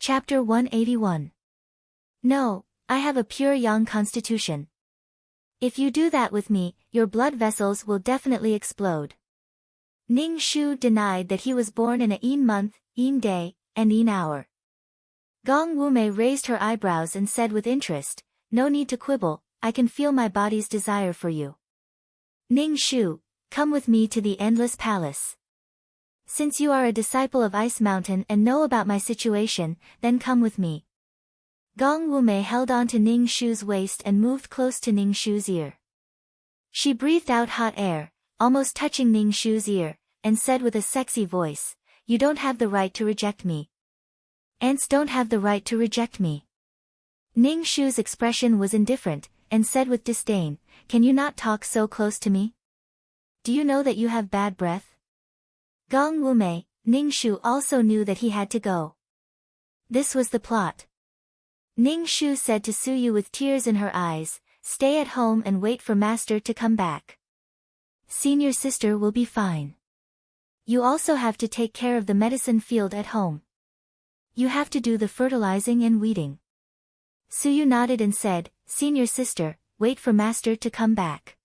Chapter 181. No, I have a pure yang constitution. If you do that with me, your blood vessels will definitely explode. Ning Shu denied that he was born in a Yin month, Yin day, and Yin hour. Gong Wumei raised her eyebrows and said with interest, "No need to quibble, I can feel my body's desire for you. Ning Shu, come with me to the Endless Palace. Since you are a disciple of Ice Mountain and know about my situation, then come with me." Gong Wumei held on to Ning Shu's waist and moved close to Ning Shu's ear. She breathed out hot air, almost touching Ning Shu's ear, and said with a sexy voice, "You don't have the right to reject me. Ants don't have the right to reject me." Ning Shu's expression was indifferent, and said with disdain, "Can you not talk so close to me? Do you know that you have bad breath?" Gong Wumei, Ning Shu also knew that he had to go. This was the plot. Ning Shu said to Suyu with tears in her eyes, "Stay at home and wait for master to come back. Senior sister will be fine. You also have to take care of the medicine field at home. You have to do the fertilizing and weeding." Suyu nodded and said, "Senior sister, wait for master to come back.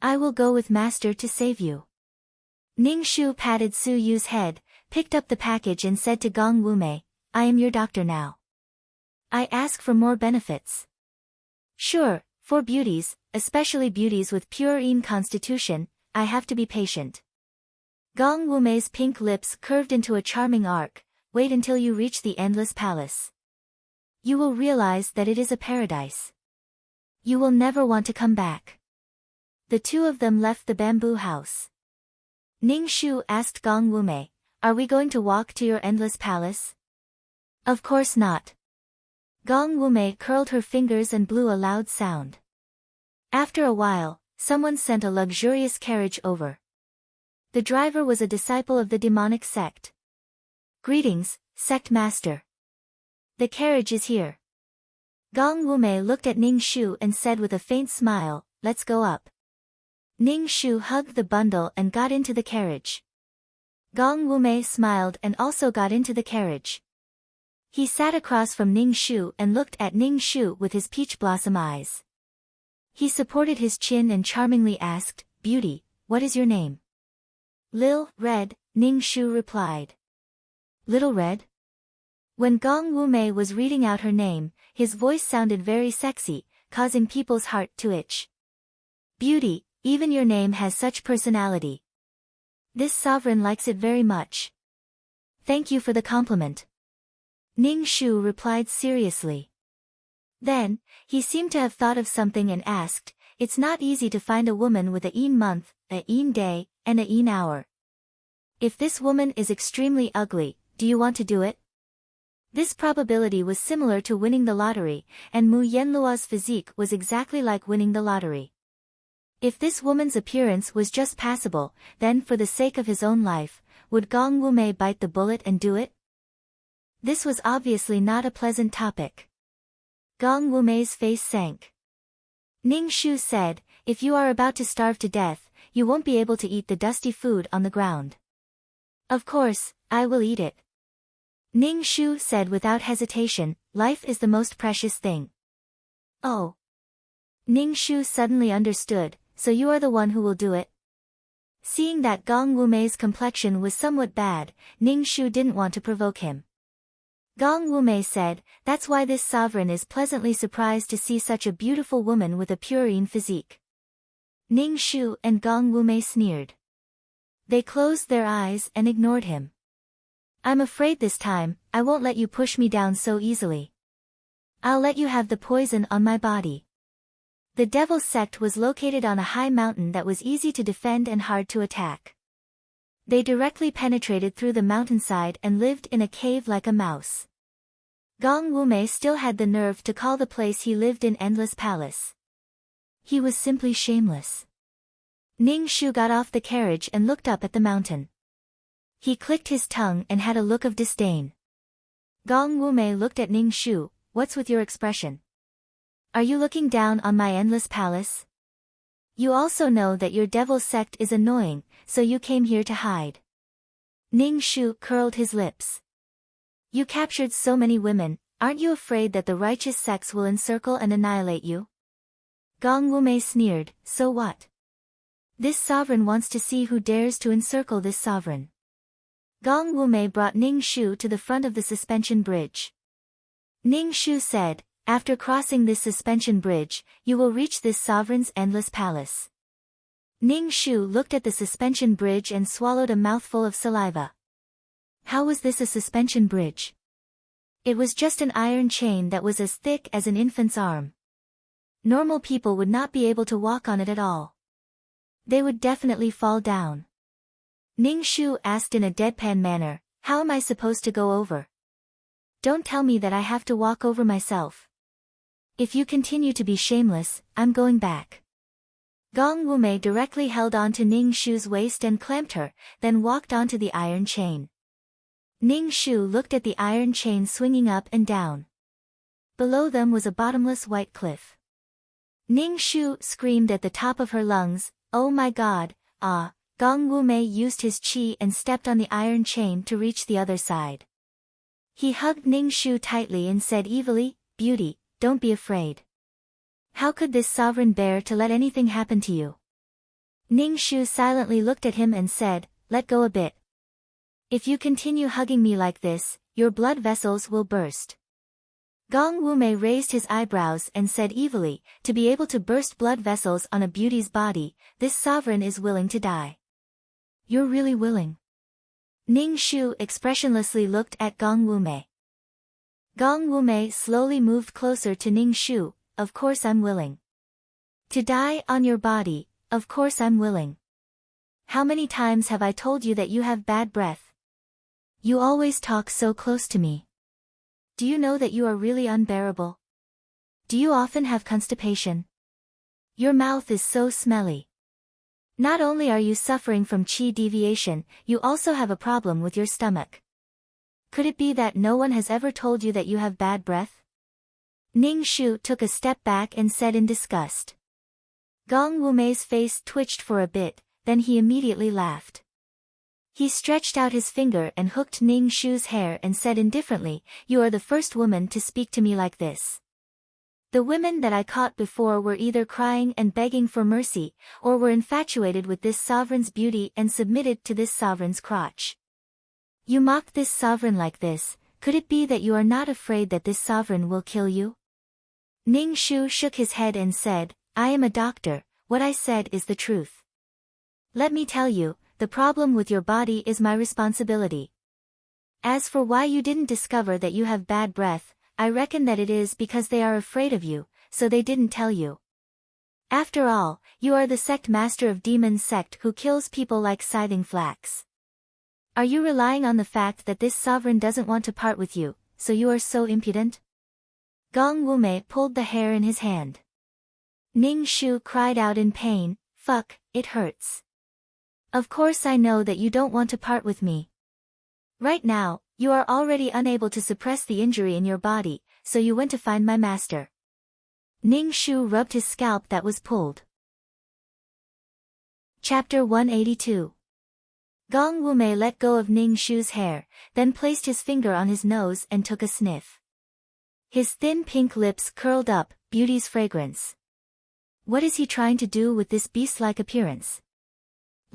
I will go with master to save you." Ning Shu patted Suyu's head, picked up the package and said to Gong Wumei, "I am your doctor now. I ask for more benefits." "Sure, for beauties, especially beauties with pure Yin constitution, I have to be patient." Gong Wumei's pink lips curved into a charming arc. "Wait until you reach the Endless Palace. You will realize that it is a paradise. You will never want to come back." The two of them left the bamboo house. Ning Shu asked Gong Wumei, "Are we going to walk to your Endless Palace?" "Of course not." Gong Wumei curled her fingers and blew a loud sound. After a while, someone sent a luxurious carriage over. The driver was a disciple of the demonic sect. "Greetings, sect master. The carriage is here." Gong Wumei looked at Ning Shu and said with a faint smile, "Let's go up." Ning Shu hugged the bundle and got into the carriage. Gong Wumei smiled and also got into the carriage. He sat across from Ning Shu and looked at Ning Shu with his peach blossom eyes. He supported his chin and charmingly asked, "Beauty, what is your name?" "Lil Red," Ning Shu replied. "Little Red?" When Gong Wumei was reading out her name, his voice sounded very sexy, causing people's heart to itch. "Beauty, even your name has such personality. This sovereign likes it very much." "Thank you for the compliment," Ning Shu replied seriously. Then, he seemed to have thought of something and asked, "It's not easy to find a woman with a Yin month, a Yin day, and a Yin hour. If this woman is extremely ugly, do you want to do it?" This probability was similar to winning the lottery, and Mu Yanluo's physique was exactly like winning the lottery. If this woman's appearance was just passable, then for the sake of his own life, would Gong Wumei bite the bullet and do it? This was obviously not a pleasant topic. Gong Wumei's face sank. Ning Shu said, "If you are about to starve to death, you won't be able to eat the dusty food on the ground." "Of course, I will eat it." Ning Shu said without hesitation, "Life is the most precious thing." "Oh." Ning Shu suddenly understood, "So you are the one who will do it?" Seeing that Gong Wumei's complexion was somewhat bad, Ning Shu didn't want to provoke him. Gong Wumei said, "That's why this sovereign is pleasantly surprised to see such a beautiful woman with a pure Yin physique." Ning Shu and Gong Wumei sneered. They closed their eyes and ignored him. "I'm afraid this time, I won't let you push me down so easily. I'll let you have the poison on my body." The Devil's Sect was located on a high mountain that was easy to defend and hard to attack. They directly penetrated through the mountainside and lived in a cave like a mouse. Gong Wumei still had the nerve to call the place he lived in Endless Palace. He was simply shameless. Ning Shu got off the carriage and looked up at the mountain. He clicked his tongue and had a look of disdain. Gong Wumei looked at Ning Shu, "What's with your expression? Are you looking down on my Endless Palace? You also know that your Devil's Sect is annoying, so you came here to hide." Ning Shu curled his lips. You captured so many women, aren't you afraid that the righteous sects will encircle and annihilate you? Gong Wumei sneered, so what? This sovereign wants to see who dares to encircle this sovereign. Gong Wumei brought Ning Shu to the front of the suspension bridge. Ning Shu said, after crossing this suspension bridge, you will reach this sovereign's endless palace. Ning Shu looked at the suspension bridge and swallowed a mouthful of saliva. How was this a suspension bridge? It was just an iron chain that was as thick as an infant's arm. Normal people would not be able to walk on it at all. They would definitely fall down. Ning Shu asked in a deadpan manner, how am I supposed to go over? Don't tell me that I have to walk over myself. If you continue to be shameless, I'm going back. Gong Wumei directly held on to Ning Shu's waist and clamped her, then walked onto the iron chain. Ning Shu looked at the iron chain swinging up and down. Below them was a bottomless white cliff. Ning Shu screamed at the top of her lungs, oh my god, ah! Gong Wumei used his qi and stepped on the iron chain to reach the other side. He hugged Ning Shu tightly and said evilly, beauty, don't be afraid. How could this sovereign bear to let anything happen to you? Ning Shu silently looked at him and said, let go a bit. If you continue hugging me like this, your blood vessels will burst. Gong Wumei raised his eyebrows and said evilly, to be able to burst blood vessels on a beauty's body, this sovereign is willing to die. You're really willing? Ning Shu expressionlessly looked at Gong Wumei. Gong Wumei slowly moved closer to Ning Shu, of course I'm willing. To die on your body, of course I'm willing. How many times have I told you that you have bad breath? You always talk so close to me. Do you know that you are really unbearable? Do you often have constipation? Your mouth is so smelly. Not only are you suffering from qi deviation, you also have a problem with your stomach. Could it be that no one has ever told you that you have bad breath? Ning Shu took a step back and said in disgust. Gong Wumei's face twitched for a bit, then he immediately laughed. He stretched out his finger and hooked Ning Shu's hair and said indifferently, you are the first woman to speak to me like this. The women that I caught before were either crying and begging for mercy, or were infatuated with this sovereign's beauty and submitted to this sovereign's crotch. You mocked this sovereign like this, could it be that you are not afraid that this sovereign will kill you? Ning Shu shook his head and said, I am a doctor, what I said is the truth. Let me tell you, the problem with your body is my responsibility. As for why you didn't discover that you have bad breath, I reckon that it is because they are afraid of you, so they didn't tell you. After all, you are the sect master of demons sect who kills people like scything flax. Are you relying on the fact that this sovereign doesn't want to part with you, so you are so impudent? Gong Wumei pulled the hair in his hand. Ning Shu cried out in pain, fuck, it hurts. Of course I know that you don't want to part with me. Right now, you are already unable to suppress the injury in your body, so you went to find my master. Ning Shu rubbed his scalp that was pulled. Chapter 182. Gong Wumei let go of Ning Shu's hair, then placed his finger on his nose and took a sniff. His thin pink lips curled up, beauty's fragrance. What is he trying to do with this beast-like appearance?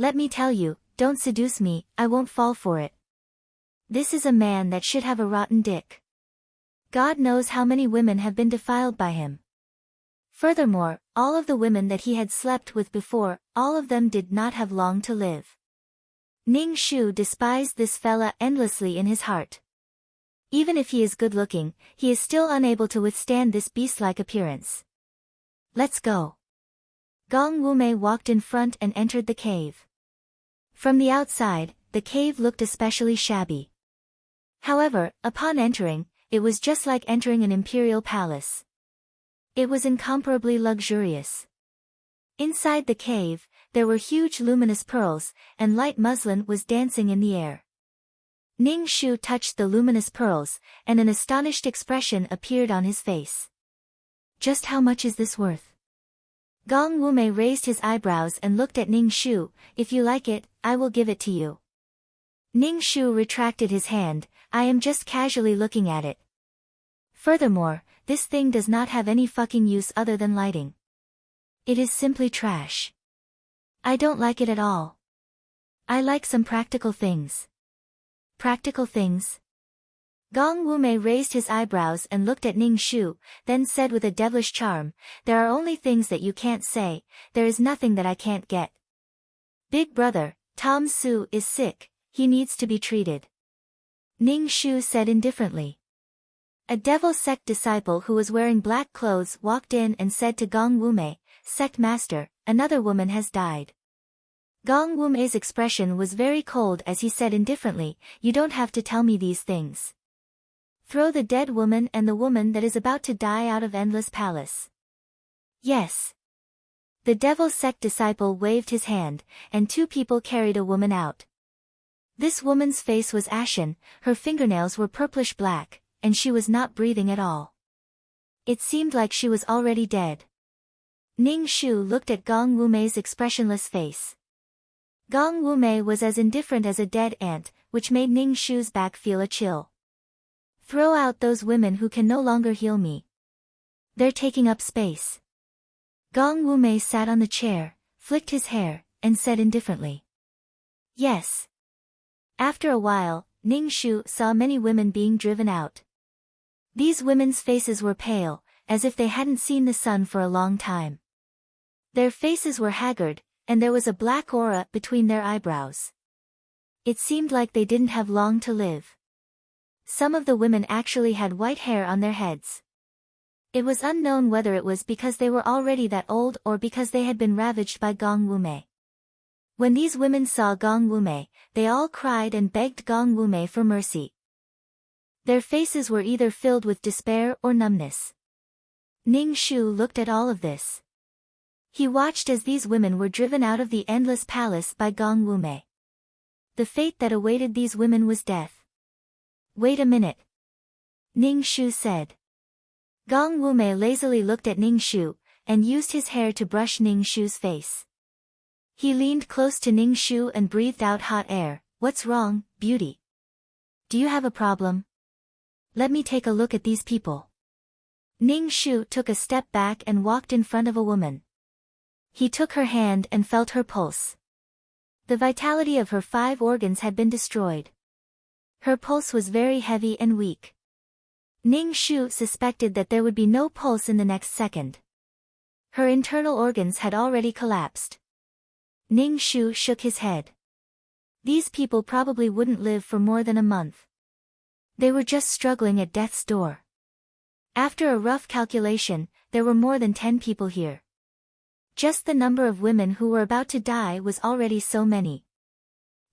Let me tell you, don't seduce me, I won't fall for it. This is a man that should have a rotten dick. God knows how many women have been defiled by him. Furthermore, all of the women that he had slept with before, all of them did not have long to live. Ning Shu despised this fella endlessly in his heart. Even if he is good-looking, he is still unable to withstand this beast-like appearance. Let's go. Gong Wumei walked in front and entered the cave. From the outside, the cave looked especially shabby. However, upon entering, it was just like entering an imperial palace. It was incomparably luxurious. Inside the cave, there were huge luminous pearls, and light muslin was dancing in the air. Ning Shu touched the luminous pearls, and an astonished expression appeared on his face. Just how much is this worth? Gong Wumei raised his eyebrows and looked at Ning Shu, if you like it, I will give it to you. Ning Shu retracted his hand, I am just casually looking at it. Furthermore, this thing does not have any fucking use other than lighting. It is simply trash. I don't like it at all. I like some practical things. Practical things? Gong Wumei raised his eyebrows and looked at Ning Shu, then said with a devilish charm, there are only things that you can't say, there is nothing that I can't get. Big brother, Tom Su is sick, he needs to be treated. Ning Shu said indifferently. A devil sect disciple who was wearing black clothes walked in and said to Gong Wumei, Sect Master, another woman has died. Gong Wumei's expression was very cold as he said indifferently, you don't have to tell me these things. Throw the dead woman and the woman that is about to die out of Endless Palace. Yes. The devil sect disciple waved his hand, and two people carried a woman out. This woman's face was ashen, her fingernails were purplish black, and she was not breathing at all. It seemed like she was already dead. Ning Shu looked at Gong Wumei's expressionless face. Gong Wumei was as indifferent as a dead ant, which made Ning Shu's back feel a chill. Throw out those women who can no longer heal me. They're taking up space. Gong Wumei sat on the chair, flicked his hair, and said indifferently. Yes. After a while, Ning Shu saw many women being driven out. These women's faces were pale, as if they hadn't seen the sun for a long time. Their faces were haggard, and there was a black aura between their eyebrows. It seemed like they didn't have long to live. Some of the women actually had white hair on their heads. It was unknown whether it was because they were already that old or because they had been ravaged by Gong Wumei. When these women saw Gong Wumei, they all cried and begged Gong Wumei for mercy. Their faces were either filled with despair or numbness. Ning Shu looked at all of this. He watched as these women were driven out of the Endless Palace by Gong Wumei. The fate that awaited these women was death. Wait a minute. Ning Shu said. Gong Wumei lazily looked at Ning Shu, and used his hair to brush Ning Shu's face. He leaned close to Ning Shu and breathed out hot air. What's wrong, beauty? Do you have a problem? Let me take a look at these people. Ning Shu took a step back and walked in front of a woman. He took her hand and felt her pulse. The vitality of her 5 organs had been destroyed. Her pulse was very heavy and weak. Ning Shu suspected that there would be no pulse in the next second. Her internal organs had already collapsed. Ning Shu shook his head. These people probably wouldn't live for more than a month. They were just struggling at death's door. After a rough calculation, there were more than 10 people here. Just the number of women who were about to die was already so many.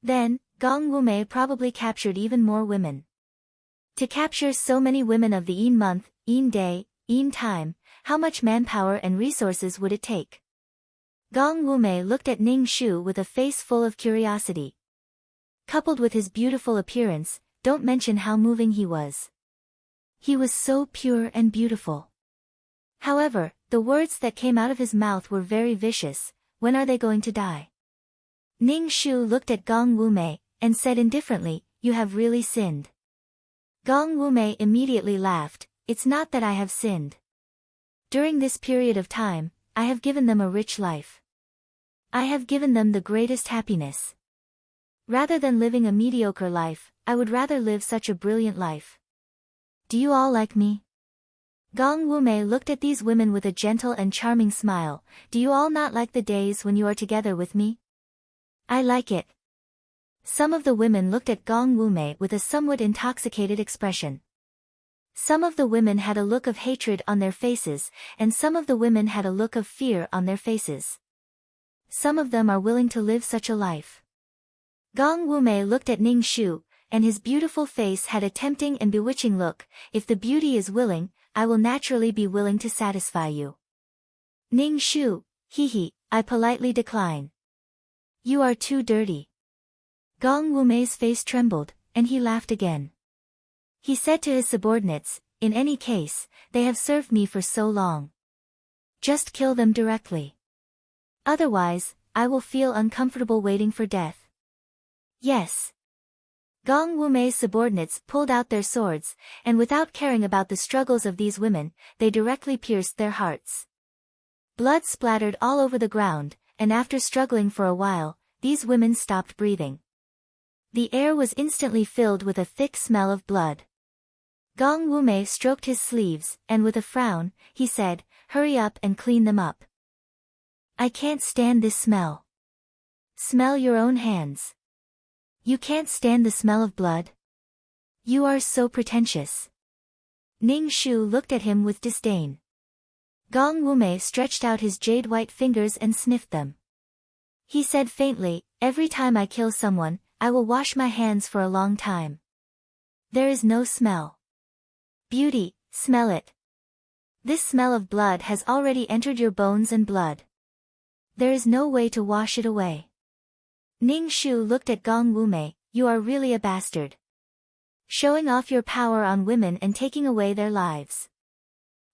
Then, Gong Wumei probably captured even more women. To capture so many women of the Een month, Een day, Een time, how much manpower and resources would it take? Gong Wumei looked at Ning Shu with a face full of curiosity. Coupled with his beautiful appearance, don't mention how moving he was. He was so pure and beautiful. However, the words that came out of his mouth were very vicious. When are they going to die? Ning Shu looked at Gong Wumei, and said indifferently, you have really sinned. Gong Wumei immediately laughed, it's not that I have sinned. During this period of time, I have given them a rich life. I have given them the greatest happiness. Rather than living a mediocre life, I would rather live such a brilliant life. Do you all like me? Gong Wumei looked at these women with a gentle and charming smile. Do you all not like the days when you are together with me? I like it. Some of the women looked at Gong Wumei with a somewhat intoxicated expression. Some of the women had a look of hatred on their faces, and some of the women had a look of fear on their faces. Some of them are willing to live such a life. Gong Wumei looked at Ning Shu, and his beautiful face had a tempting and bewitching look. If the beauty is willing, I will naturally be willing to satisfy you. Ning Shu, I politely decline. You are too dirty. Gong Wumei's face trembled, and he laughed again. He said to his subordinates, in any case, they have served me for so long. Just kill them directly. Otherwise, I will feel uncomfortable waiting for death. Yes. Gong Wumei's subordinates pulled out their swords, and without caring about the struggles of these women, they directly pierced their hearts. Blood splattered all over the ground, and after struggling for a while, these women stopped breathing. The air was instantly filled with a thick smell of blood. Gong Wumei stroked his sleeves, and with a frown, he said, "Hurry up and clean them up. I can't stand this smell." "Smell your own hands. You can't stand the smell of blood? You are so pretentious." Ning Shu looked at him with disdain. Gong Wumei stretched out his jade-white fingers and sniffed them. He said faintly, "Every time I kill someone, I will wash my hands for a long time. There is no smell. Beauty, smell it. This smell of blood has already entered your bones and blood. There is no way to wash it away." Ning Shu looked at Gong Wumei. "You are really a bastard. Showing off your power on women and taking away their lives.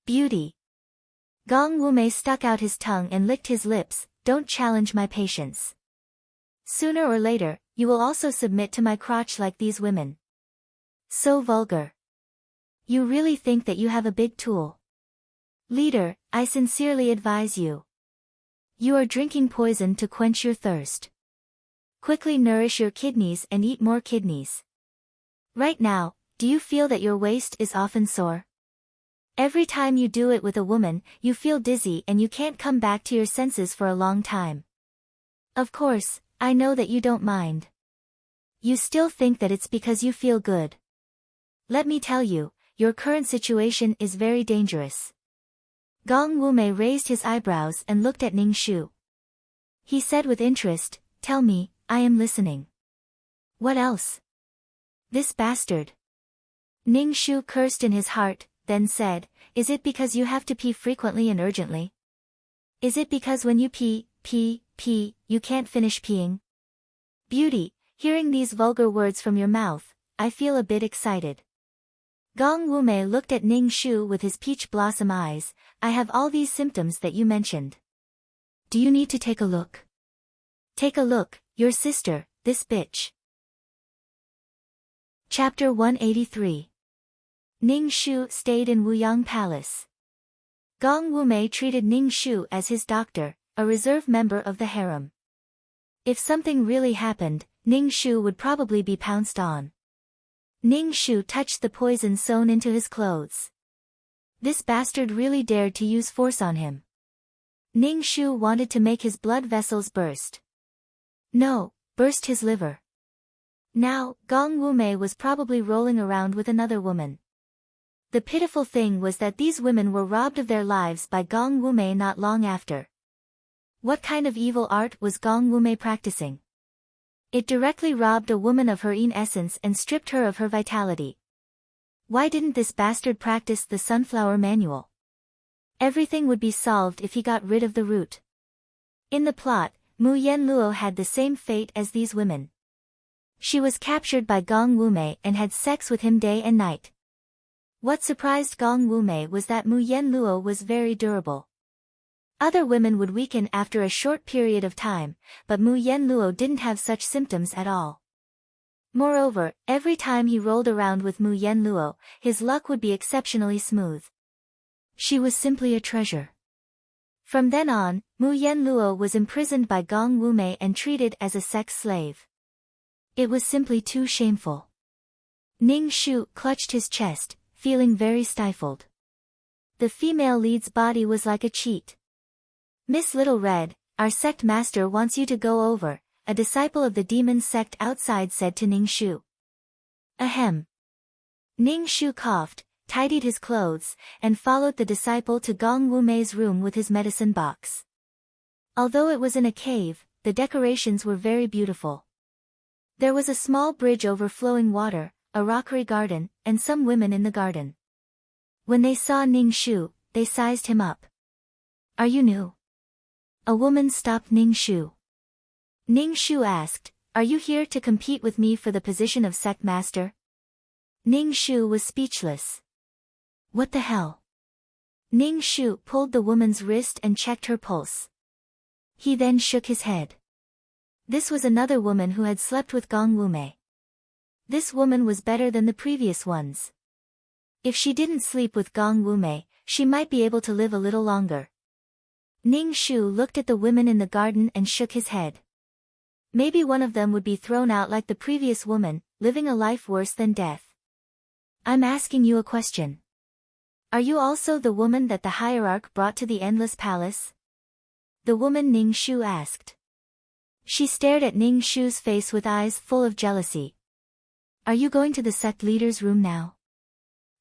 Beauty." Gong Wumei stuck out his tongue and licked his lips. "Don't challenge my patience. Sooner or later, you will also submit to my crotch like these women. So vulgar. You really think that you have a big tool? Leader, I sincerely advise you. You are drinking poison to quench your thirst. Quickly nourish your kidneys and eat more kidneys. Right now, do you feel that your waist is often sore? Every time you do it with a woman, you feel dizzy and you can't come back to your senses for a long time. Of course, I know that you don't mind. You still think that it's because you feel good. Let me tell you, your current situation is very dangerous." Gong Wumei raised his eyebrows and looked at Ning Shu. He said with interest, "Tell me, I am listening. What else?" "This bastard." Ning Shu cursed in his heart, then said, "Is it because you have to pee frequently and urgently? Is it because when you pee, you can't finish peeing? Beauty, hearing these vulgar words from your mouth, I feel a bit excited." Gong Wumei looked at Ning Shu with his peach blossom eyes. "I have all these symptoms that you mentioned. Do you need to take a look? Take a look, your sister, this bitch." Chapter 183. Ning Shu stayed in Wuyang Palace. Gong Wumei treated Ning Shu as his doctor, a reserve member of the harem. If something really happened, Ning Shu would probably be pounced on. Ning Shu touched the poison sewn into his clothes. This bastard really dared to use force on him. Ning Shu wanted to make his blood vessels burst. No, burst his liver. Now, Gong Wumei was probably rolling around with another woman. The pitiful thing was that these women were robbed of their lives by Gong Wumei not long after. What kind of evil art was Gong Wumei practicing? It directly robbed a woman of her yin essence and stripped her of her vitality. Why didn't this bastard practice the sunflower manual? Everything would be solved if he got rid of the root. In the plot, Mu Yenluo had the same fate as these women. She was captured by Gong Wumei and had sex with him day and night. What surprised Gong Wumei was that Mu Yenluo was very durable. Other women would weaken after a short period of time, but Mu Yenluo didn't have such symptoms at all. Moreover, every time he rolled around with Mu Yenluo, his luck would be exceptionally smooth. She was simply a treasure. From then on, Mu Yenluo was imprisoned by Gong Wumei and treated as a sex slave. It was simply too shameful. Ning Shu clutched his chest, feeling very stifled. The female lead's body was like a cheat. "Miss Little Red, our sect master wants you to go over," a disciple of the demon sect outside said to Ning Shu. Ahem. Ning Shu coughed, tidied his clothes, and followed the disciple to Gong Wumei's room with his medicine box. Although it was in a cave, the decorations were very beautiful. There was a small bridge over flowing water, a rockery garden, and some women in the garden. When they saw Ning Shu, they sized him up. "Are you new?" A woman stopped Ning Shu. Ning Shu asked, "Are you here to compete with me for the position of sect master?" Ning Shu was speechless. What the hell? Ning Shu pulled the woman's wrist and checked her pulse. He then shook his head. This was another woman who had slept with Gong Wumei. This woman was better than the previous ones. If she didn't sleep with Gong Wumei, she might be able to live a little longer. Ning Shu looked at the women in the garden and shook his head. Maybe one of them would be thrown out like the previous woman, living a life worse than death. I'm asking you a question. Are you also the woman that the hierarch brought to the Endless Palace? The woman Ning Shu asked. She stared at Ning Shu's face with eyes full of jealousy. Are you going to the sect leader's room now?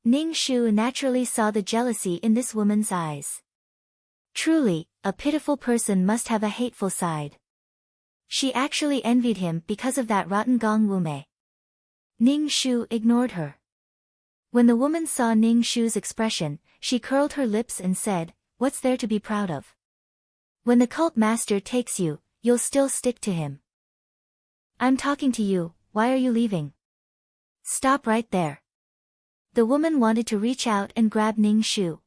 Ning Shu naturally saw the jealousy in this woman's eyes. Truly, a pitiful person must have a hateful side. She actually envied him because of that rotten Gong Wumei. Ning Shu ignored her. When the woman saw Ning Shu's expression, she curled her lips and said, "What's there to be proud of? When the cult master takes you, you'll still stick to him. I'm talking to you, why are you leaving? Stop right there." The woman wanted to reach out and grab Ning Shu.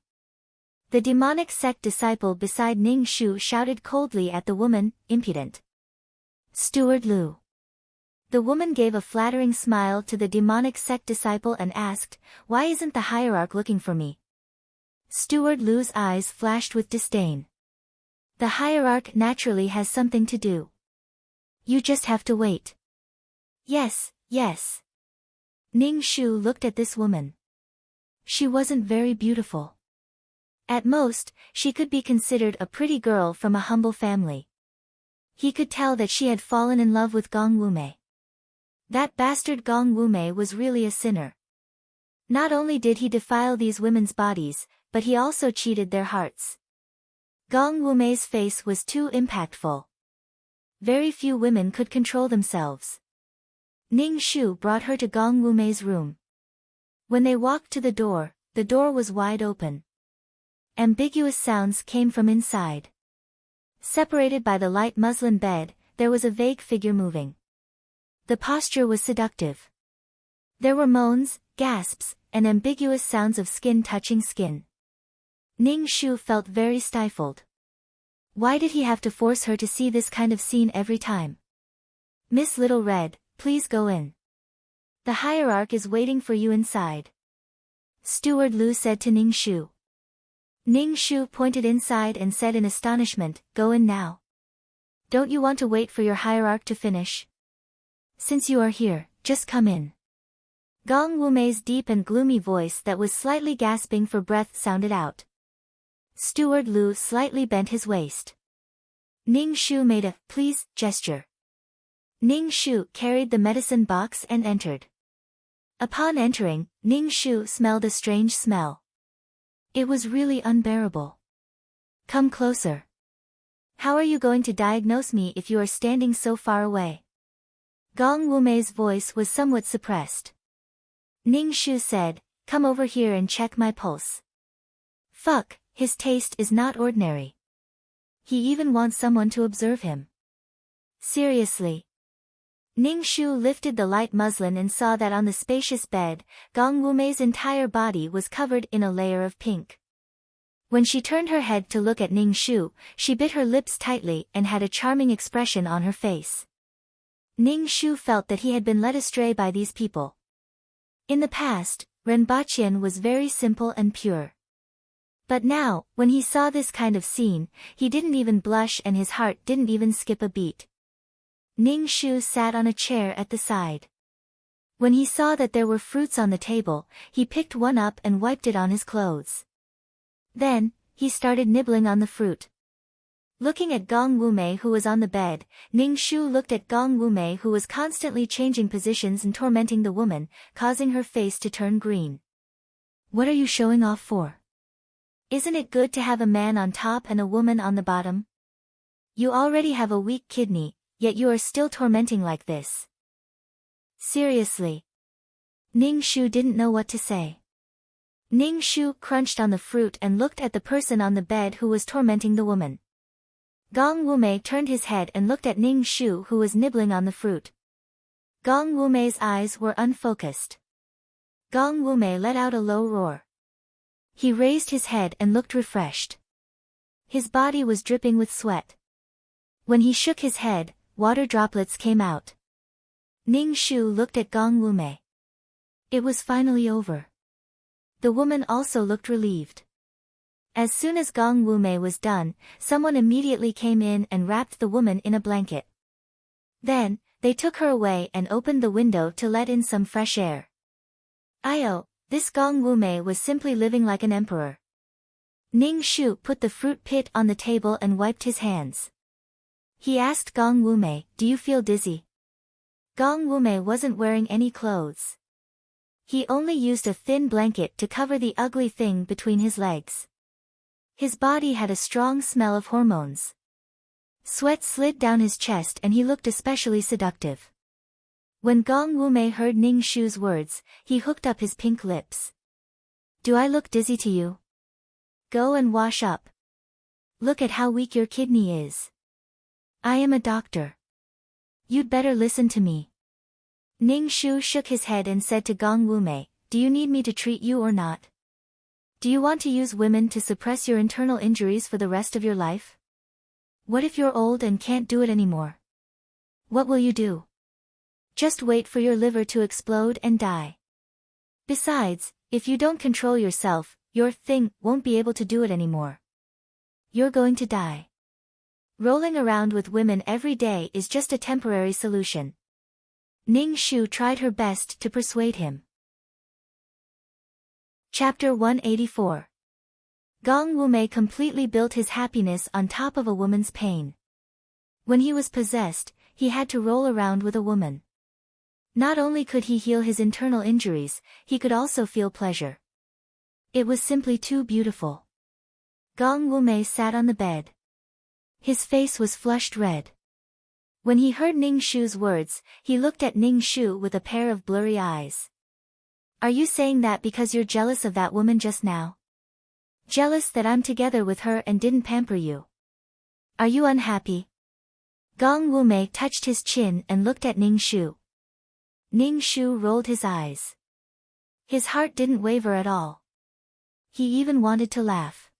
The demonic sect disciple beside Ning Shu shouted coldly at the woman, "Impudent." Steward Lu. The woman gave a flattering smile to the demonic sect disciple and asked, "Why isn't the hierarch looking for me?" Steward Lu's eyes flashed with disdain. The hierarch naturally has something to do. You just have to wait. Yes, yes. Ning Shu looked at this woman. She wasn't very beautiful. At most, she could be considered a pretty girl from a humble family. He could tell that she had fallen in love with Gong Wumei. That bastard Gong Wumei was really a sinner. Not only did he defile these women's bodies, but he also cheated their hearts. Gong Wumei's face was too impactful. Very few women could control themselves. Ning Shu brought her to Gong Wumei's room. When they walked to the door was wide open. Ambiguous sounds came from inside. Separated by the light muslin bed, there was a vague figure moving. The posture was seductive. There were moans, gasps, and ambiguous sounds of skin touching skin. Ning Shu felt very stifled. Why did he have to force her to see this kind of scene every time? "Miss Little Red, please go in. The hierarch is waiting for you inside," Steward Lu said to Ning Shu. Ning Shu pointed inside and said in astonishment, "Go in now. Don't you want to wait for your hierarch to finish? Since you are here, just come in." Gong Wumei's deep and gloomy voice that was slightly gasping for breath sounded out. Steward Lu slightly bent his waist. Ning Shu made a "please" gesture. Ning Shu carried the medicine box and entered. Upon entering, Ning Shu smelled a strange smell. It was really unbearable. "Come closer. How are you going to diagnose me if you are standing so far away?" Gong Wumei's voice was somewhat suppressed. Ning Shu said, "Come over here and check my pulse." Fuck, his taste is not ordinary. He even wants someone to observe him. Seriously. Ning Shu lifted the light muslin and saw that on the spacious bed, Gong Wumei's entire body was covered in a layer of pink. When she turned her head to look at Ning Shu, she bit her lips tightly and had a charming expression on her face. Ning Shu felt that he had been led astray by these people. In the past, Renbaqian was very simple and pure. But now, when he saw this kind of scene, he didn't even blush and his heart didn't even skip a beat. Ning Shu sat on a chair at the side. When he saw that there were fruits on the table, he picked one up and wiped it on his clothes. Then, he started nibbling on the fruit. Looking at Gong Wumei who was on the bed, Ning Shu looked at Gong Wumei who was constantly changing positions and tormenting the woman, causing her face to turn green. "What are you showing off for? Isn't it good to have a man on top and a woman on the bottom? You already have a weak kidney, yet you are still tormenting like this." Seriously. Ning Shu didn't know what to say. Ning Shu crunched on the fruit and looked at the person on the bed who was tormenting the woman. Gong Wumei turned his head and looked at Ning Shu who was nibbling on the fruit. Gong Wumei's eyes were unfocused. Gong Wumei let out a low roar. He raised his head and looked refreshed. His body was dripping with sweat. When he shook his head, water droplets came out. Ning Shu looked at Gong Wumei. It was finally over. The woman also looked relieved. As soon as Gong Wumei was done, someone immediately came in and wrapped the woman in a blanket. Then, they took her away and opened the window to let in some fresh air. This Gong Wumei was simply living like an emperor. Ning Shu put the fruit pit on the table and wiped his hands. He asked Gong Wumei, "Do you feel dizzy?" Gong Wumei wasn't wearing any clothes. He only used a thin blanket to cover the ugly thing between his legs. His body had a strong smell of hormones. Sweat slid down his chest and he looked especially seductive. When Gong Wumei heard Ning Shu's words, he hooked up his pink lips. "Do I look dizzy to you? Go and wash up. Look at how weak your kidney is. I am a doctor. You'd better listen to me." Ning Shu shook his head and said to Gong Wumei, "Do you need me to treat you or not? Do you want to use women to suppress your internal injuries for the rest of your life? What if you're old and can't do it anymore? What will you do? Just wait for your liver to explode and die. Besides, if you don't control yourself, your thing won't be able to do it anymore. You're going to die. Rolling around with women every day is just a temporary solution." Ning Shu tried her best to persuade him. Chapter 184. Gong Wumei completely built his happiness on top of a woman's pain. When he was possessed, he had to roll around with a woman. Not only could he heal his internal injuries, he could also feel pleasure. It was simply too beautiful. Gong Wumei sat on the bed. His face was flushed red. When he heard Ning Shu's words, he looked at Ning Shu with a pair of blurry eyes. "Are you saying that because you're jealous of that woman just now? Jealous that I'm together with her and didn't pamper you? Are you unhappy?" Gong Wumei touched his chin and looked at Ning Shu. Ning Shu rolled his eyes. His heart didn't waver at all. He even wanted to laugh.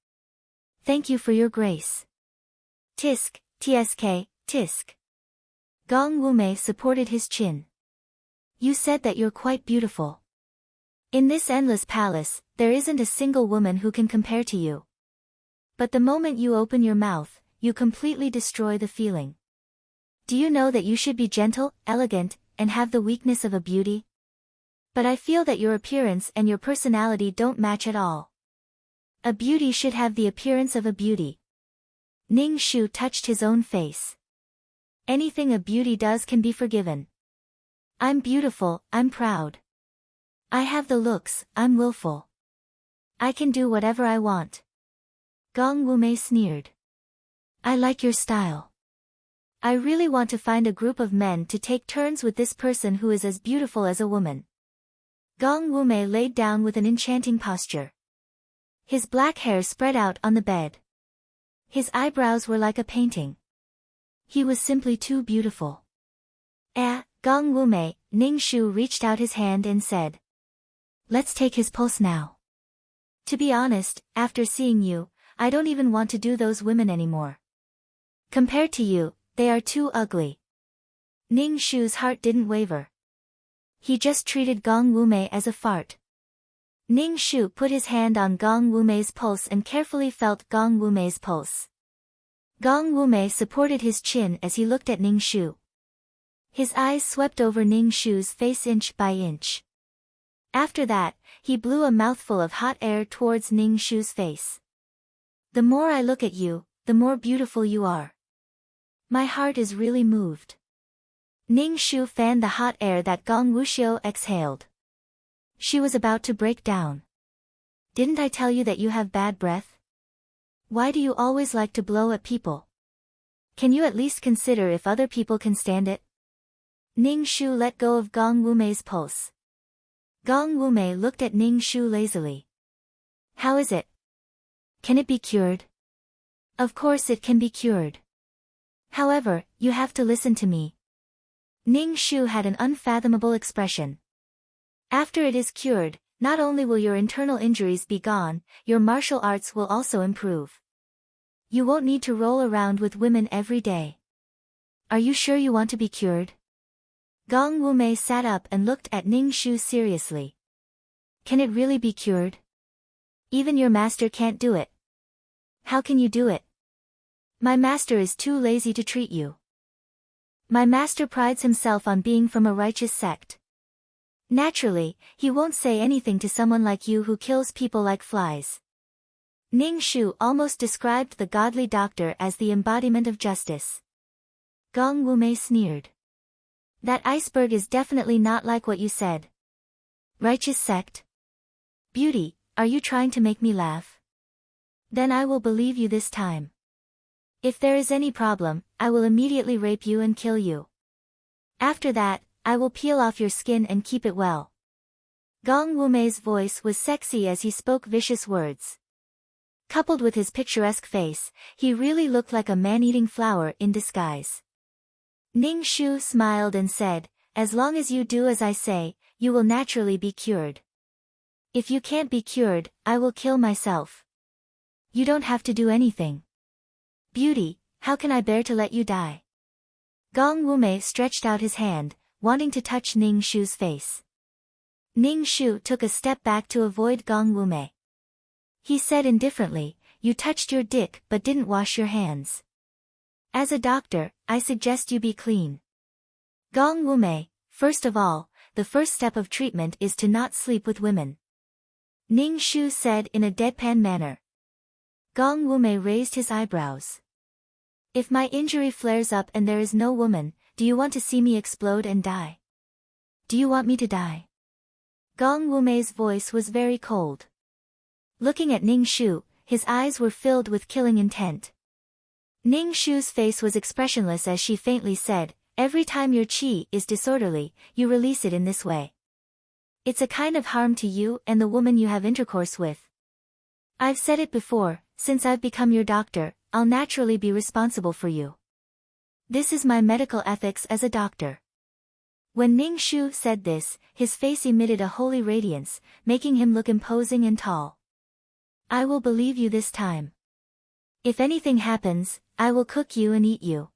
"Thank you for your grace." Tisk, tsk, tisk. Gong Wumei supported his chin. "You said that you're quite beautiful. In this endless palace, there isn't a single woman who can compare to you. But the moment you open your mouth, you completely destroy the feeling. Do you know that you should be gentle, elegant, and have the weakness of a beauty? But I feel that your appearance and your personality don't match at all. A beauty should have the appearance of a beauty." Ning Shu touched his own face. "Anything a beauty does can be forgiven. I'm beautiful, I'm proud. I have the looks, I'm willful. I can do whatever I want." Gong Wumei sneered. "I like your style. I really want to find a group of men to take turns with this person who is as beautiful as a woman." Gong Wumei laid down with an enchanting posture. His black hair spread out on the bed. His eyebrows were like a painting. He was simply too beautiful. Gong Wumei, Ning Shu reached out his hand and said, "Let's take his pulse now. To be honest, after seeing you, I don't even want to do those women anymore. Compared to you, they are too ugly." Ning Shu's heart didn't waver. He just treated Gong Wumei as a fart. Ning Shu put his hand on Gong Wumei's pulse and carefully felt Gong Wumei's pulse. Gong Wumei supported his chin as he looked at Ning Shu. His eyes swept over Ning Shu's face inch by inch. After that, he blew a mouthful of hot air towards Ning Shu's face. "The more I look at you, the more beautiful you are. My heart is really moved." Ning Shu fanned the hot air that Gong Wuxiu exhaled. She was about to break down. "Didn't I tell you that you have bad breath? Why do you always like to blow at people? Can you at least consider if other people can stand it?" Ning Shu let go of Gong Wumei's pulse. Gong Wumei looked at Ning Shu lazily. "How is it? Can it be cured?" "Of course it can be cured. However, you have to listen to me." Ning Shu had an unfathomable expression. "After it is cured, not only will your internal injuries be gone, your martial arts will also improve. You won't need to roll around with women every day. Are you sure you want to be cured?" Gong Wumei sat up and looked at Ning Shu seriously. Can it really be cured? Even your master can't do it. How can you do it? My master is too lazy to treat you. My master prides himself on being from a righteous sect. Naturally, he won't say anything to someone like you who kills people like flies. Ning Shu almost described the godly doctor as the embodiment of justice. Gong Wumei sneered. That iceberg is definitely not like what you said. Righteous sect? Beauty, are you trying to make me laugh? Then I will believe you this time. If there is any problem, I will immediately rape you and kill you. After that, I will peel off your skin and keep it well. Gong Wumei's voice was sexy as he spoke vicious words. Coupled with his picturesque face, he really looked like a man-eating flower in disguise. Ning Shu smiled and said, as long as you do as I say, you will naturally be cured. If you can't be cured, I will kill myself. You don't have to do anything. Beauty, how can I bear to let you die? Gong Wumei stretched out his hand, wanting to touch Ning Shu's face. Ning Shu took a step back to avoid Gong Wumei. He said indifferently, you touched your dick but didn't wash your hands. As a doctor, I suggest you be clean. Gong Wumei, first of all, the first step of treatment is to not sleep with women. Ning Shu said in a deadpan manner. Gong Wumei raised his eyebrows. If my injury flares up and there is no woman, do you want to see me explode and die? Do you want me to die? Gong Wumei's voice was very cold. Looking at Ning Shu, his eyes were filled with killing intent. Ning Shu's face was expressionless as she faintly said, every time your qi is disorderly, you release it in this way. It's a kind of harm to you and the woman you have intercourse with. I've said it before, since I've become your doctor, I'll naturally be responsible for you. This is my medical ethics as a doctor. When Ning Shu said this, his face emitted a holy radiance, making him look imposing and tall. I will believe you this time. If anything happens, I will cook you and eat you.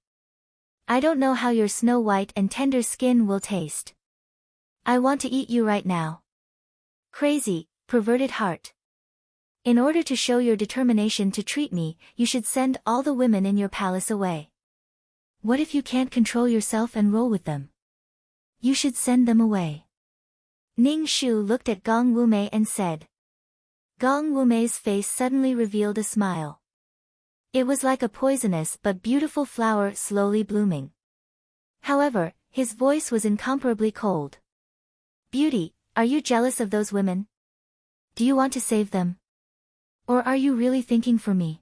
I don't know how your snow white and tender skin will taste. I want to eat you right now. Crazy, perverted heart. In order to show your determination to treat me, you should send all the women in your palace away. What if you can't control yourself and roll with them? You should send them away. Ning Shu looked at Gong Wumei and said. Gong Wumei's face suddenly revealed a smile. It was like a poisonous but beautiful flower slowly blooming. However, his voice was incomparably cold. Beauty, are you jealous of those women? Do you want to save them? Or are you really thinking for me?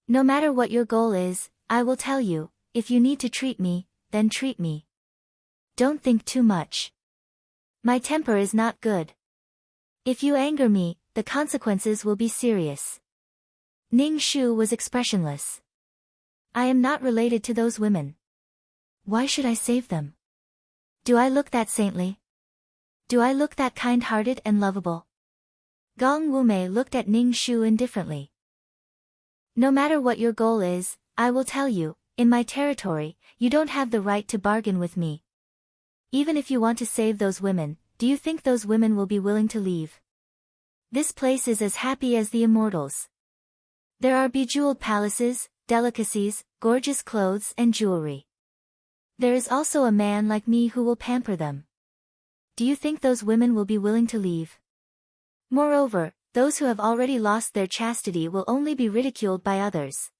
No matter what your goal is, I will tell you, if you need to treat me, then treat me. Don't think too much. My temper is not good. If you anger me, the consequences will be serious. Ning Shu was expressionless. I am not related to those women. Why should I save them? Do I look that saintly? Do I look that kind-hearted and lovable? Gong Wumei looked at Ning Shu indifferently. No matter what your goal is, I will tell you, in my territory, you don't have the right to bargain with me. Even if you want to save those women, do you think those women will be willing to leave? This place is as happy as the immortals. There are bejeweled palaces, delicacies, gorgeous clothes and jewelry. There is also a man like me who will pamper them. Do you think those women will be willing to leave? Moreover, those who have already lost their chastity will only be ridiculed by others.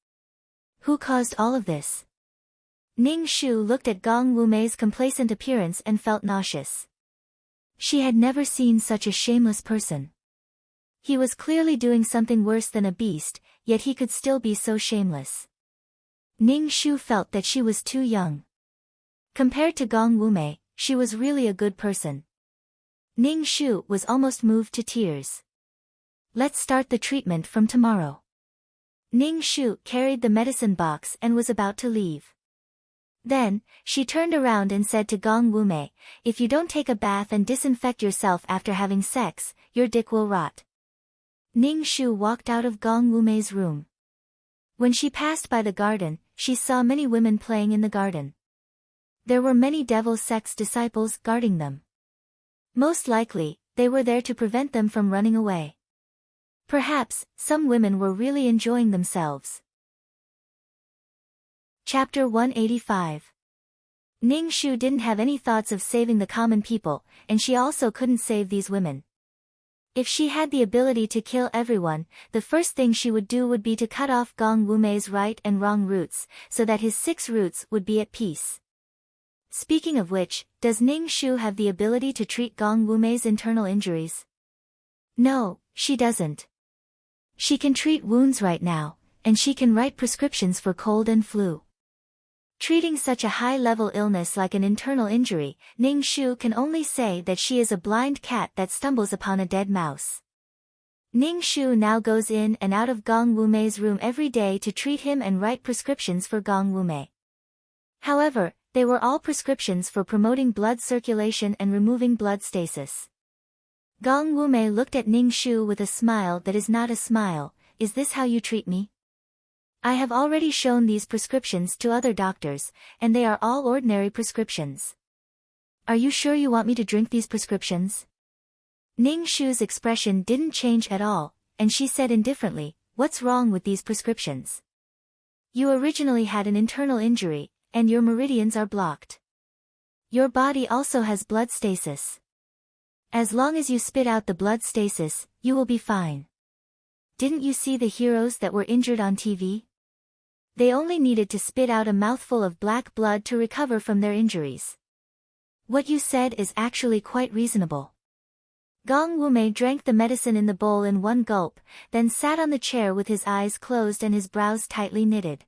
Who caused all of this? Ning Shu looked at Gong Wumei's complacent appearance and felt nauseous. She had never seen such a shameless person. He was clearly doing something worse than a beast, yet he could still be so shameless. Ning Shu felt that she was too young. Compared to Gong Wumei, she was really a good person. Ning Shu was almost moved to tears. Let's start the treatment from tomorrow. Ning Shu carried the medicine box and was about to leave. Then, she turned around and said to Gong Wumei, if you don't take a bath and disinfect yourself after having sex, your dick will rot. Ning Shu walked out of Gong Wumei's room. When she passed by the garden, she saw many women playing in the garden. There were many devil sex disciples guarding them. Most likely, they were there to prevent them from running away. Perhaps, some women were really enjoying themselves. Chapter 185. Ning Shu didn't have any thoughts of saving the common people, and she also couldn't save these women. If she had the ability to kill everyone, the first thing she would do would be to cut off Gong Wumei's right and wrong roots, so that his 6 roots would be at peace. Speaking of which, does Ning Shu have the ability to treat Gong Wumei's internal injuries? No, she doesn't. She can treat wounds right now, and she can write prescriptions for cold and flu. Treating such a high-level illness like an internal injury, Ning Shu can only say that she is a blind cat that stumbles upon a dead mouse. Ning Shu now goes in and out of Gong Wumei's room every day to treat him and write prescriptions for Gong Wumei. However, they were all prescriptions for promoting blood circulation and removing blood stasis. Gong Wumei looked at Ning Shu with a smile that is not a smile. Is this how you treat me? I have already shown these prescriptions to other doctors, and they are all ordinary prescriptions. Are you sure you want me to drink these prescriptions? Ning Shu's expression didn't change at all, and she said indifferently, what's wrong with these prescriptions? You originally had an internal injury, and your meridians are blocked. Your body also has blood stasis. As long as you spit out the blood stasis, you will be fine. Didn't you see the heroes that were injured on TV? They only needed to spit out a mouthful of black blood to recover from their injuries. What you said is actually quite reasonable. Gong Wumei drank the medicine in the bowl in one gulp, then sat on the chair with his eyes closed and his brows tightly knitted.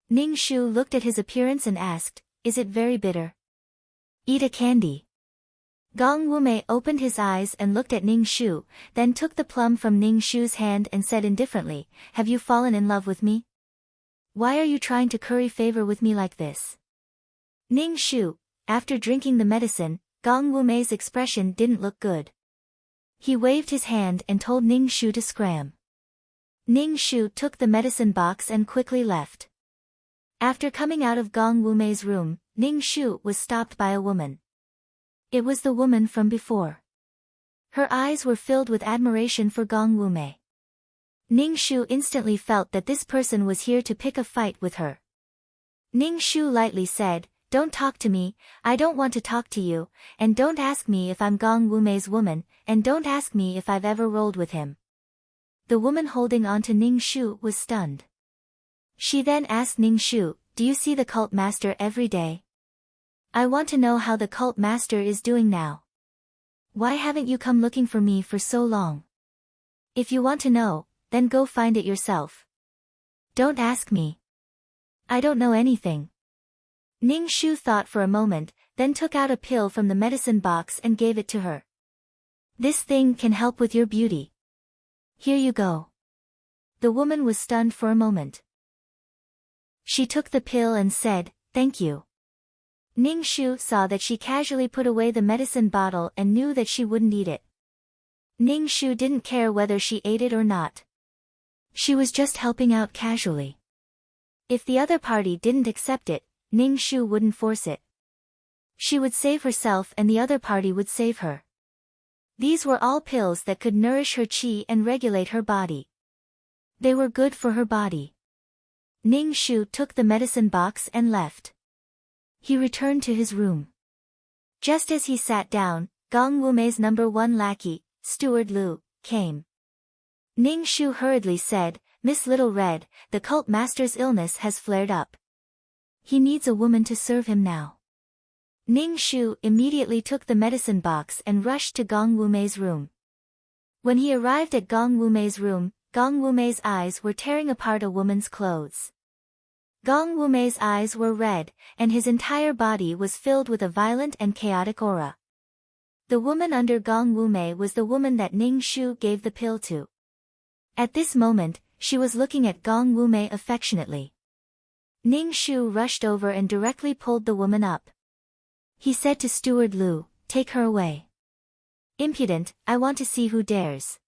Ning Shu looked at his appearance and asked, is it very bitter? Eat a candy. Gong Wumei opened his eyes and looked at Ning Shu, then took the plum from Ning Shu's hand and said indifferently, have you fallen in love with me? Why are you trying to curry favor with me like this? Ning Shu, after drinking the medicine, Gong Wumei's expression didn't look good. He waved his hand and told Ning Shu to scram. Ning Shu took the medicine box and quickly left. After coming out of Gong Wumei's room, Ning Shu was stopped by a woman. It was the woman from before. Her eyes were filled with admiration for Gong Wumei. Ning Shu instantly felt that this person was here to pick a fight with her. Ning Shu lightly said, don't talk to me, I don't want to talk to you, and don't ask me if I'm Gong Wumei's woman, and don't ask me if I've ever rolled with him. The woman holding on to Ning Shu was stunned. She then asked Ning Shu, do you see the cult master every day? I want to know how the cult master is doing now. Why haven't you come looking for me for so long? If you want to know, then go find it yourself. Don't ask me. I don't know anything. Ning Shu thought for a moment, then took out a pill from the medicine box and gave it to her. This thing can help with your beauty. Here you go. The woman was stunned for a moment. She took the pill and said, thank you. Ning Shu saw that she casually put away the medicine bottle and knew that she wouldn't eat it. Ning Shu didn't care whether she ate it or not. She was just helping out casually. If the other party didn't accept it, Ning Shu wouldn't force it. She would save herself and the other party would save her. These were all pills that could nourish her qi and regulate her body. They were good for her body. Ning Shu took the medicine box and left. He returned to his room. Just as he sat down, Gong Wumei's number 1 lackey, Steward Lu, came. Ning Shu hurriedly said, Miss Little Red, the cult master's illness has flared up. He needs a woman to serve him now. Ning Shu immediately took the medicine box and rushed to Gong Wumei's room. When he arrived at Gong Wumei's room, Gong Wumei's eyes were tearing apart a woman's clothes. Gong Wumei's eyes were red, and his entire body was filled with a violent and chaotic aura. The woman under Gong Wumei was the woman that Ning Shu gave the pill to. At this moment, she was looking at Gong Wumei affectionately. Ning Shu rushed over and directly pulled the woman up. He said to Steward Lu, take her away. Impudent, I want to see who dares.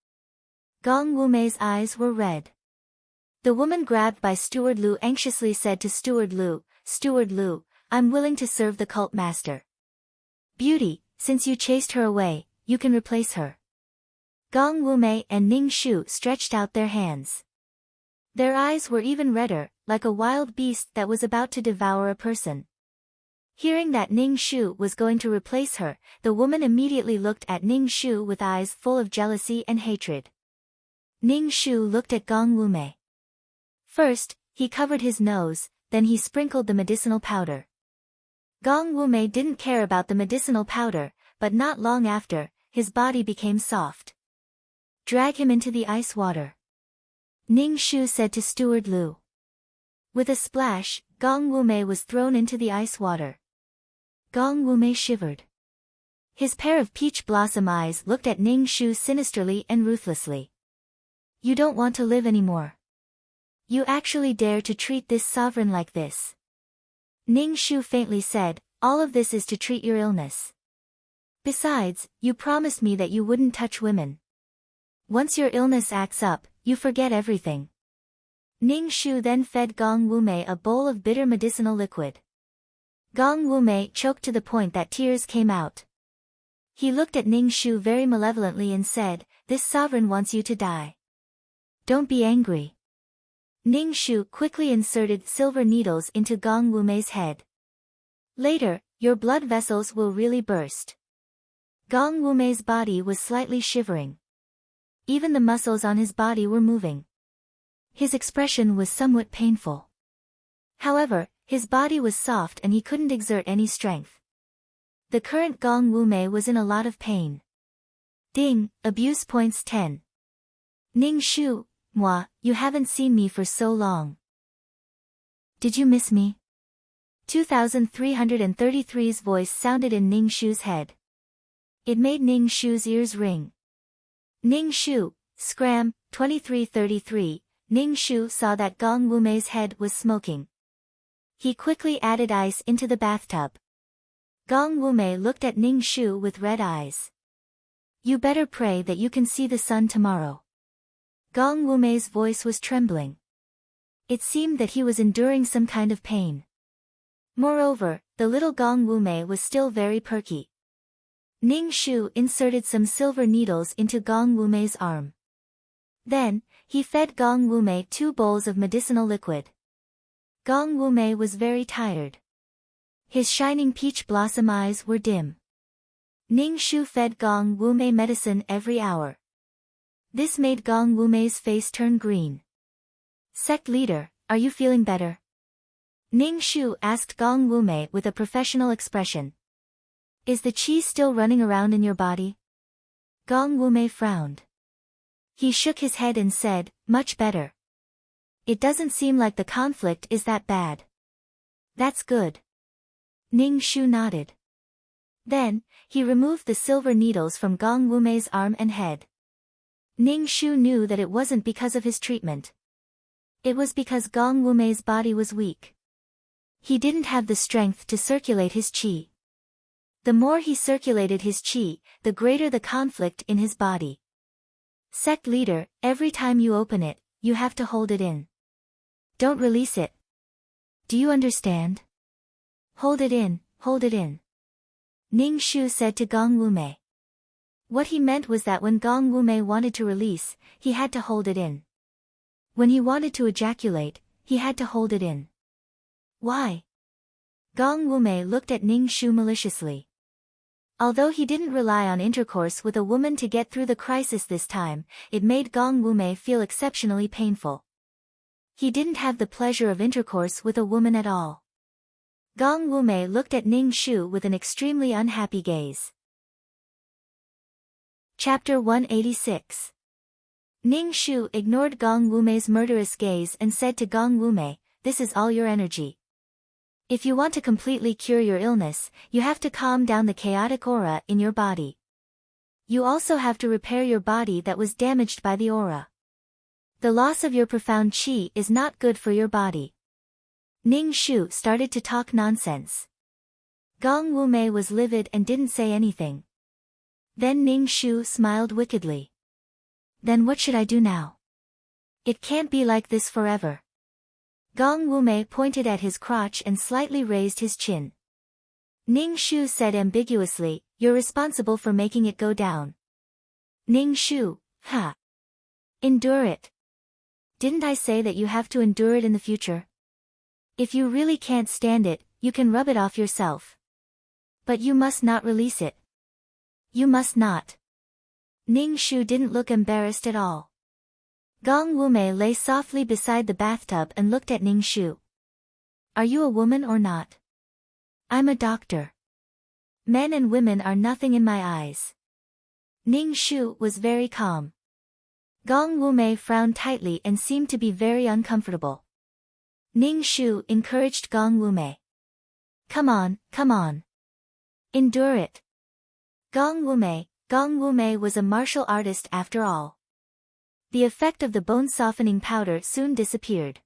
Gong Wumei's eyes were red. The woman grabbed by Steward Lu anxiously said to Steward Lu, I'm willing to serve the cult master. Beauty, since you chased her away, you can replace her. Gong Wumei and Ning Shu stretched out their hands. Their eyes were even redder, like a wild beast that was about to devour a person. Hearing that Ning Shu was going to replace her, the woman immediately looked at Ning Shu with eyes full of jealousy and hatred. Ning Shu looked at Gong Wumei. First, he covered his nose, then he sprinkled the medicinal powder. Gong Wumei didn't care about the medicinal powder, but not long after, his body became soft. Drag him into the ice water. Ning Shu said to Steward Lu. With a splash, Gong Wumei was thrown into the ice water. Gong Wumei shivered. His pair of peach blossom eyes looked at Ning Shu sinisterly and ruthlessly. You don't want to live anymore. You actually dare to treat this sovereign like this. Ning Shu faintly said, all of this is to treat your illness. Besides, you promised me that you wouldn't touch women. Once your illness acts up, you forget everything. Ning Shu then fed Gong Wumei a bowl of bitter medicinal liquid. Gong Wumei choked to the point that tears came out. He looked at Ning Shu very malevolently and said, this sovereign wants you to die. Don't be angry. Ning Shu quickly inserted silver needles into Gong Wumei's head. Later, your blood vessels will really burst. Gong Wumei's body was slightly shivering. Even the muscles on his body were moving. His expression was somewhat painful. However, his body was soft and he couldn't exert any strength. The current Gong Wumei was in a lot of pain. Ding, abuse points 10. Ning Shu, moi, you haven't seen me for so long. Did you miss me? 2333's voice sounded in Ning Shu's head. It made Ning Shu's ears ring. Ning Shu, scram, 2333, Ning Shu saw that Gong Wumei's head was smoking. He quickly added ice into the bathtub. Gong Wumei looked at Ning Shu with red eyes. You better pray that you can see the sun tomorrow. Gong Wumei's voice was trembling. It seemed that he was enduring some kind of pain. Moreover, the little Gong Wumei was still very perky. Ning Shu inserted some silver needles into Gong Wumei's arm. Then, he fed Gong Wumei 2 bowls of medicinal liquid. Gong Wumei was very tired. His shining peach blossom eyes were dim. Ning Shu fed Gong Wumei medicine every hour. This made Gong Wumei's face turn green. Sect leader, are you feeling better? Ning Shu asked Gong Wumei with a professional expression. Is the qi still running around in your body? Gong Wumei frowned. He shook his head and said, much better. It doesn't seem like the conflict is that bad. That's good. Ning Shu nodded. Then, he removed the silver needles from Gong Wumei's arm and head. Ning Shu knew that it wasn't because of his treatment. It was because Gong Wumei's body was weak. He didn't have the strength to circulate his qi. The more he circulated his qi, the greater the conflict in his body. Sect leader, every time you open it, you have to hold it in. Don't release it. Do you understand? Hold it in, hold it in. Ning Shu said to Gong Wumei. What he meant was that when Gong Wumei wanted to release, he had to hold it in. When he wanted to ejaculate, he had to hold it in. Why? Gong Wumei looked at Ning Shu maliciously. Although he didn't rely on intercourse with a woman to get through the crisis this time, it made Gong Wumei feel exceptionally painful. He didn't have the pleasure of intercourse with a woman at all. Gong Wumei looked at Ning Shu with an extremely unhappy gaze. Chapter 186. Ning Shu ignored Gong Wumei's murderous gaze and said to Gong Wumei, this is all your energy. If you want to completely cure your illness, you have to calm down the chaotic aura in your body. You also have to repair your body that was damaged by the aura. The loss of your profound qi is not good for your body. Ning Shu started to talk nonsense. Gong Wumei was livid and didn't say anything. Then Ning Shu smiled wickedly. Then what should I do now? It can't be like this forever. Gong Wumei pointed at his crotch and slightly raised his chin. Ning Shu said ambiguously, "You're responsible for making it go down." Ning Shu, ha. Endure it. Didn't I say that you have to endure it in the future? If you really can't stand it, you can rub it off yourself. But you must not release it. You must not. Ning Shu didn't look embarrassed at all. Gong Wumei lay softly beside the bathtub and looked at Ning Shu. "Are you a woman or not?" "I'm a doctor. Men and women are nothing in my eyes." Ning Shu was very calm. Gong Wumei frowned tightly and seemed to be very uncomfortable. Ning Shu encouraged Gong Wumei. Come on. Endure it." Gong Wumei was a martial artist after all. The effect of the bone-softening powder soon disappeared.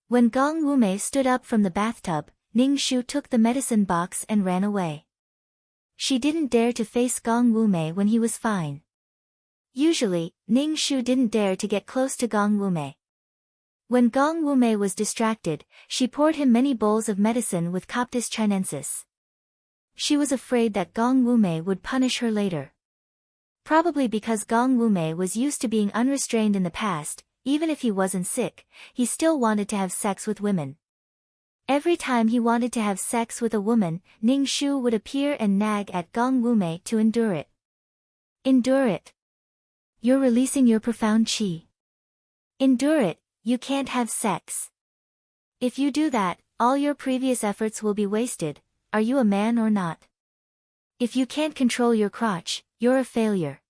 When Gong Wumei stood up from the bathtub, Ning Shu took the medicine box and ran away. She didn't dare to face Gong Wumei when he was fine. Usually, Ning Shu didn't dare to get close to Gong Wumei. When Gong Wumei was distracted, she poured him many bowls of medicine with Coptis chinensis. She was afraid that Gong Wumei would punish her later. Probably because Gong Wumei was used to being unrestrained in the past, even if he wasn't sick, he still wanted to have sex with women. Every time he wanted to have sex with a woman, Ning Shu would appear and nag at Gong Wumei to endure it. Endure it. You're releasing your profound qi. Endure it, you can't have sex. If you do that, all your previous efforts will be wasted. Are you a man or not? If you can't control your crotch, you're a failure.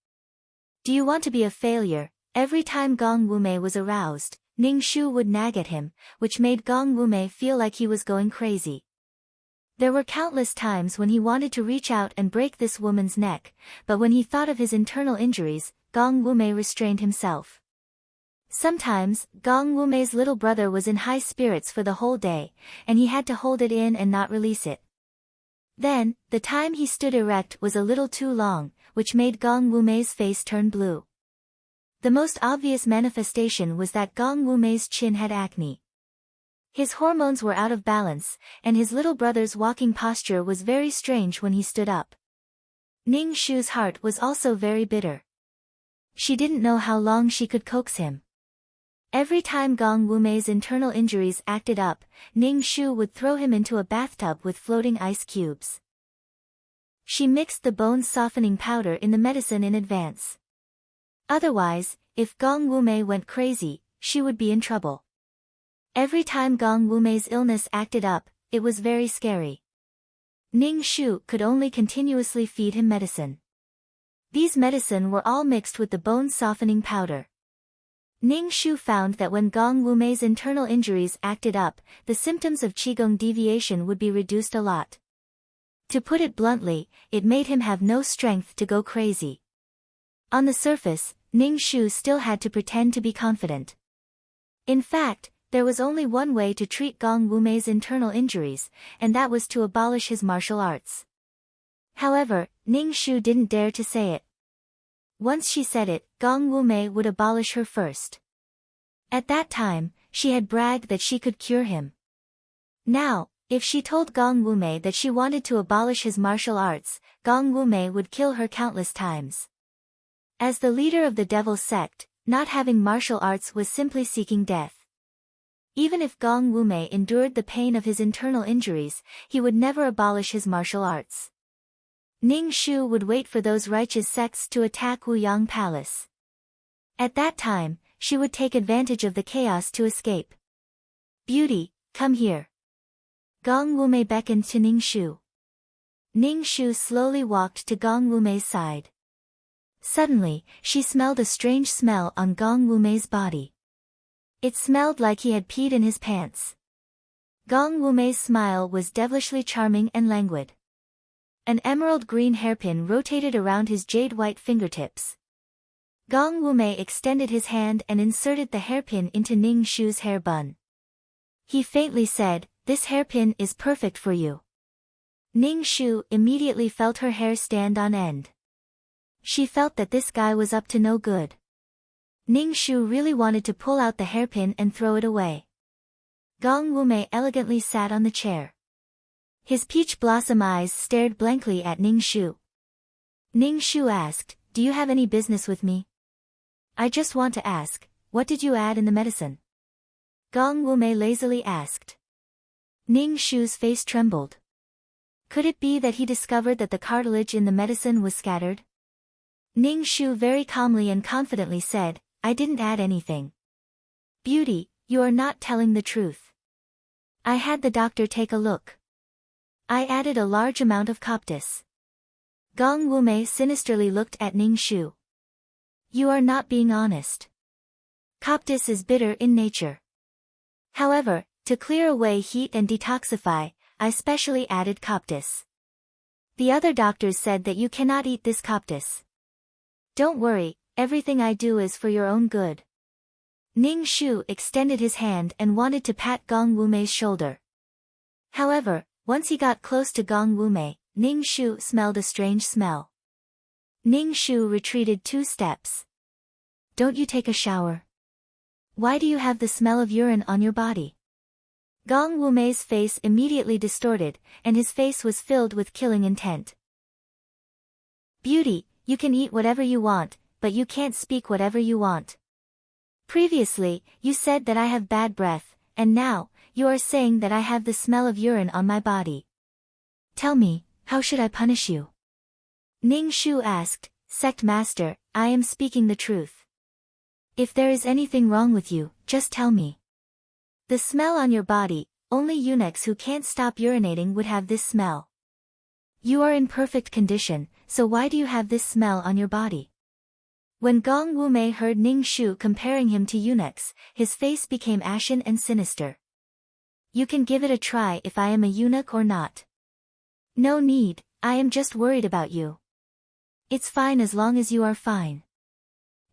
Do you want to be a failure? Every time Gong Wumei was aroused, Ning Shu would nag at him, which made Gong Wumei feel like he was going crazy. There were countless times when he wanted to reach out and break this woman's neck, but when he thought of his internal injuries, Gong Wumei restrained himself. Sometimes, Gong Wumei's little brother was in high spirits for the whole day, and he had to hold it in and not release it. Then, the time he stood erect was a little too long, which made Gong Wumei's face turn blue. The most obvious manifestation was that Gong Wumei's chin had acne. His hormones were out of balance, and his little brother's walking posture was very strange when he stood up. Ning Shu's heart was also very bitter. She didn't know how long she could coax him. Every time Gong Wumei's internal injuries acted up, Ning Shu would throw him into a bathtub with floating ice cubes. She mixed the bone-softening powder in the medicine in advance. Otherwise, if Gong Wumei went crazy, she would be in trouble. Every time Gong Wumei's illness acted up, it was very scary. Ning Shu could only continuously feed him medicine. These medicine were all mixed with the bone-softening powder. Ning Shu found that when Gong Wumei's internal injuries acted up, the symptoms of qigong deviation would be reduced a lot. To put it bluntly, it made him have no strength to go crazy. On the surface, Ning Shu still had to pretend to be confident. In fact, there was only one way to treat Gong Wumei's internal injuries, and that was to abolish his martial arts. However, Ning Shu didn't dare to say it. Once she said it, Gong Wumei would abolish her first. At that time, she had bragged that she could cure him. Now, if she told Gong Wumei that she wanted to abolish his martial arts, Gong Wumei would kill her countless times. As the leader of the Devil's sect, not having martial arts was simply seeking death. Even if Gong Wumei endured the pain of his internal injuries, he would never abolish his martial arts. Ning Shu would wait for those righteous sects to attack Wuyang Palace. At that time, she would take advantage of the chaos to escape. "Beauty, come here." Gong Wumei beckoned to Ning Shu. Ning Shu slowly walked to Gong Wumei's side. Suddenly, she smelled a strange smell on Gong Wumei's body. It smelled like he had peed in his pants. Gong Wumei's smile was devilishly charming and languid. An emerald green hairpin rotated around his jade-white fingertips. Gong Wumei extended his hand and inserted the hairpin into Ning Shu's hair bun. He faintly said, "This hairpin is perfect for you." Ning Shu immediately felt her hair stand on end. She felt that this guy was up to no good. Ning Shu really wanted to pull out the hairpin and throw it away. Gong Wumei elegantly sat on the chair. His peach blossom eyes stared blankly at Ning Shu. Ning Shu asked, "Do you have any business with me?" "I just want to ask, what did you add in the medicine?" Gong Wumei lazily asked. Ning Shu's face trembled. Could it be that he discovered that the cartilage in the medicine was scattered? Ning Shu very calmly and confidently said, "I didn't add anything." "Beauty, you are not telling the truth." "I had the doctor take a look. I added a large amount of coptis." Gong Wumei sinisterly looked at Ning Shu. "You are not being honest. Coptis is bitter in nature. However, to clear away heat and detoxify, I specially added coptis. The other doctors said that you cannot eat this coptis. Don't worry, everything I do is for your own good." Ning Shu extended his hand and wanted to pat Gong Wumei's shoulder. However, once he got close to Gong Wumei, Ning Shu smelled a strange smell. Ning Shu retreated 2 steps. "Don't you take a shower? Why do you have the smell of urine on your body?" Gong Wumei's face immediately distorted, and his face was filled with killing intent. "Beauty, you can eat whatever you want, but you can't speak whatever you want. Previously, you said that I have bad breath, and now, you are saying that I have the smell of urine on my body. Tell me, how should I punish you?" Ning Shu asked, "Sect Master, I am speaking the truth. If there is anything wrong with you, just tell me. The smell on your body, only eunuchs who can't stop urinating would have this smell. You are in perfect condition, so why do you have this smell on your body?" When Gong Wumei heard Ning Shu comparing him to eunuchs, his face became ashen and sinister. "You can give it a try if I am a eunuch or not." "No need, I am just worried about you." "It's fine as long as you are fine."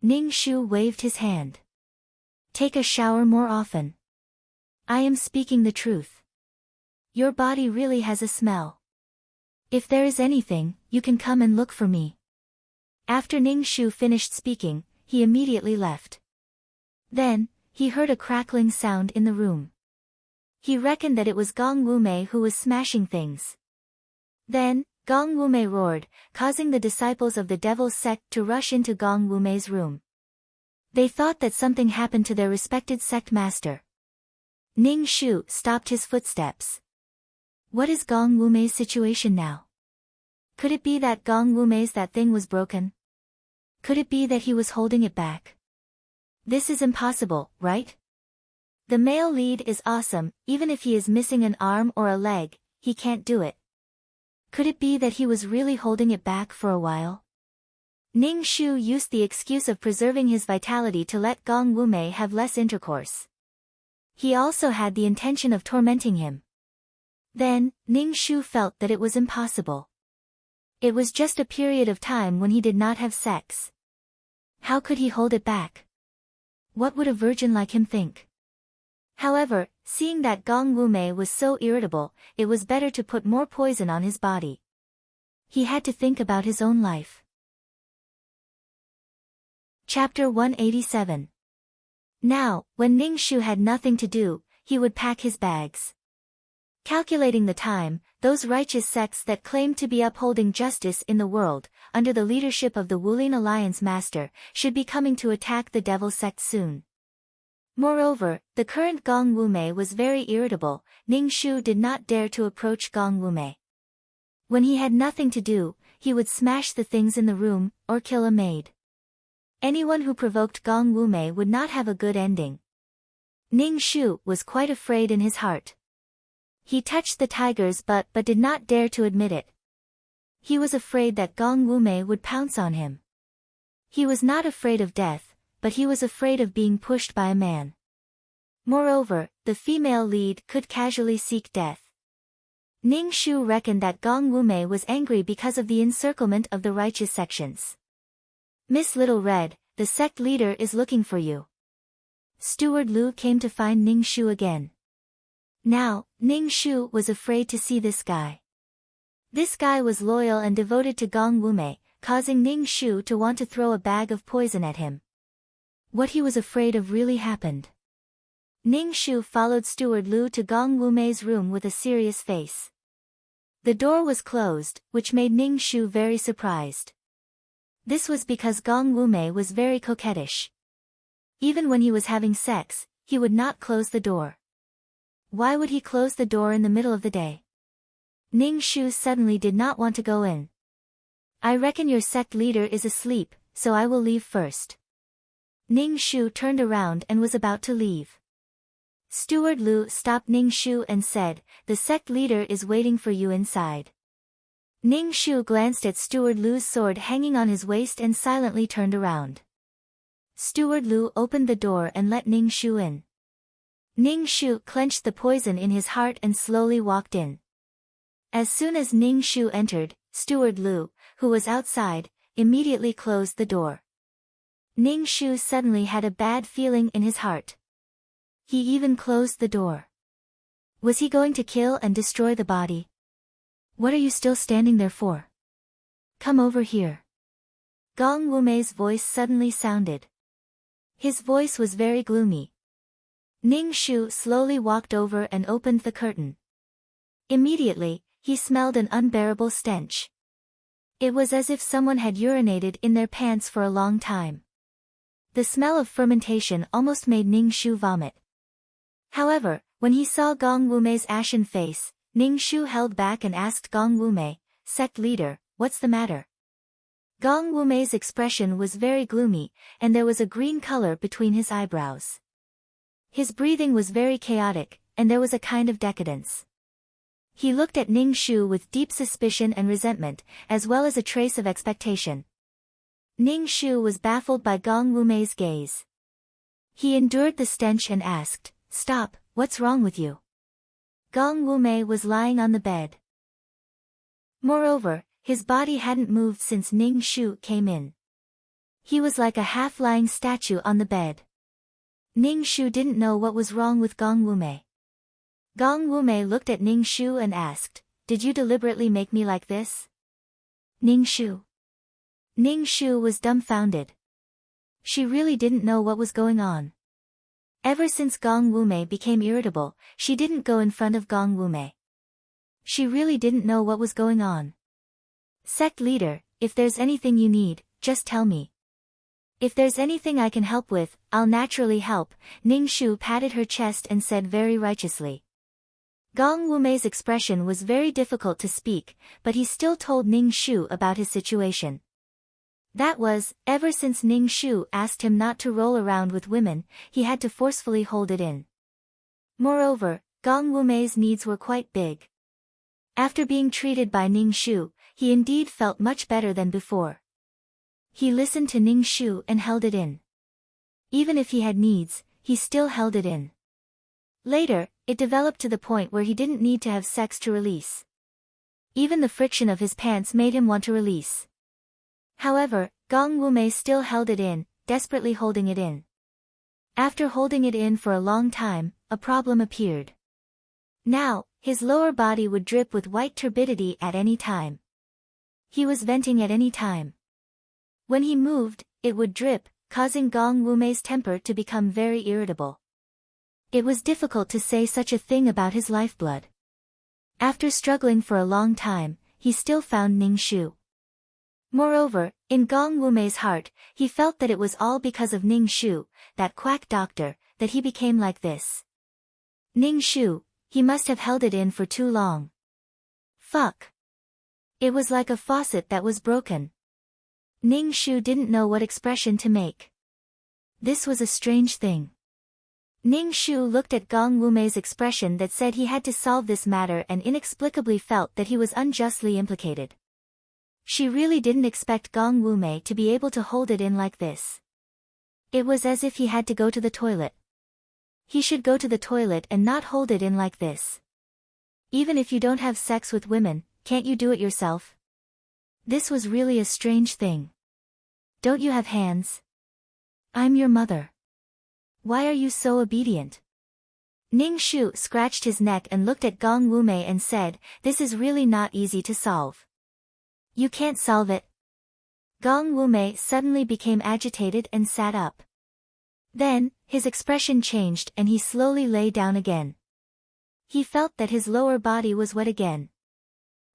Ning Shu waved his hand. "Take a shower more often. I am speaking the truth. Your body really has a smell. If there is anything, you can come and look for me." After Ning Shu finished speaking, he immediately left. Then, he heard a crackling sound in the room. He reckoned that it was Gong Wumei who was smashing things. Then, Gong Wumei roared, causing the disciples of the devil's sect to rush into Gong Wumei's room. They thought that something happened to their respected sect master. Ning Shu stopped his footsteps. What is Gong Wumei's situation now? Could it be that Gong Wumei's that thing was broken? Could it be that he was holding it back? This is impossible, right? The male lead is awesome, even if he is missing an arm or a leg, he can't do it. Could it be that he was really holding it back for a while? Ning Shu used the excuse of preserving his vitality to let Gong Wumei have less intercourse. He also had the intention of tormenting him. Then, Ning Shu felt that it was impossible. It was just a period of time when he did not have sex. How could he hold it back? What would a virgin like him think? However, seeing that Gong Wumei was so irritable, it was better to put more poison on his body. He had to think about his own life. Chapter 187. Now, when Ning Shu had nothing to do, he would pack his bags. Calculating the time, those righteous sects that claimed to be upholding justice in the world, under the leadership of the Wulin Alliance Master, should be coming to attack the Devil sect soon. Moreover, the current Gong Wumei was very irritable. Ning Shu did not dare to approach Gong Wumei. When he had nothing to do, he would smash the things in the room, or kill a maid. Anyone who provoked Gong Wumei would not have a good ending. Ning Shu was quite afraid in his heart. He touched the tiger's butt but did not dare to admit it. He was afraid that Gong Wumei would pounce on him. He was not afraid of death, but he was afraid of being pushed by a man. Moreover, the female lead could casually seek death. Ning Shu reckoned that Gong Wumei was angry because of the encirclement of the righteous sections. "Miss Little Red, the sect leader is looking for you." Steward Lu came to find Ning Shu again. Now, Ning Shu was afraid to see this guy. This guy was loyal and devoted to Gong Wumei, causing Ning Shu to want to throw a bag of poison at him. What he was afraid of really happened. Ning Shu followed Steward Lu to Gong Wumei's room with a serious face. The door was closed, which made Ning Shu very surprised. This was because Gong Wumei was very coquettish. Even when he was having sex, he would not close the door. Why would he close the door in the middle of the day? Ning Shu suddenly did not want to go in. I reckon your sect leader is asleep, so I will leave first. Ning Shu turned around and was about to leave. Steward Lu stopped Ning Shu and said, "The sect leader is waiting for you inside." Ning Shu glanced at Steward Lu's sword hanging on his waist and silently turned around. Steward Lu opened the door and let Ning Shu in. Ning Shu clenched the poison in his heart and slowly walked in. As soon as Ning Shu entered, Steward Lu, who was outside, immediately closed the door. Ning Shu suddenly had a bad feeling in his heart. He even closed the door. Was he going to kill and destroy the body? What are you still standing there for? Come over here. Gong Wumei's voice suddenly sounded. His voice was very gloomy. Ning Shu slowly walked over and opened the curtain. Immediately, he smelled an unbearable stench. It was as if someone had urinated in their pants for a long time. The smell of fermentation almost made Ning Shu vomit. However, when he saw Gong Wumei's ashen face, Ning Shu held back and asked Gong Wumei, "Sect leader, what's the matter?" Gong Wumei's expression was very gloomy, and there was a green color between his eyebrows. His breathing was very chaotic, and there was a kind of decadence. He looked at Ning Shu with deep suspicion and resentment, as well as a trace of expectation. Ning Shu was baffled by Gong Wumei's gaze. He endured the stench and asked, "Stop, what's wrong with you?" Gong Wumei was lying on the bed. Moreover, his body hadn't moved since Ning Shu came in. He was like a half-lying statue on the bed. Ning Shu didn't know what was wrong with Gong Wumei. Gong Wumei looked at Ning Shu and asked, "Did you deliberately make me like this?" Ning Shu. Ning Shu was dumbfounded. She really didn't know what was going on. Ever since Gong Wumei became irritable, she didn't go in front of Gong Wumei. She really didn't know what was going on. "Sect leader, if there's anything you need, just tell me. If there's anything I can help with, I'll naturally help," Ning Shu patted her chest and said very righteously. Gong Wumei's expression was very difficult to speak, but he still told Ning Shu about his situation. That was, ever since Ning Shu asked him not to roll around with women, he had to forcefully hold it in. Moreover, Gong Wumei's needs were quite big. After being treated by Ning Shu, he indeed felt much better than before. He listened to Ning Shu and held it in. Even if he had needs, he still held it in. Later, it developed to the point where he didn't need to have sex to release. Even the friction of his pants made him want to release. However, Gong Wumei still held it in, desperately holding it in. After holding it in for a long time, a problem appeared. Now, his lower body would drip with white turbidity at any time. He was venting at any time. When he moved, it would drip, causing Gong Wumei's temper to become very irritable. It was difficult to say such a thing about his lifeblood. After struggling for a long time, he still found Ning Shu. Moreover, in Gong Wumei's heart, he felt that it was all because of Ning Shu, that quack doctor, that he became like this. Ning Shu, he must have held it in for too long. Fuck. It was like a faucet that was broken. Ning Shu didn't know what expression to make. This was a strange thing. Ning Shu looked at Gong Wumei's expression that said he had to solve this matter and inexplicably felt that he was unjustly implicated. She really didn't expect Gong Wumei to be able to hold it in like this. It was as if he had to go to the toilet. He should go to the toilet and not hold it in like this. Even if you don't have sex with women, can't you do it yourself? This was really a strange thing. Don't you have hands? I'm your mother. Why are you so obedient? Ning Shu scratched his neck and looked at Gong Wumei and said, "This is really not easy to solve." "You can't solve it." Gong Wumei suddenly became agitated and sat up. Then, his expression changed and he slowly lay down again. He felt that his lower body was wet again.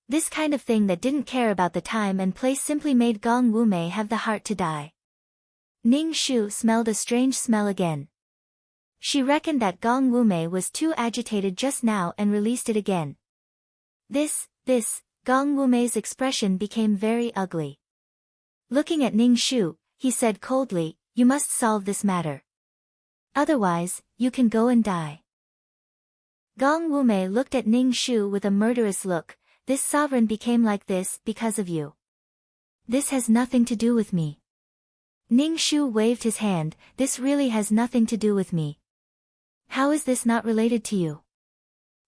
This kind of thing that didn't care about the time and place simply made Gong Wumei have the heart to die. Ning Shu smelled a strange smell again. She reckoned that Gong Wumei was too agitated just now and released it again. This, Gong Wumei's expression became very ugly. Looking at Ning Shu, he said coldly, "You must solve this matter. Otherwise, you can go and die." Gong Wumei looked at Ning Shu with a murderous look. "This sovereign became like this because of you. This has nothing to do with me." Ning Shu waved his hand. "This really has nothing to do with me. How is this not related to you?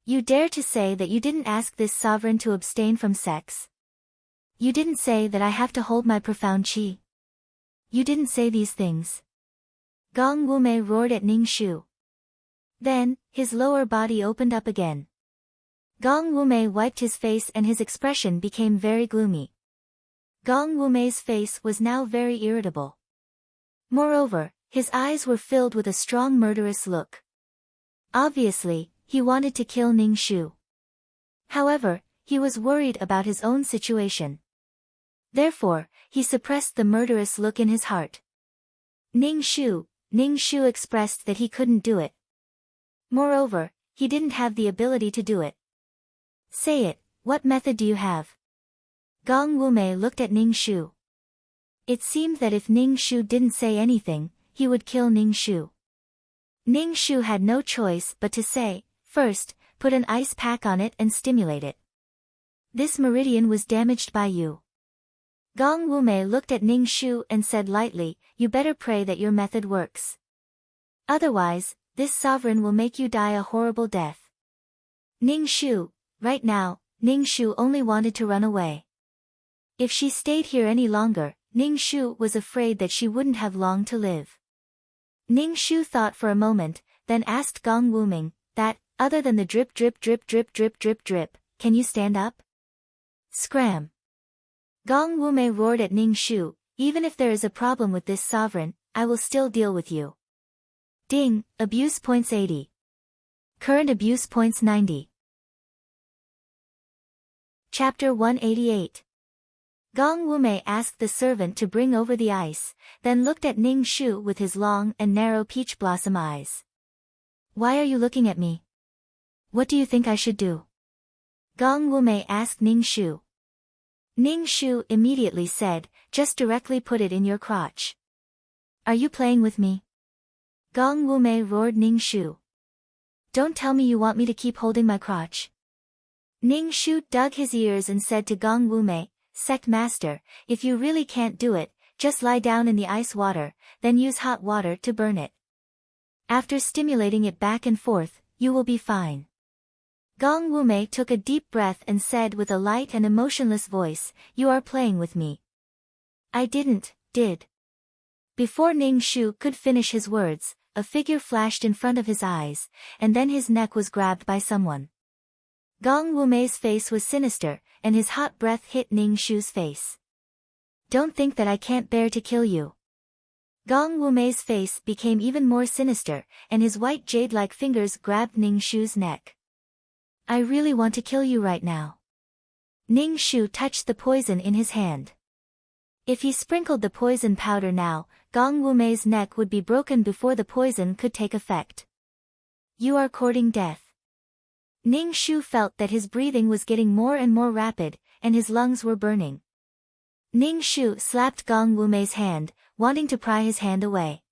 You dare to say that you didn't ask this sovereign to abstain from sex? You didn't say that I have to hold my profound qi? You didn't say these things." Gong Wumei roared at Ning Shu. Then, his lower body opened up again. Gong Wumei wiped his face and his expression became very gloomy. Gong Wumei's face was now very irritable. Moreover, his eyes were filled with a strong murderous look. Obviously, he wanted to kill Ning Shu. However, he was worried about his own situation. Therefore, he suppressed the murderous look in his heart. Ning Shu expressed that he couldn't do it. Moreover, he didn't have the ability to do it. "Say it, what method do you have?" Gong Wumei looked at Ning Shu. It seemed that if Ning Shu didn't say anything, he would kill Ning Shu. Ning Shu had no choice but to say, "First, put an ice pack on it and stimulate it. This meridian was damaged by you." Gong Wumei looked at Ning Shu and said lightly, "You better pray that your method works. Otherwise, this sovereign will make you die a horrible death." Ning Shu, right now, Ning Shu only wanted to run away. If she stayed here any longer, Ning Shu was afraid that she wouldn't have long to live. Ning Shu thought for a moment, then asked Gong Wumei, "That, other than the drip drip drip drip drip drip drip, can you stand up?" Scram. Gong Wumei roared at Ning Shu, "Even if there is a problem with this sovereign, I will still deal with you." Ding, abuse points 80. Current abuse points 90. Chapter 188. Gong Wumei asked the servant to bring over the ice, then looked at Ning Shu with his long and narrow peach blossom eyes. "Why are you looking at me? What do you think I should do?" Gong Wumei asked Ning Shu. Ning Shu immediately said, "Just directly put it in your crotch." "Are you playing with me?" Gong Wumei roared Ning Shu. "Don't tell me you want me to keep holding my crotch." Ning Shu dug his ears and said to Gong Wumei, "Sect master, if you really can't do it, just lie down in the ice water, then use hot water to burn it. After stimulating it back and forth, you will be fine." Gong Wumei took a deep breath and said with a light and emotionless voice, "You are playing with me." "I didn't, did." Before Ning Shu could finish his words, a figure flashed in front of his eyes, and then his neck was grabbed by someone. Gong Wumei's face was sinister, and his hot breath hit Ning Shu's face. "Don't think that I can't bear to kill you." Gong Wumei's face became even more sinister, and his white jade-like fingers grabbed Ning Shu's neck. "I really want to kill you right now." Ning Shu touched the poison in his hand. If he sprinkled the poison powder now, Gong Wumei's neck would be broken before the poison could take effect. "You are courting death." Ning Shu felt that his breathing was getting more and more rapid, and his lungs were burning. Ning Shu slapped Gong Wumei's hand, wanting to pry his hand away.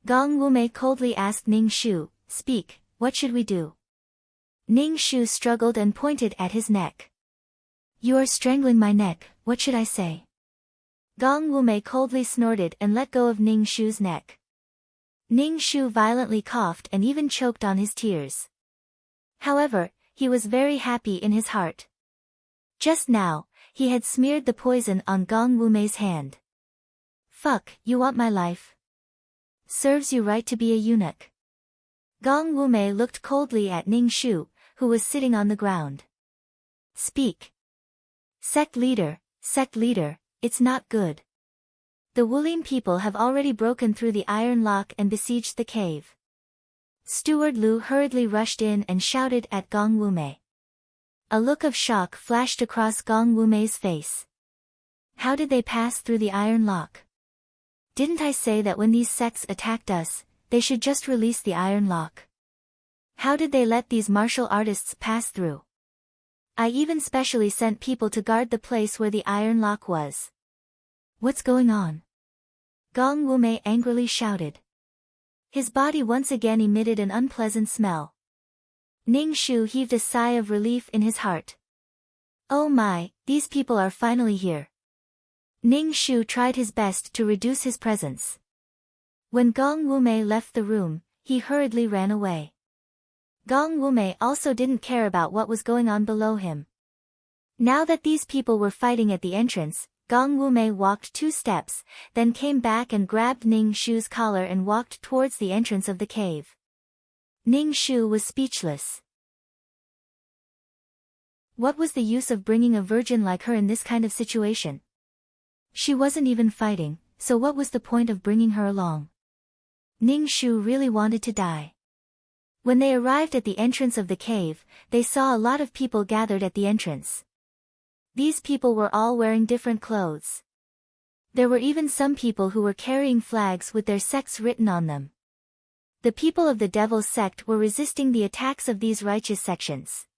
Gong Wumei coldly asked Ning Shu, "Speak, what should we do?" Ning Shu struggled and pointed at his neck. "You are strangling my neck, what should I say?" Gong Wumei coldly snorted and let go of Ning Shu's neck. Ning Shu violently coughed and even choked on his tears. However, he was very happy in his heart. Just now, he had smeared the poison on Gong Wumei's hand. "Fuck, you want my life? Serves you right to be a eunuch." Gong Wumei looked coldly at Ning Shu, who was sitting on the ground. "Speak." Sect leader, it's not good." The Wulin people have already broken through the iron lock and besieged the cave. Steward Lu hurriedly rushed in and shouted at Gong Wumei. A look of shock flashed across Gong Wumei's face. How did they pass through the iron lock? Didn't I say that when these sects attacked us, they should just release the iron lock? How did they let these martial artists pass through? I even specially sent people to guard the place where the iron lock was. What's going on? Gong Wumei angrily shouted. His body once again emitted an unpleasant smell. Ning Shu heaved a sigh of relief in his heart. Oh my, these people are finally here. Ning Shu tried his best to reduce his presence. When Gong Wumei left the room, he hurriedly ran away. Gong Wumei also didn't care about what was going on below him. Now that these people were fighting at the entrance, Gong Wumei walked 2 steps, then came back and grabbed Ning Shu's collar and walked towards the entrance of the cave. Ning Shu was speechless. What was the use of bringing a virgin like her in this kind of situation? She wasn't even fighting, so what was the point of bringing her along? Ning Shu really wanted to die. When they arrived at the entrance of the cave, they saw a lot of people gathered at the entrance. These people were all wearing different clothes. There were even some people who were carrying flags with their sects written on them. The people of the Devil's sect were resisting the attacks of these righteous sections.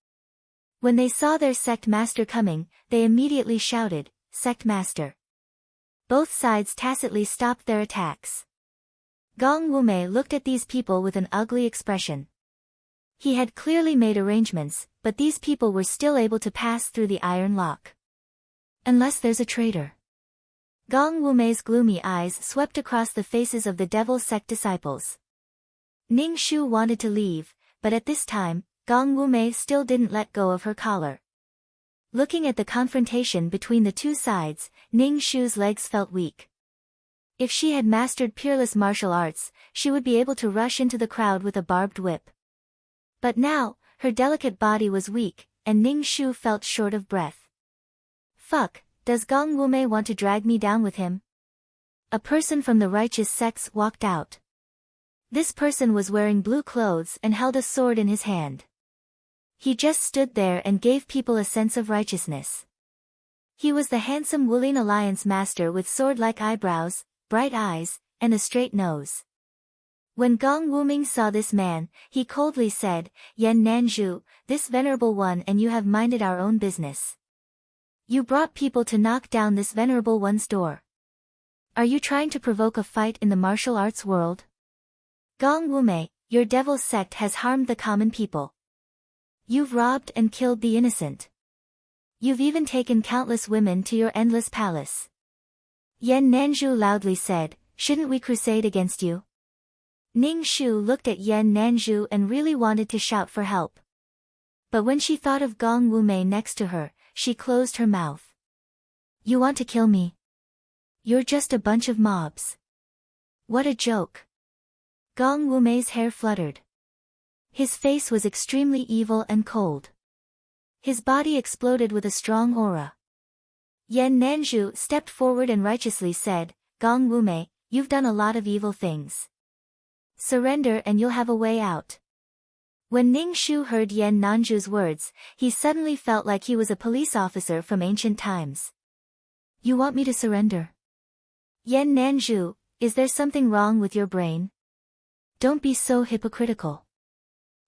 When they saw their sect master coming, they immediately shouted, "Sect master." Both sides tacitly stopped their attacks. Gong Wumei looked at these people with an ugly expression. He had clearly made arrangements, but these people were still able to pass through the iron lock. Unless there's a traitor. Gong Wumei's gloomy eyes swept across the faces of the Devil's sect disciples. Ning Shu wanted to leave, but at this time, Gong Wumei still didn't let go of her collar. Looking at the confrontation between the 2 sides, Ning Shu's legs felt weak. If she had mastered peerless martial arts, she would be able to rush into the crowd with a barbed whip. But now, her delicate body was weak, and Ning Shu felt short of breath. Fuck, does Gong Wumei want to drag me down with him? A person from the righteous sects walked out. This person was wearing blue clothes and held a sword in his hand. He just stood there and gave people a sense of righteousness. He was the handsome Wulin Alliance master with sword-like eyebrows, bright eyes, and a straight nose. When Gong Wuming saw this man, he coldly said, "Yan Nanzhu, this venerable one, and you have minded our own business. You brought people to knock down this venerable one's door. Are you trying to provoke a fight in the martial arts world? Gong Wumei, your Devil's sect has harmed the common people. You've robbed and killed the innocent. You've even taken countless women to your endless palace." Yan Nanzhu loudly said, "Shouldn't we crusade against you?" Ning Shu looked at Yan Nanzhu and really wanted to shout for help. But when she thought of Gong Wumei next to her, she closed her mouth. "You want to kill me? You're just a bunch of mobs. What a joke." Gong Wumei's hair fluttered. His face was extremely evil and cold. His body exploded with a strong aura. Yan Nanzhu stepped forward and righteously said, "Gong Wumei, you've done a lot of evil things. Surrender and you'll have a way out." When Ning Shu heard Yan Nanzhu's words, he suddenly felt like he was a police officer from ancient times. "You want me to surrender? Yan Nanzhu, is there something wrong with your brain? Don't be so hypocritical.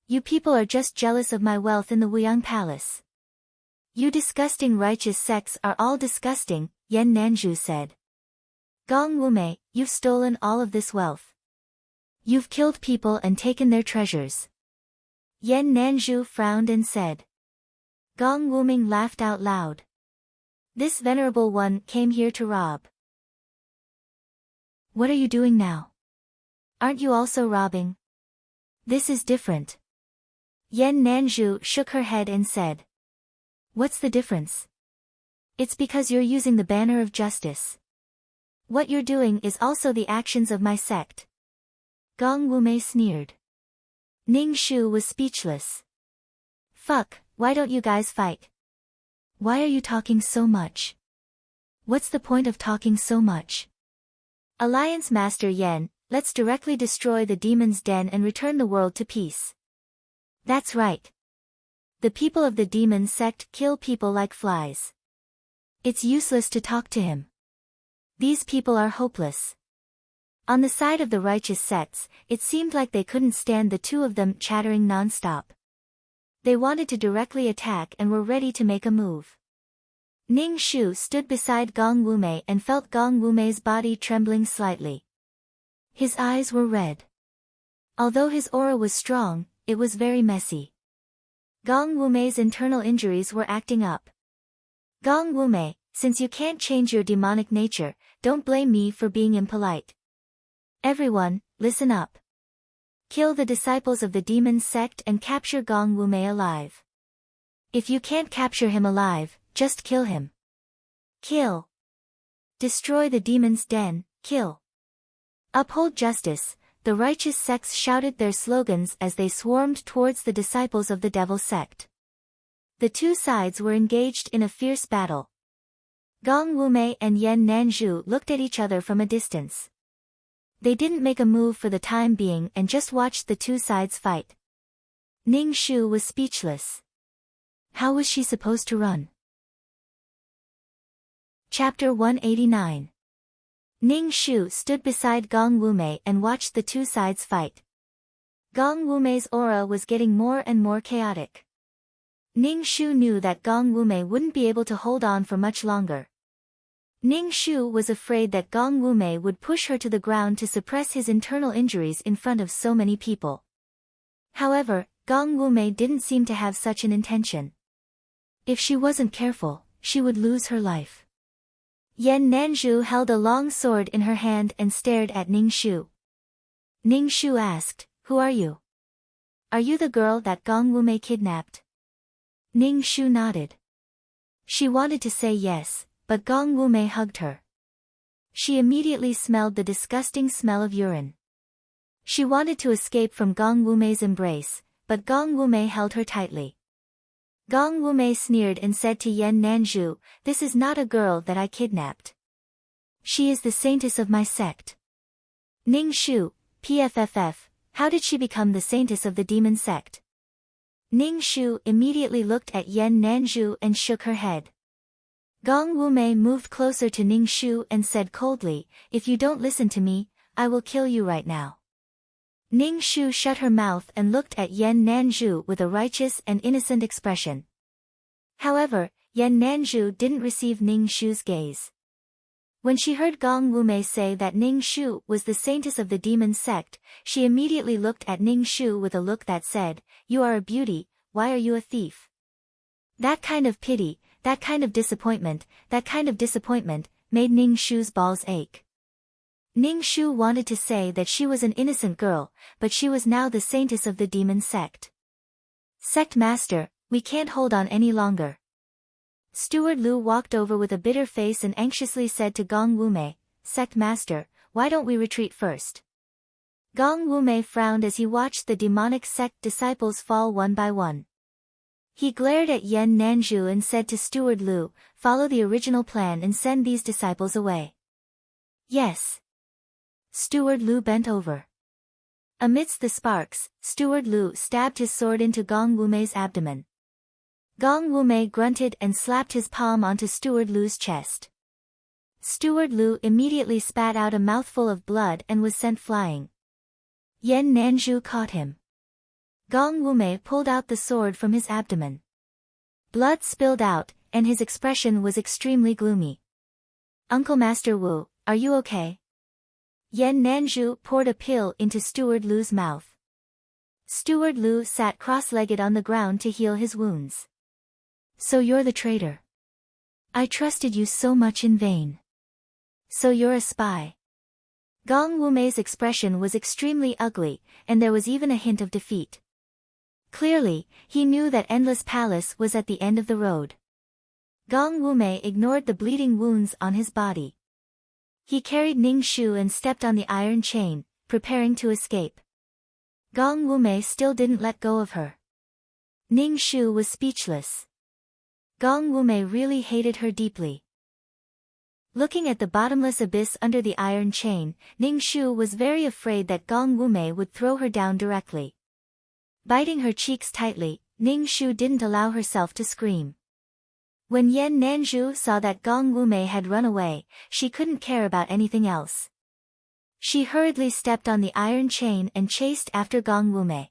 You people are just jealous of my wealth in the Wuyang Palace. You disgusting righteous sects are all disgusting," Yan Nanzhu said. "Gong Wumei, you've stolen all of this wealth. You've killed people and taken their treasures." Yan Nanzhu frowned and said. Gong Wuming laughed out loud. "This venerable one came here to rob." "What are you doing now? Aren't you also robbing?" "This is different." Yan Nanzhu shook her head and said. "What's the difference?" "It's because you're using the banner of justice. What you're doing is also the actions of my sect." Gong Wumei sneered. Ning Shu was speechless. "Fuck, why don't you guys fight? Why are you talking so much? What's the point of talking so much? Alliance Master Yen, let's directly destroy the demon's den and return the world to peace. That's right. The people of the demon sect kill people like flies. It's useless to talk to him. These people are hopeless. On the side of the righteous sects, it seemed like they couldn't stand the two of them chattering non-stop. They wanted to directly attack and were ready to make a move. Ning Shu stood beside Gong Wumei and felt Gong Wumei's body trembling slightly. His eyes were red. Although his aura was strong, it was very messy. Gong Wumei's internal injuries were acting up. Gong Wumei, since you can't change your demonic nature, don't blame me for being impolite. Everyone, listen up. Kill the disciples of the demon sect and capture Gong Wumei alive. If you can't capture him alive, just kill him. Kill. Destroy the demon's den, kill. Uphold justice, the righteous sects shouted their slogans as they swarmed towards the disciples of the devil sect. The two sides were engaged in a fierce battle. Gong Wumei and Yen Nanzhu looked at each other from a distance. They didn't make a move for the time being and just watched the two sides fight. Ning Shu was speechless. How was she supposed to run? Chapter 189. Ning Shu stood beside Gong Wumei and watched the two sides fight. Gong Wumei's aura was getting more and more chaotic. Ning Shu knew that Gong Wumei wouldn't be able to hold on for much longer. Ning Shu was afraid that Gong Wumei would push her to the ground to suppress his internal injuries in front of so many people. However, Gong Wumei didn't seem to have such an intention. If she wasn't careful, she would lose her life. Yen Nanzhu held a long sword in her hand and stared at Ning Shu. Ning Shu asked, "Who are you? Are you the girl that Gong Wumei kidnapped?" Ning Shu nodded. She wanted to say yes, but Gong Wumei hugged her. She immediately smelled the disgusting smell of urine. She wanted to escape from Gong Wumei's embrace, but Gong Wumei held her tightly. Gong Wumei sneered and said to Yen Nanzhu, "This is not a girl that I kidnapped. She is the saintess of my sect." Ning Shu, PFFF, how did she become the saintess of the demon sect? Ning Shu immediately looked at Yen Nanzhu and shook her head. Gong Wumei moved closer to Ning Shu and said coldly, "If you don't listen to me, I will kill you right now." Ning Shu shut her mouth and looked at Yen Nanzhu with a righteous and innocent expression. However, Yen Nanzhu didn't receive Ning Shu's gaze. When she heard Gong Wumei say that Ning Shu was the saintess of the demon sect, she immediately looked at Ning Shu with a look that said, "You are a beauty, why are you a thief?" That kind of pity, that kind of disappointment, made Ning Shu's balls ache. Ning Shu wanted to say that she was an innocent girl, but she was now the saintess of the demon sect. "Sect master, we can't hold on any longer." Steward Lu walked over with a bitter face and anxiously said to Gong Wumei, "Sect master, why don't we retreat first?" Gong Wumei frowned as he watched the demonic sect disciples fall one by one. He glared at Yen Nanzhu and said to Steward Lu, "Follow the original plan and send these disciples away." "Yes." Steward Lu bent over. Amidst the sparks, Steward Lu stabbed his sword into Gong Wumei's abdomen. Gong Wumei grunted and slapped his palm onto Steward Lu's chest. Steward Lu immediately spat out a mouthful of blood and was sent flying. Yen Nanzhu caught him. Gong Wumei pulled out the sword from his abdomen. Blood spilled out, and his expression was extremely gloomy. "Uncle Master Wu, are you okay?" Yen Nanzhu poured a pill into Steward Lu's mouth. Steward Lu sat cross-legged on the ground to heal his wounds. "So you're the traitor. I trusted you so much in vain. So you're a spy." Gong Wumei's expression was extremely ugly, and there was even a hint of defeat. Clearly, he knew that Endless Palace was at the end of the road. Gong Wumei ignored the bleeding wounds on his body. He carried Ning Shu and stepped on the iron chain, preparing to escape. Gong Wumei still didn't let go of her. Ning Shu was speechless. Gong Wumei really hated her deeply. Looking at the bottomless abyss under the iron chain, Ning Shu was very afraid that Gong Wumei would throw her down directly. Biting her cheeks tightly, Ning Shu didn't allow herself to scream. When Yan Nanzhu saw that Gong Wumei had run away, she couldn't care about anything else. She hurriedly stepped on the iron chain and chased after Gong Wumei.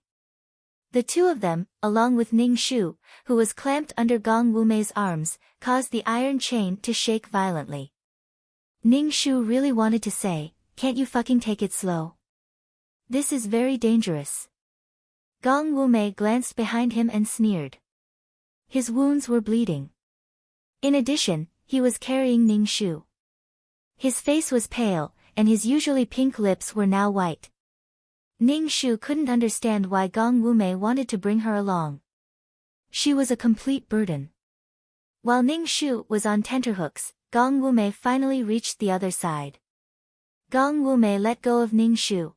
The two of them, along with Ning Shu, who was clamped under Gong Wumei's arms, caused the iron chain to shake violently. Ning Shu really wanted to say, "Can't you fucking take it slow? This is very dangerous." Gong Wumei glanced behind him and sneered. His wounds were bleeding. In addition, he was carrying Ning Shu. His face was pale, and his usually pink lips were now white. Ning Shu couldn't understand why Gong Wumei wanted to bring her along. She was a complete burden. While Ning Shu was on tenterhooks, Gong Wumei finally reached the other side. Gong Wumei let go of Ning Shu.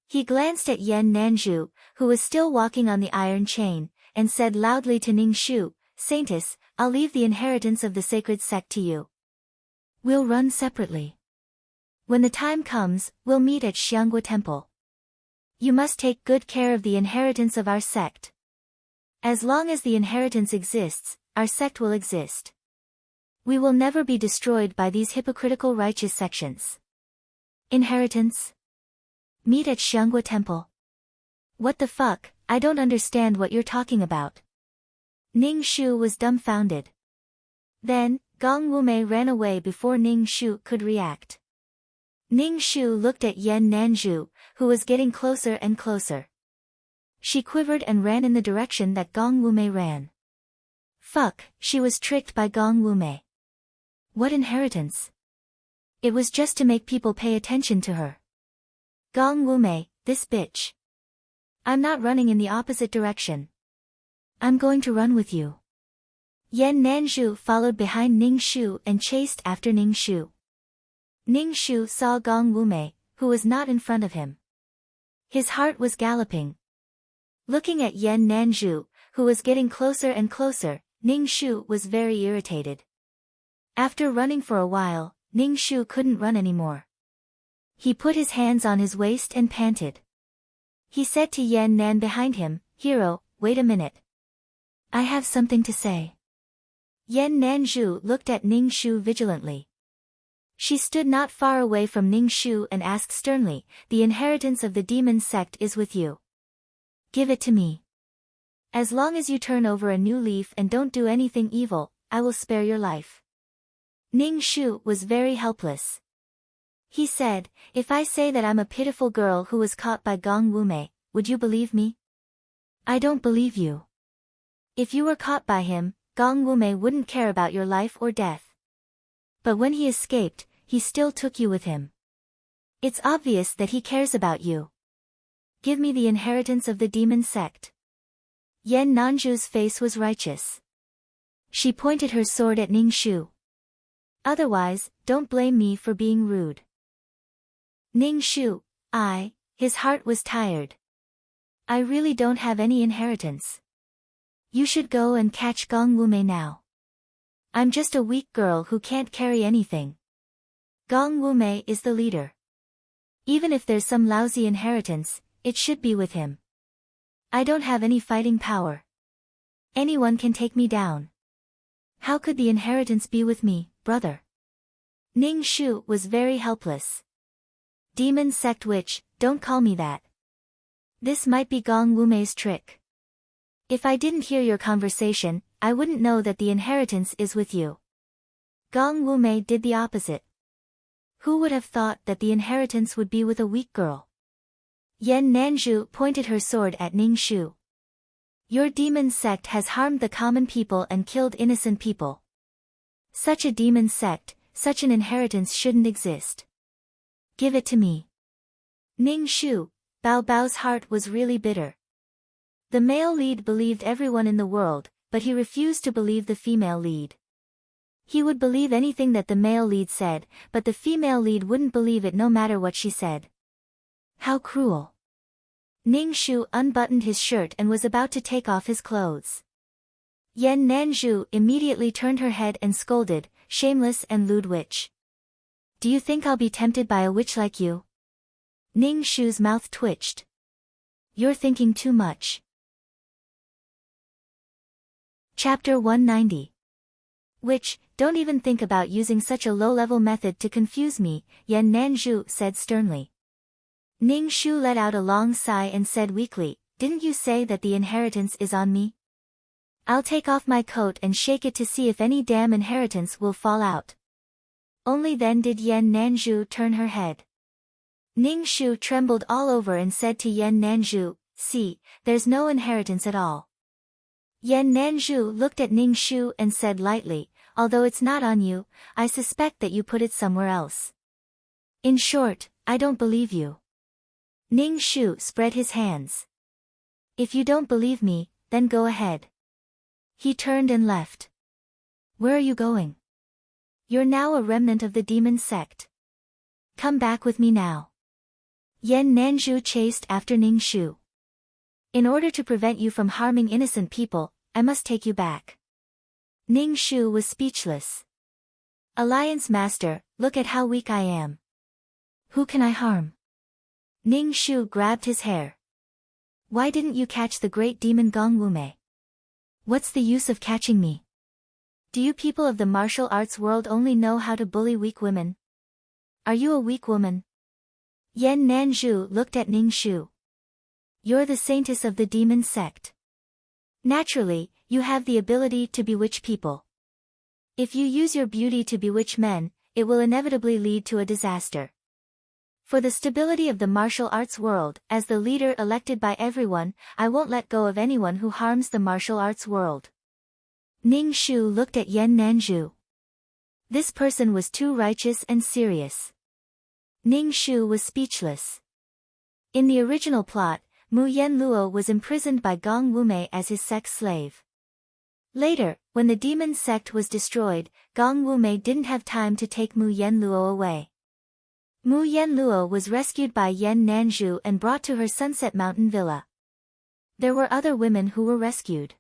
He glanced at Yan Nanzhu, who was still walking on the iron chain, and said loudly to Ning Shu, "Saintess, I'll leave the inheritance of the sacred sect to you. We'll run separately. When the time comes, we'll meet at Xianghua Temple. You must take good care of the inheritance of our sect. As long as the inheritance exists, our sect will exist. We will never be destroyed by these hypocritical righteous sections. Inheritance? Meet at Xianghua Temple. What the fuck, I don't understand what you're talking about." Ning Shu was dumbfounded. Then, Gong Wumei ran away before Ning Shu could react. Ning Shu looked at Yan Nanzhu, who was getting closer and closer. She quivered and ran in the direction that Gong Wumei ran. Fuck, she was tricked by Gong Wumei. What inheritance? It was just to make people pay attention to her. Gong Wumei, this bitch. I'm not running in the opposite direction. I'm going to run with you. Yan Nanzhu followed behind Ning Shu and chased after Ning Shu. Ning Shu saw Gong Wumei, who was not in front of him. His heart was galloping. Looking at Yan Nanzhu, who was getting closer and closer, Ning Shu was very irritated. After running for a while, Ning Shu couldn't run anymore. He put his hands on his waist and panted. He said to Yan Nan behind him, "Hero, wait a minute. I have something to say." Yan Nanzhu looked at Ning Shu vigilantly. She stood not far away from Ning Shu and asked sternly, "The inheritance of the demon sect is with you. Give it to me. As long as you turn over a new leaf and don't do anything evil, I will spare your life." Ning Shu was very helpless. He said, "If I say that I'm a pitiful girl who was caught by Gong Wumei, would you believe me?" "I don't believe you. If you were caught by him, Gong Wumei wouldn't care about your life or death. But when he escaped, he still took you with him. It's obvious that he cares about you. Give me the inheritance of the demon sect." Yan Nanzhu's face was righteous. She pointed her sword at Ning Shu. "Otherwise, don't blame me for being rude." Ning Shu, his heart was tired. "I really don't have any inheritance. You should go and catch Gong Wumei now. I'm just a weak girl who can't carry anything. Gong Wumei is the leader. Even if there's some lousy inheritance, it should be with him. I don't have any fighting power. Anyone can take me down. How could the inheritance be with me, brother?" Ning Shu was very helpless. "Demon sect witch, don't call me that. This might be Gong Wumei's trick. If I didn't hear your conversation, I wouldn't know that the inheritance is with you." Gong Wumei did the opposite. Who would have thought that the inheritance would be with a weak girl? Yan Nanzhu pointed her sword at Ning Shu. "Your demon sect has harmed the common people and killed innocent people. Such a demon sect, such an inheritance shouldn't exist. Give it to me." Ning Shu, Bao Bao's heart was really bitter. The male lead believed everyone in the world, but he refused to believe the female lead. He would believe anything that the male lead said, but the female lead wouldn't believe it no matter what she said. How cruel. Ning Shu unbuttoned his shirt and was about to take off his clothes. Yan Nanzhu immediately turned her head and scolded, "Shameless and lewd witch. Do you think I'll be tempted by a witch like you? Ning Shu's mouth twitched. You're thinking too much. Chapter 190. Witch, don't even think about using such a low-level method to confuse me, Yan Nanzhu said sternly. Ning Shu let out a long sigh and said weakly, didn't you say that the inheritance is on me? I'll take off my coat and shake it to see if any damn inheritance will fall out. Only then did Yan Nanzhu turn her head. Ning Shu trembled all over and said to Yan Nanzhu, see, there's no inheritance at all. Yan Nanzhu looked at Ning Shu and said lightly, although it's not on you, I suspect that you put it somewhere else. In short, I don't believe you. Ning Shu spread his hands. If you don't believe me, then go ahead. He turned and left. Where are you going? You're now a remnant of the demon sect. Come back with me now. Yan Nanzhu chased after Ning Shu. In order to prevent you from harming innocent people, I must take you back. Ning Shu was speechless. Alliance Master, look at how weak I am. Who can I harm? Ning Shu grabbed his hair. Why didn't you catch the great demon Gong Wumei? What's the use of catching me? Do you people of the martial arts world only know how to bully weak women? Are you a weak woman? Yan Nanzhu looked at Ning Shu. You're the saintess of the demon sect. Naturally, you have the ability to bewitch people. If you use your beauty to bewitch men, it will inevitably lead to a disaster. For the stability of the martial arts world, as the leader elected by everyone, I won't let go of anyone who harms the martial arts world. Ning Shu looked at Yan Nanzhu. This person was too righteous and serious. Ning Shu was speechless. In the original plot, Mu Yen Luo was imprisoned by Gong Wumei as his sex slave. Later, when the demon sect was destroyed, Gong Wumei didn't have time to take Mu Yen Luo away. Mu Yen Luo was rescued by Yan Nanzhu and brought to her Sunset Mountain villa. There were other women who were rescued.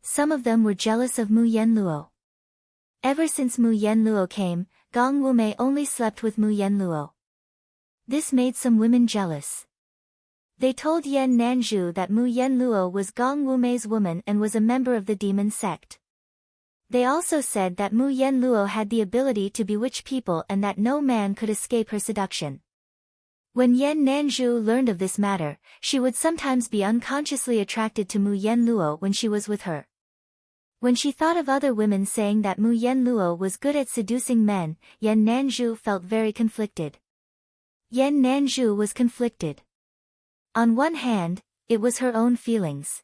Some of them were jealous of Mu Yen Luo. Ever since Mu Yen Luo came, Gong Wumei only slept with Mu Yen Luo. This made some women jealous. They told Yan Nanzhu that Mu Yen Luo was Gong Wumei's woman and was a member of the demon sect. They also said that Mu Yen Luo had the ability to bewitch people and that no man could escape her seduction. When Yan Nanzhu learned of this matter, she would sometimes be unconsciously attracted to Mu Yen Luo when she was with her. When she thought of other women saying that Mu Yen Luo was good at seducing men, Yan Nanzhu felt very conflicted. Yan Nanzhu was conflicted. On one hand, it was her own feelings.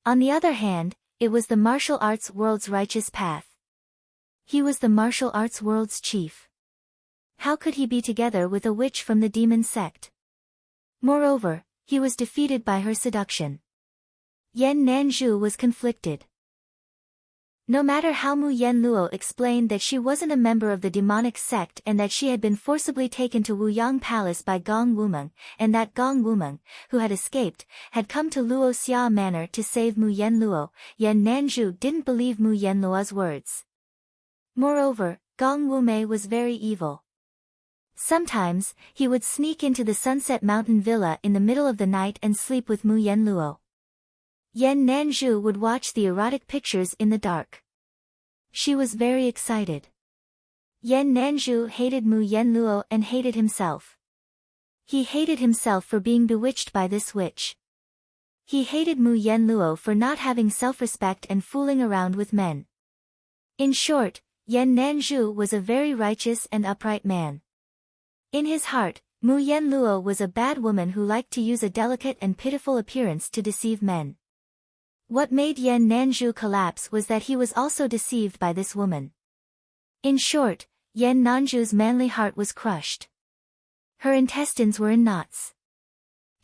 On the other hand, it was the martial arts world's righteous path. He was the martial arts world's chief. How could he be together with a witch from the demon sect? Moreover, he was defeated by her seduction. Yan Nanzhu was conflicted. No matter how Mu Yen Luo explained that she wasn't a member of the demonic sect and that she had been forcibly taken to Wuyang Palace by Gong Wumeng, and that Gong Wumeng, who had escaped, had come to Luo Xia Manor to save Mu Yen Luo, Yan Nanzhu didn't believe Mu Yen Luo's words. Moreover, Gong Wumei was very evil. Sometimes, he would sneak into the Sunset Mountain villa in the middle of the night and sleep with Mu Yen Luo. Yan Nanzhu would watch the erotic pictures in the dark. She was very excited. Yan Nanzhu hated Mu Yen Luo and hated himself. He hated himself for being bewitched by this witch. He hated Mu Yen Luo for not having self-respect and fooling around with men. In short, Yan Nanzhu was a very righteous and upright man. In his heart, Mu Yen Luo was a bad woman who liked to use a delicate and pitiful appearance to deceive men. What made Yan Nanzhu collapse was that he was also deceived by this woman. In short, Yan Nanzhu's manly heart was crushed. Her intestines were in knots.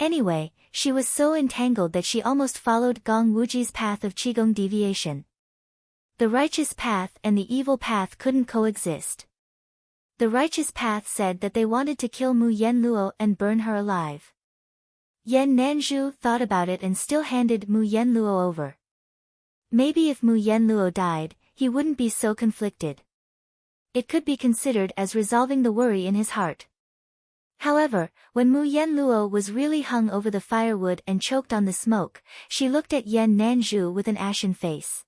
Anyway, she was so entangled that she almost followed Gong Wuji's path of Qigong deviation. The righteous path and the evil path couldn't coexist. The righteous path said that they wanted to kill Mu Yen Luo and burn her alive. Yan Nanzhu thought about it and still handed Mu Yen Luo over. Maybe if Mu Yen Luo died, he wouldn't be so conflicted. It could be considered as resolving the worry in his heart. However, when Mu Yen Luo was really hung over the firewood and choked on the smoke, she looked at Yan Nanzhu with an ashen face.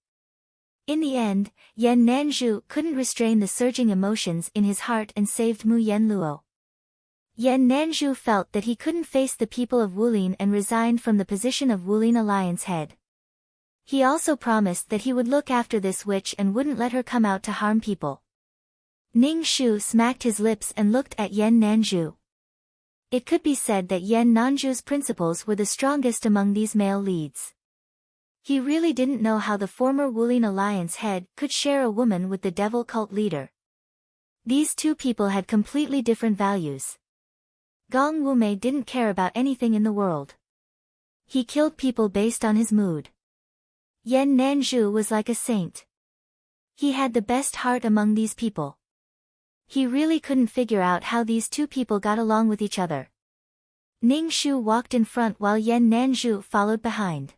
In the end, Yan Nanzhu couldn't restrain the surging emotions in his heart and saved Mu Yen Luo. Yan Nanzhu felt that he couldn't face the people of Wulin and resigned from the position of Wulin Alliance head. He also promised that he would look after this witch and wouldn't let her come out to harm people. Ning Shu smacked his lips and looked at Yan Nanzhu. It could be said that Yan Nanzhu's principles were the strongest among these male leads. He really didn't know how the former Wulin Alliance head could share a woman with the devil cult leader. These two people had completely different values. Gong Wumei didn't care about anything in the world. He killed people based on his mood. Yan Nanzhu was like a saint. He had the best heart among these people. He really couldn't figure out how these two people got along with each other. Ning Shu walked in front while Yan Nanzhu followed behind.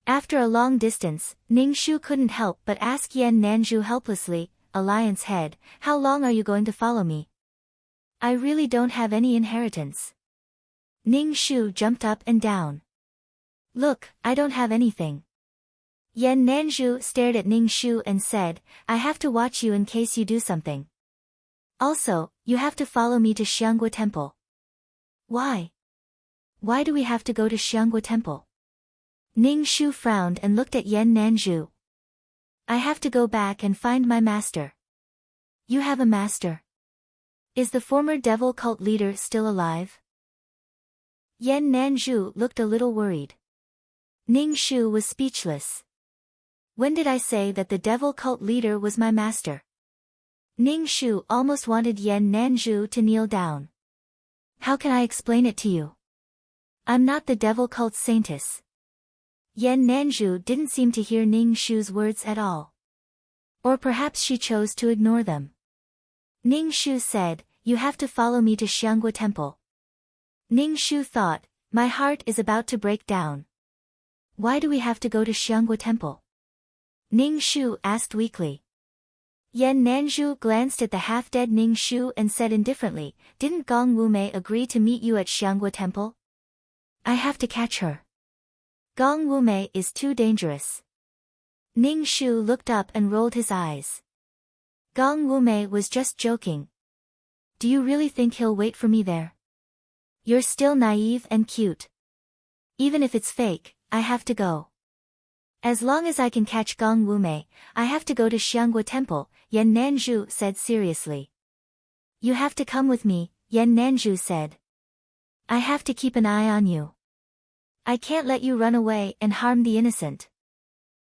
After a long distance, Ning Shu couldn't help but ask Yan Nanzhu helplessly, "Alliance head, how long are you going to follow me? I really don't have any inheritance." Ning Shu jumped up and down. "Look, I don't have anything." Yan Nanzhu stared at Ning Shu and said, "I have to watch you in case you do something. Also, you have to follow me to Xianghua Temple." "Why? Why do we have to go to Xianghua Temple?" Ning Shu frowned and looked at Yan Nanzhu. "I have to go back and find my master." "You have a master? Is the former devil cult leader still alive?" Yan Nanzhu looked a little worried. Ning Shu was speechless. "When did I say that the devil cult leader was my master?" Ning Shu almost wanted Yan Nanzhu to kneel down. "How can I explain it to you? I'm not the devil cult saintess." Yan Nanzhu didn't seem to hear Ning Shu's words at all. Or perhaps she chose to ignore them. Ning Shu said, "You have to follow me to Xianghua Temple." Ning Shu thought, "My heart is about to break down. Why do we have to go to Xianghua Temple?" Ning Shu asked weakly. Yan Nanzhu glanced at the half-dead Ning Shu and said indifferently, "Didn't Gong Wumei agree to meet you at Xianghua Temple? I have to catch her. Gong Wumei is too dangerous." Ning Shu looked up and rolled his eyes. "Gong Wumei was just joking. Do you really think he'll wait for me there? You're still naive and cute. Even if it's fake, I have to go. As long as I can catch Gong Wumei, I have to go to Xianghua Temple," Yan Nanzhu said seriously. "You have to come with me," Yan Nanzhu said. "I have to keep an eye on you. I can't let you run away and harm the innocent."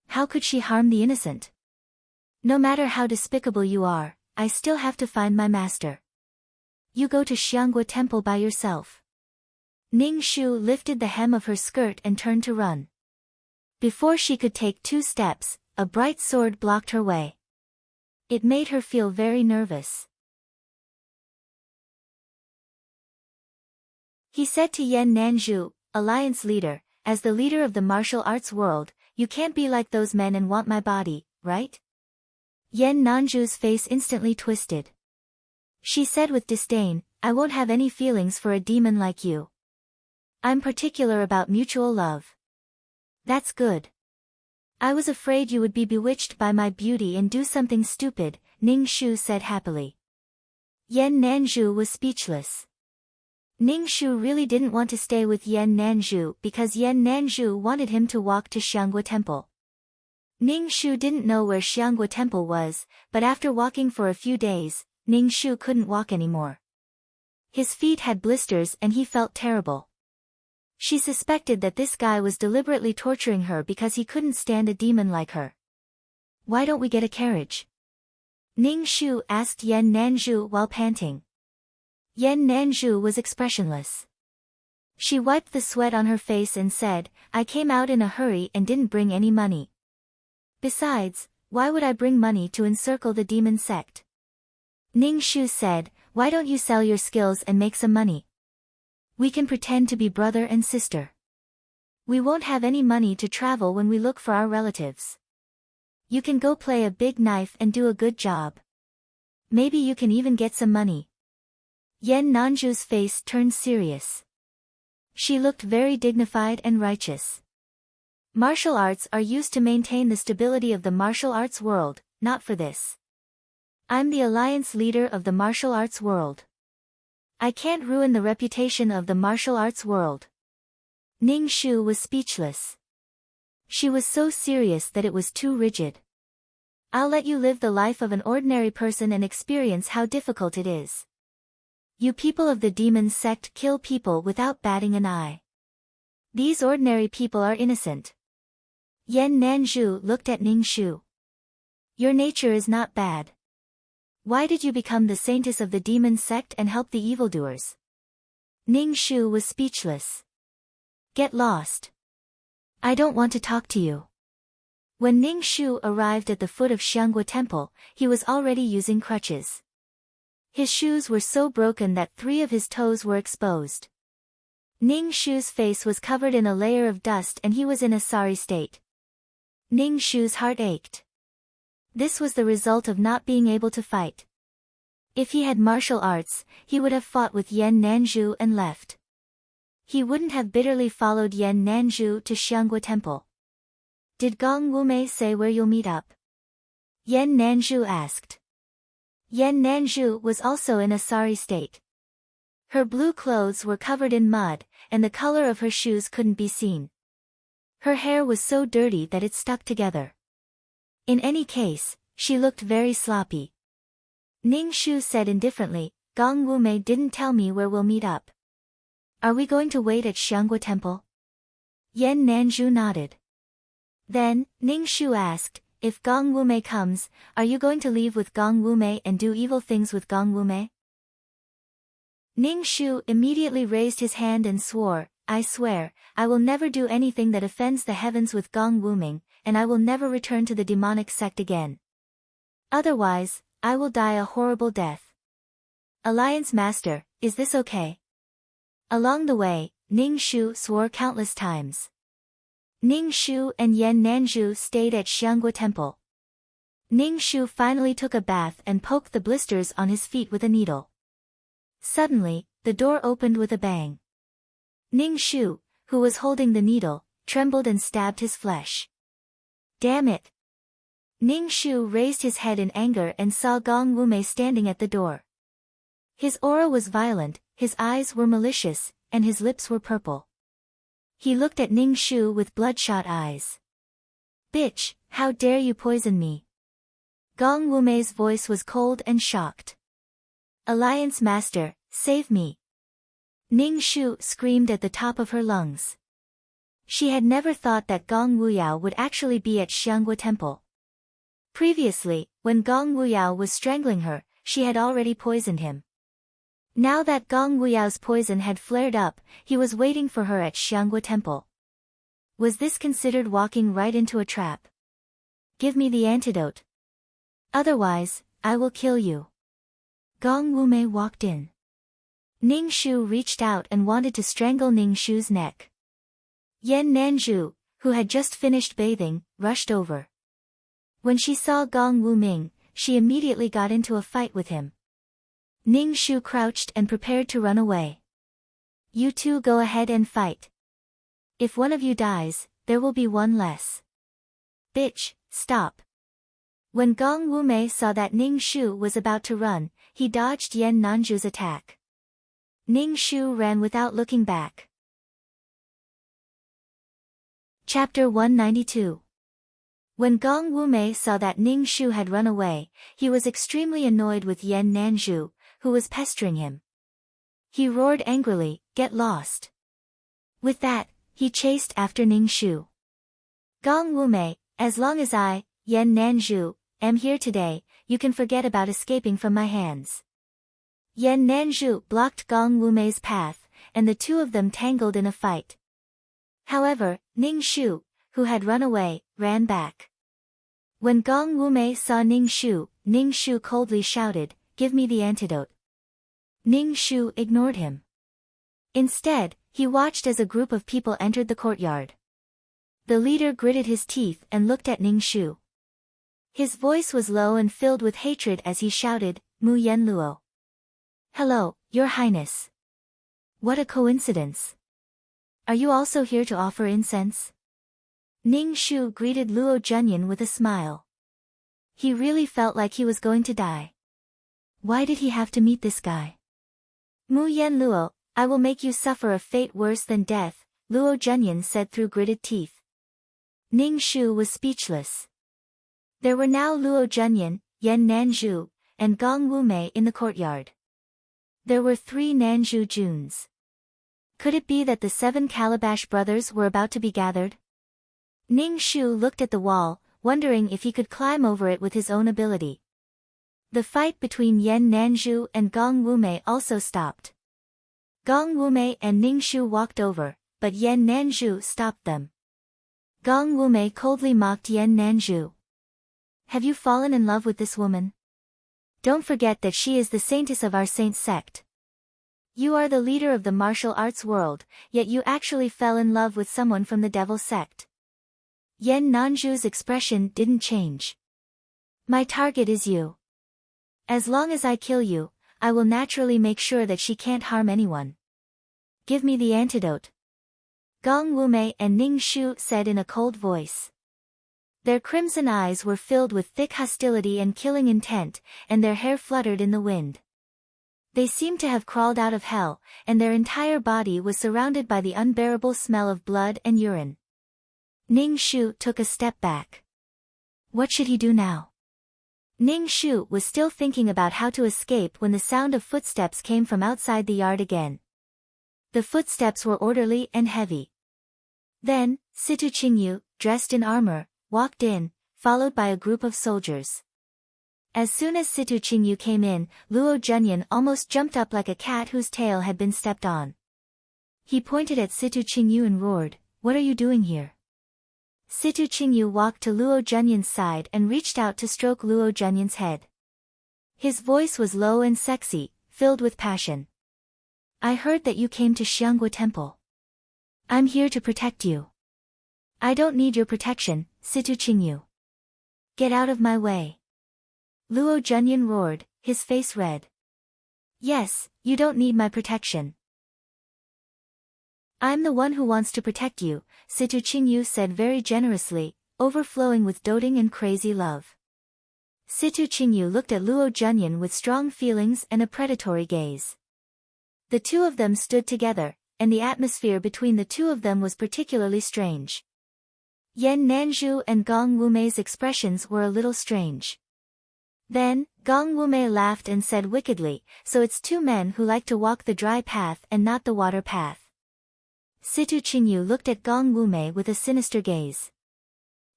"How could she harm the innocent? No matter how despicable you are, I still have to find my master. You go to Xianghua Temple by yourself." Ning Shu lifted the hem of her skirt and turned to run. Before she could take 2 steps, a bright sword blocked her way. It made her feel very nervous. He said to Yan Nanzhu, Alliance leader, "As the leader of the martial arts world, you can't be like those men and want my body, right?" Yan Nanzhu's face instantly twisted. She said with disdain, "I won't have any feelings for a demon like you. I'm particular about mutual love." "That's good. I was afraid you would be bewitched by my beauty and do something stupid," Ning Shu said happily. Yan Nanzhu was speechless. Ning Shu really didn't want to stay with Yan Nanzhu because Yan Nanzhu wanted him to walk to Xianghua Temple. Ning Shu didn't know where Xianghua Temple was, but after walking for a few days, Ning Shu couldn't walk anymore. His feet had blisters and he felt terrible. She suspected that this guy was deliberately torturing her because he couldn't stand a demon like her. "Why don't we get a carriage?" Ning Shu asked Yan Nanzhu while panting. Yan Nanzhu was expressionless. She wiped the sweat on her face and said, "I came out in a hurry and didn't bring any money. Besides, why would I bring money to encircle the demon sect?" Ning Shu said, "Why don't you sell your skills and make some money? We can pretend to be brother and sister. We won't have any money to travel when we look for our relatives. You can go play a big knife and do a good job. Maybe you can even get some money. Yan Nanju's face turned serious. She looked very dignified and righteous. Martial arts are used to maintain the stability of the martial arts world, not for this. I'm the alliance leader of the martial arts world. I can't ruin the reputation of the martial arts world. Ning Shu was speechless. She was so serious that it was too rigid. I'll let you live the life of an ordinary person and experience how difficult it is. You people of the demon sect kill people without batting an eye. These ordinary people are innocent. Yan Nanju looked at Ning Shu. Your nature is not bad. Why did you become the saintess of the demon sect and help the evildoers? Ning Shu was speechless. Get lost. I don't want to talk to you. When Ning Shu arrived at the foot of Xianghua Temple, he was already using crutches. His shoes were so broken that 3 of his toes were exposed. Ning Shu's face was covered in a layer of dust and he was in a sorry state. Ning Shu's heart ached. This was the result of not being able to fight. If he had martial arts, he would have fought with Yan Nanju and left. He wouldn't have bitterly followed Yan Nanju to Xianghua Temple. Did Gong Wumei say where you'll meet up? Yan Nanju asked. Yan Nanju was also in a sorry state. Her blue clothes were covered in mud, and the color of her shoes couldn't be seen. Her hair was so dirty that it stuck together. In any case, she looked very sloppy. Ning Shu said indifferently, Gong Wumei didn't tell me where we'll meet up. Are we going to wait at Xianghua Temple? Yan Nanju nodded. Then, Ning Shu asked, if Gong Wumei comes, are you going to leave with Gong Wumei and do evil things with Gong Wumei? Ning Shu immediately raised his hand and swore, I swear, I will never do anything that offends the heavens with Gong Wuming, and I will never return to the demonic sect again. Otherwise, I will die a horrible death. Alliance Master, is this okay? Along the way, Ning Shu swore countless times. Ning Shu and Yan Nanju stayed at Xianghua Temple. Ning Shu finally took a bath and poked the blisters on his feet with a needle. Suddenly, the door opened with a bang. Ning Shu, who was holding the needle, trembled and stabbed his flesh. Damn it! Ning Shu raised his head in anger and saw Gong Wumei standing at the door. His aura was violent, his eyes were malicious, and his lips were purple. He looked at Ning Shu with bloodshot eyes. Bitch, how dare you poison me? Gong Wumei's voice was cold and shocked. Alliance Master, save me! Ning Shu screamed at the top of her lungs. She had never thought that Gong Wuyao would actually be at Xianghua Temple. Previously, when Gong Wuyao was strangling her, she had already poisoned him. Now that Gong Wuyao's poison had flared up, he was waiting for her at Xianghua Temple. Was this considered walking right into a trap? Give me the antidote. Otherwise, I will kill you. Gong Wumei walked in. Ning Shu reached out and wanted to strangle Ning Shu's neck. Yan Nanju, who had just finished bathing, rushed over. When she saw Gong Wuming, she immediately got into a fight with him. Ning Shu crouched and prepared to run away. You two go ahead and fight. If one of you dies, there will be one less. Bitch, stop. When Gong Wumei saw that Ning Shu was about to run, he dodged Yan Nanju's attack. Ning Shu ran without looking back. Chapter 192. When Gong Wumei saw that Ning Shu had run away, he was extremely annoyed with Yan Nanju, who was pestering him. He roared angrily, get lost. With that, he chased after Ning Shu. Gong Wumei, as long as I, Yan Nanju, am here today, you can forget about escaping from my hands. Yan Nanju blocked Gong Wumei's path, and the two of them tangled in a fight. However, Ning Shu, who had run away, ran back. When Gong Wumei saw Ning Shu coldly shouted, give me the antidote. Ning Shu ignored him. Instead, he watched as a group of people entered the courtyard. The leader gritted his teeth and looked at Ning Shu. His voice was low and filled with hatred as he shouted, Mu Yen Luo. Hello, Your Highness. What a coincidence. Are you also here to offer incense? Ning Shu greeted Luo Zhenyan with a smile. He really felt like he was going to die. Why did he have to meet this guy? Mu Yen Luo, I will make you suffer a fate worse than death, Luo Zhenyan said through gritted teeth. Ning Shu was speechless. There were now Luo Zhenyan, Yan Nanzhu, and Gong Wumei in the courtyard. There were 3 Nanzhu Juns. Could it be that the 7 Calabash brothers were about to be gathered? Ning Shu looked at the wall, wondering if he could climb over it with his own ability. The fight between Yan Nanzhu and Gong Wumei also stopped. Gong Wumei and Ning Shu walked over, but Yan Nanzhu stopped them. Gong Wumei coldly mocked Yan Nanzhu. Have you fallen in love with this woman? Don't forget that she is the saintess of our saint sect. You are the leader of the martial arts world, yet you actually fell in love with someone from the devil sect. Yan Nanzhu's expression didn't change. My target is you. As long as I kill you, I will naturally make sure that she can't harm anyone. Give me the antidote. Gong Wumei and Ning Shu said in a cold voice. Their crimson eyes were filled with thick hostility and killing intent, and their hair fluttered in the wind. They seemed to have crawled out of hell, and their entire body was surrounded by the unbearable smell of blood and urine. Ning Shu took a step back. What should he do now? Ning Shu was still thinking about how to escape when the sound of footsteps came from outside the yard again. The footsteps were orderly and heavy. Then, Situ Qingyu, dressed in armor, walked in, followed by a group of soldiers. As soon as Situ Qingyu came in, Luo Zhenyan almost jumped up like a cat whose tail had been stepped on. He pointed at Situ Qingyu and roared, "What are you doing here?" Situ Qingyu walked to Luo Zhenyan's side and reached out to stroke Luo Zhenyan's head. His voice was low and sexy, filled with passion. I heard that you came to Xianghua Temple. I'm here to protect you. I don't need your protection, Situ Qingyu. Get out of my way. Luo Zhenyan roared, his face red. Yes, you don't need my protection. I'm the one who wants to protect you, Situ Qingyu said very generously, overflowing with doting and crazy love. Situ Qingyu looked at Luo Zhenyan with strong feelings and a predatory gaze. The two of them stood together, and the atmosphere between the two of them was particularly strange. Yan Nanzhu and Gong Wumei's expressions were a little strange. Then, Gong Wumei laughed and said wickedly, so it's 2 men who like to walk the dry path and not the water path. Situ Qingyu looked at Gong Wumei with a sinister gaze.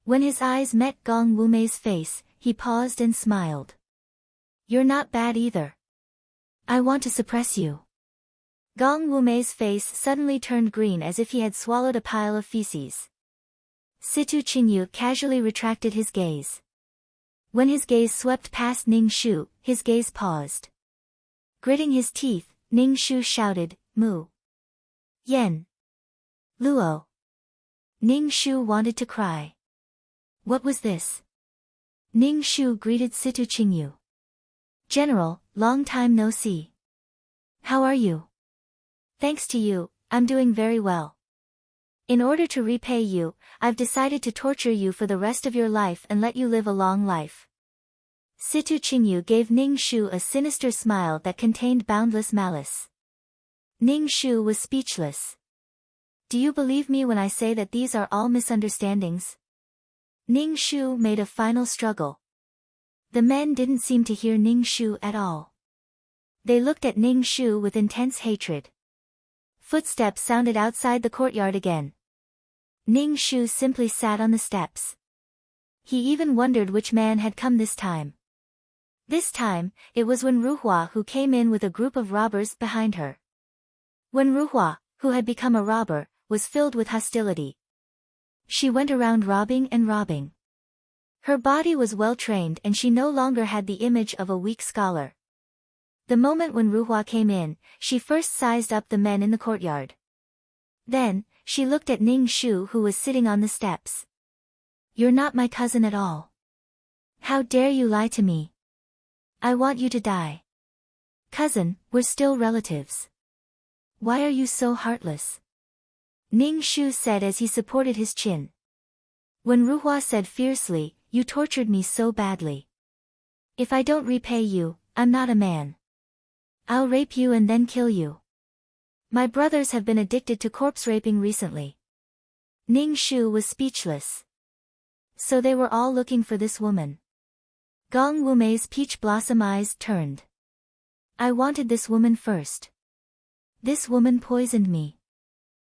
When his eyes met Gong Wumei's face, he paused and smiled. You're not bad either. I want to suppress you. Gong Wumei's face suddenly turned green as if he had swallowed a pile of feces. Situ Qingyu casually retracted his gaze. When his gaze swept past Ning Shu, his gaze paused. Gritting his teeth, Ning Shu shouted, Mu Yen Luo. Ning Shu wanted to cry. What was this? Ning Shu greeted Situ Qingyu. General, long time no see. How are you? Thanks to you, I'm doing very well. In order to repay you, I've decided to torture you for the rest of your life and let you live a long life. Situ Qingyu gave Ning Shu a sinister smile that contained boundless malice. Ning Shu was speechless. Do you believe me when I say that these are all misunderstandings? Ning Shu made a final struggle. The men didn't seem to hear Ning Shu at all. They looked at Ning Shu with intense hatred. Footsteps sounded outside the courtyard again. Ning Shu simply sat on the steps. He even wondered which man had come this time. This time, it was Wen Ruhua who came in with a group of robbers behind her. Wen Ruhua, who had become a robber, was filled with hostility. She went around robbing and robbing. Her body was well trained and she no longer had the image of a weak scholar. The moment when Ruhua came in, she first sized up the men in the courtyard. Then, she looked at Ning Shu who was sitting on the steps. You're not my cousin at all. How dare you lie to me? I want you to die. Cousin, we're still relatives. Why are you so heartless? Ning Shu said as he supported his chin. When Ruhua said fiercely, you tortured me so badly. If I don't repay you, I'm not a man. I'll rape you and then kill you. My brothers have been addicted to corpse raping recently. Ning Shu was speechless. So they were all looking for this woman. Gong Wumei's peach blossom eyes turned. I wanted this woman first. This woman poisoned me.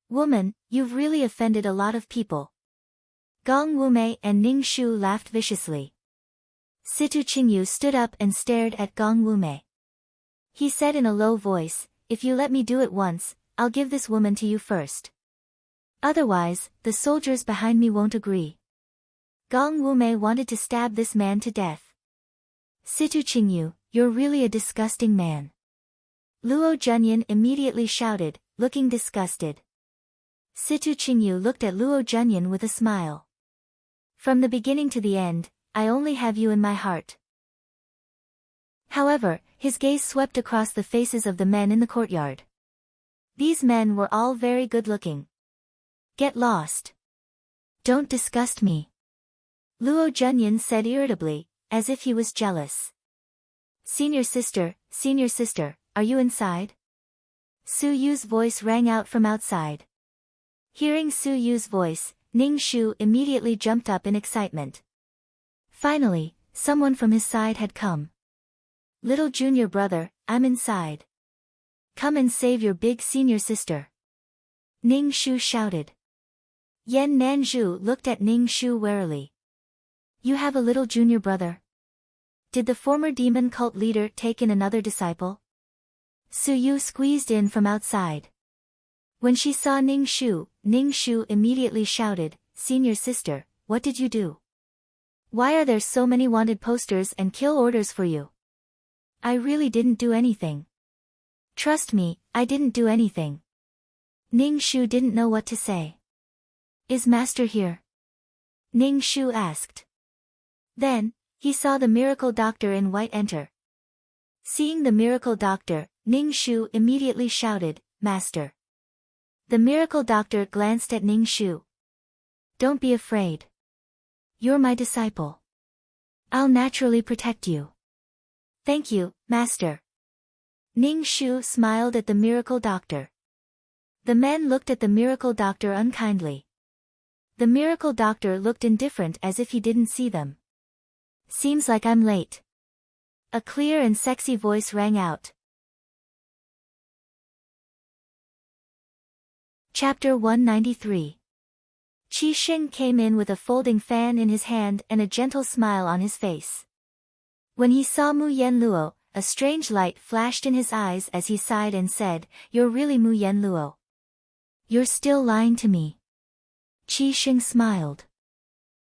Woman, you've really offended a lot of people. Gong Wumei and Ning Shu laughed viciously. Situ Qingyu stood up and stared at Gong Wumei. He said in a low voice, if you let me do it once, I'll give this woman to you first. Otherwise, the soldiers behind me won't agree. Gong Wumei wanted to stab this man to death. Situ Qingyu, you're really a disgusting man. Luo Junyan immediately shouted, looking disgusted. Situ Qingyu looked at Luo Junyan with a smile. From the beginning to the end, I only have you in my heart. However, his gaze swept across the faces of the men in the courtyard. These men were all very good-looking. Get lost. Don't disgust me. Luo Junyan said irritably, as if he was jealous. Senior sister, are you inside? Su Yu's voice rang out from outside. Hearing Su Yu's voice, Ning Shu immediately jumped up in excitement. Finally, someone from his side had come. Little junior brother, I'm inside. Come and save your big senior sister. Ning Shu shouted. Yan Nanzhu looked at Ning Shu warily. You have a little junior brother? Did the former demon cult leader take in another disciple? Su Yu squeezed in from outside. When she saw Ning Shu immediately shouted, Senior sister, what did you do? Why are there so many wanted posters and kill orders for you? I really didn't do anything. Trust me, I didn't do anything. Ning Shu didn't know what to say. Is Master here? Ning Shu asked. Then, he saw the miracle doctor in white enter. Seeing the miracle doctor, Ning Shu immediately shouted, Master. The miracle doctor glanced at Ning Shu. Don't be afraid. You're my disciple. I'll naturally protect you. Thank you, Master. Ning Shu smiled at the miracle doctor. The men looked at the miracle doctor unkindly. The miracle doctor looked indifferent as if he didn't see them. Seems like I'm late. A clear and sexy voice rang out. Chapter 193. Qi Sheng came in with a folding fan in his hand and a gentle smile on his face. When he saw Mu Yen Luo, a strange light flashed in his eyes as he sighed and said, You're really Mu Yen Luo. You're still lying to me. Qi Sheng smiled.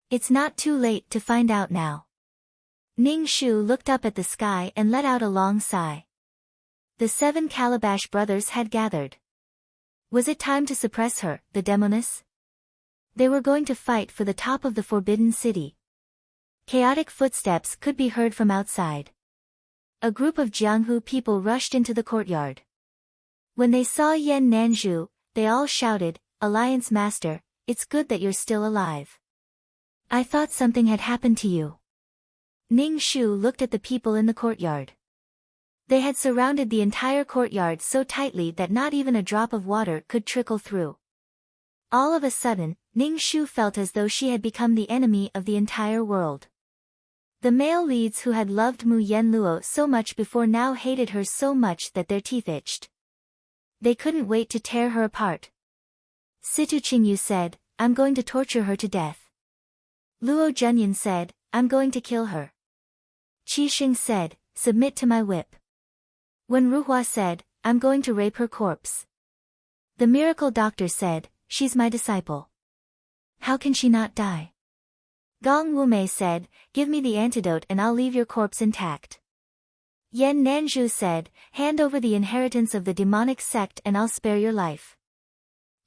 It's not too late to find out now. Ning Shu looked up at the sky and let out a long sigh. The 7 Calabash brothers had gathered. Was it time to suppress her, the demoness? They were going to fight for the top of the Forbidden City. Chaotic footsteps could be heard from outside. A group of Jianghu people rushed into the courtyard. When they saw Yan Nanzhu, they all shouted, Alliance Master, it's good that you're still alive. I thought something had happened to you. Ning Shu looked at the people in the courtyard. They had surrounded the entire courtyard so tightly that not even a drop of water could trickle through. All of a sudden, Ning Shu felt as though she had become the enemy of the entire world. The male leads who had loved Mu Yen Luo so much before now hated her so much that their teeth itched. They couldn't wait to tear her apart. Situ Qingyu said, I'm going to torture her to death. Luo Junyan said, I'm going to kill her. Qi Sheng said, submit to my whip. When Ruhua said, I'm going to rape her corpse. The miracle doctor said, she's my disciple. How can she not die? Gong Wumei said, give me the antidote and I'll leave your corpse intact. Yan Nanzhu said, hand over the inheritance of the demonic sect and I'll spare your life.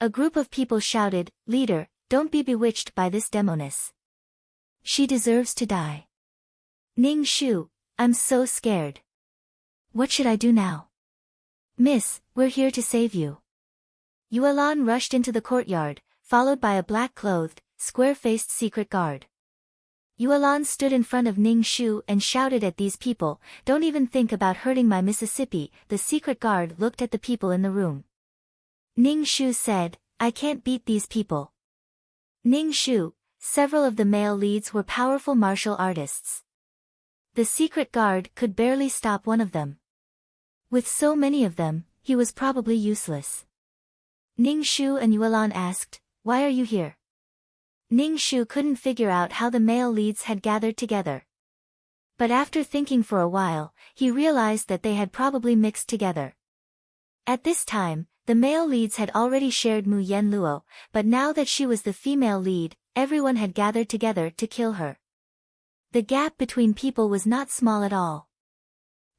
A group of people shouted, Leader, don't be bewitched by this demoness. She deserves to die. Ning Shu, I'm so scared. What should I do now? Miss, we're here to save you. Yuelan rushed into the courtyard, followed by a black-clothed, square-faced secret guard. Yuelan stood in front of Ning Shu and shouted at these people, "Don't even think about hurting my Mississippi." The secret guard looked at the people in the room. Ning Shu said, "I can't beat these people." Ning Shu, several of the male leads were powerful martial artists. The secret guard could barely stop one of them. With so many of them, he was probably useless. Ning Shu and Yuelan asked, "Why are you here?" Ning Shu couldn't figure out how the male leads had gathered together. But after thinking for a while, he realized that they had probably mixed together. At this time, the male leads had already shared Mu Yenluo, but now that she was the female lead, everyone had gathered together to kill her. The gap between people was not small at all.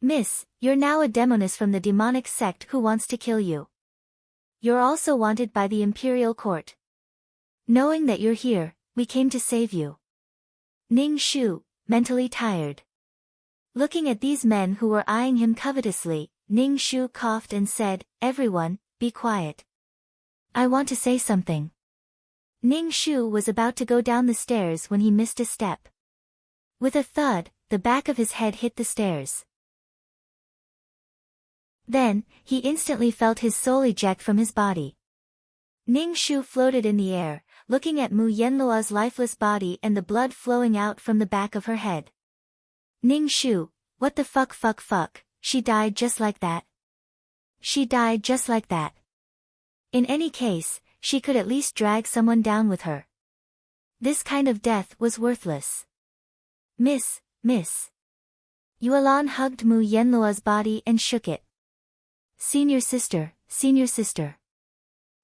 "Miss, you're now a demoness from the demonic sect who wants to kill you. You're also wanted by the imperial court. Knowing that you're here, we came to save you." Ning Shu, mentally tired. Looking at these men who were eyeing him covetously, Ning Shu coughed and said, "Everyone, be quiet. I want to say something." Ning Shu was about to go down the stairs when he missed a step. With a thud, the back of his head hit the stairs. Then, he instantly felt his soul eject from his body. Ning Shu floated in the air, looking at Mu Yenluo's lifeless body and the blood flowing out from the back of her head. "Ning Shu, what the fuck, she died just like that. She died just like that. In any case, she could at least drag someone down with her. This kind of death was worthless." Miss. Yuelan hugged Mu Yenluo's body and shook it. Senior sister.